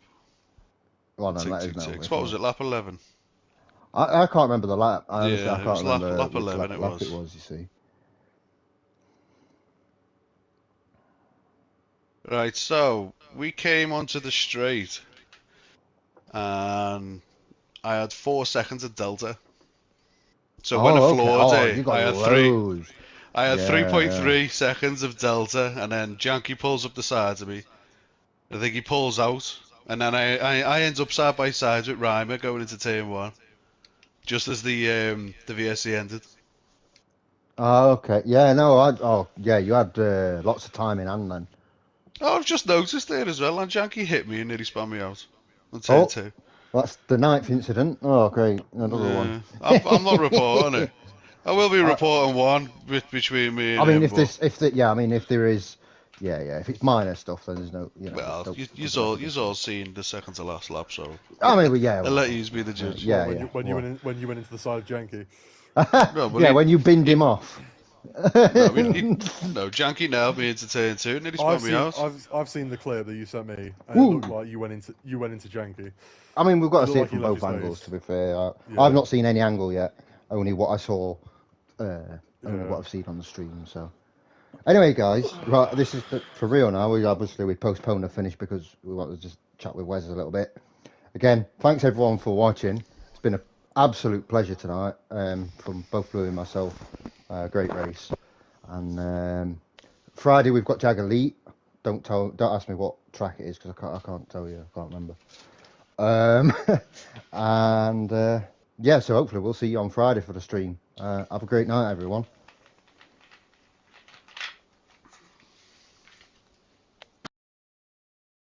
Well, no, let us know. What was it, lap 11? I can't remember the lap. I can't remember lap 11 it was, you see. Right, so we came onto the straight and I had 4 seconds of Delta. So when I floored it, I had 3.3 seconds of Delta, and then Janky pulls up the side of me. I think he pulls out, and then I end up side by side with Reimer going into turn 1, just as the VSC ended. Oh, okay. Yeah, no, you had lots of time in hand then. Oh, I've just noticed it as well, and Janky hit me and nearly spun me out on turn 2. That's the 9th incident. Oh, great. Another one. I'm not reporting it. I will be reporting one between me and him. If there is, if it's minor stuff, then there's no, Well, you've all seen the second to last lap, so. I'll let you be the judge. When you went into the side of Janky. When you binned him off. Janky nailed me into turn 2, nearly spun me out. I've seen the clip that you sent me, and it looked like you went into Janky. I mean, we've got to see it from both angles, to be fair. I've not seen any angle yet, only what I saw, only what I've seen on the stream, so. Anyway, guys, right, this is for real now. We postponed the finish because we want to just chat with Wes a little bit. Again, thanks everyone for watching. It's It's been an absolute pleasure tonight from both Louis and myself. Great race. And Friday we've got Jag Elite. Don't ask me what track it is because I can't tell you. I can't remember. And yeah, so hopefully we'll see you on Friday for the stream. Have a great night, everyone.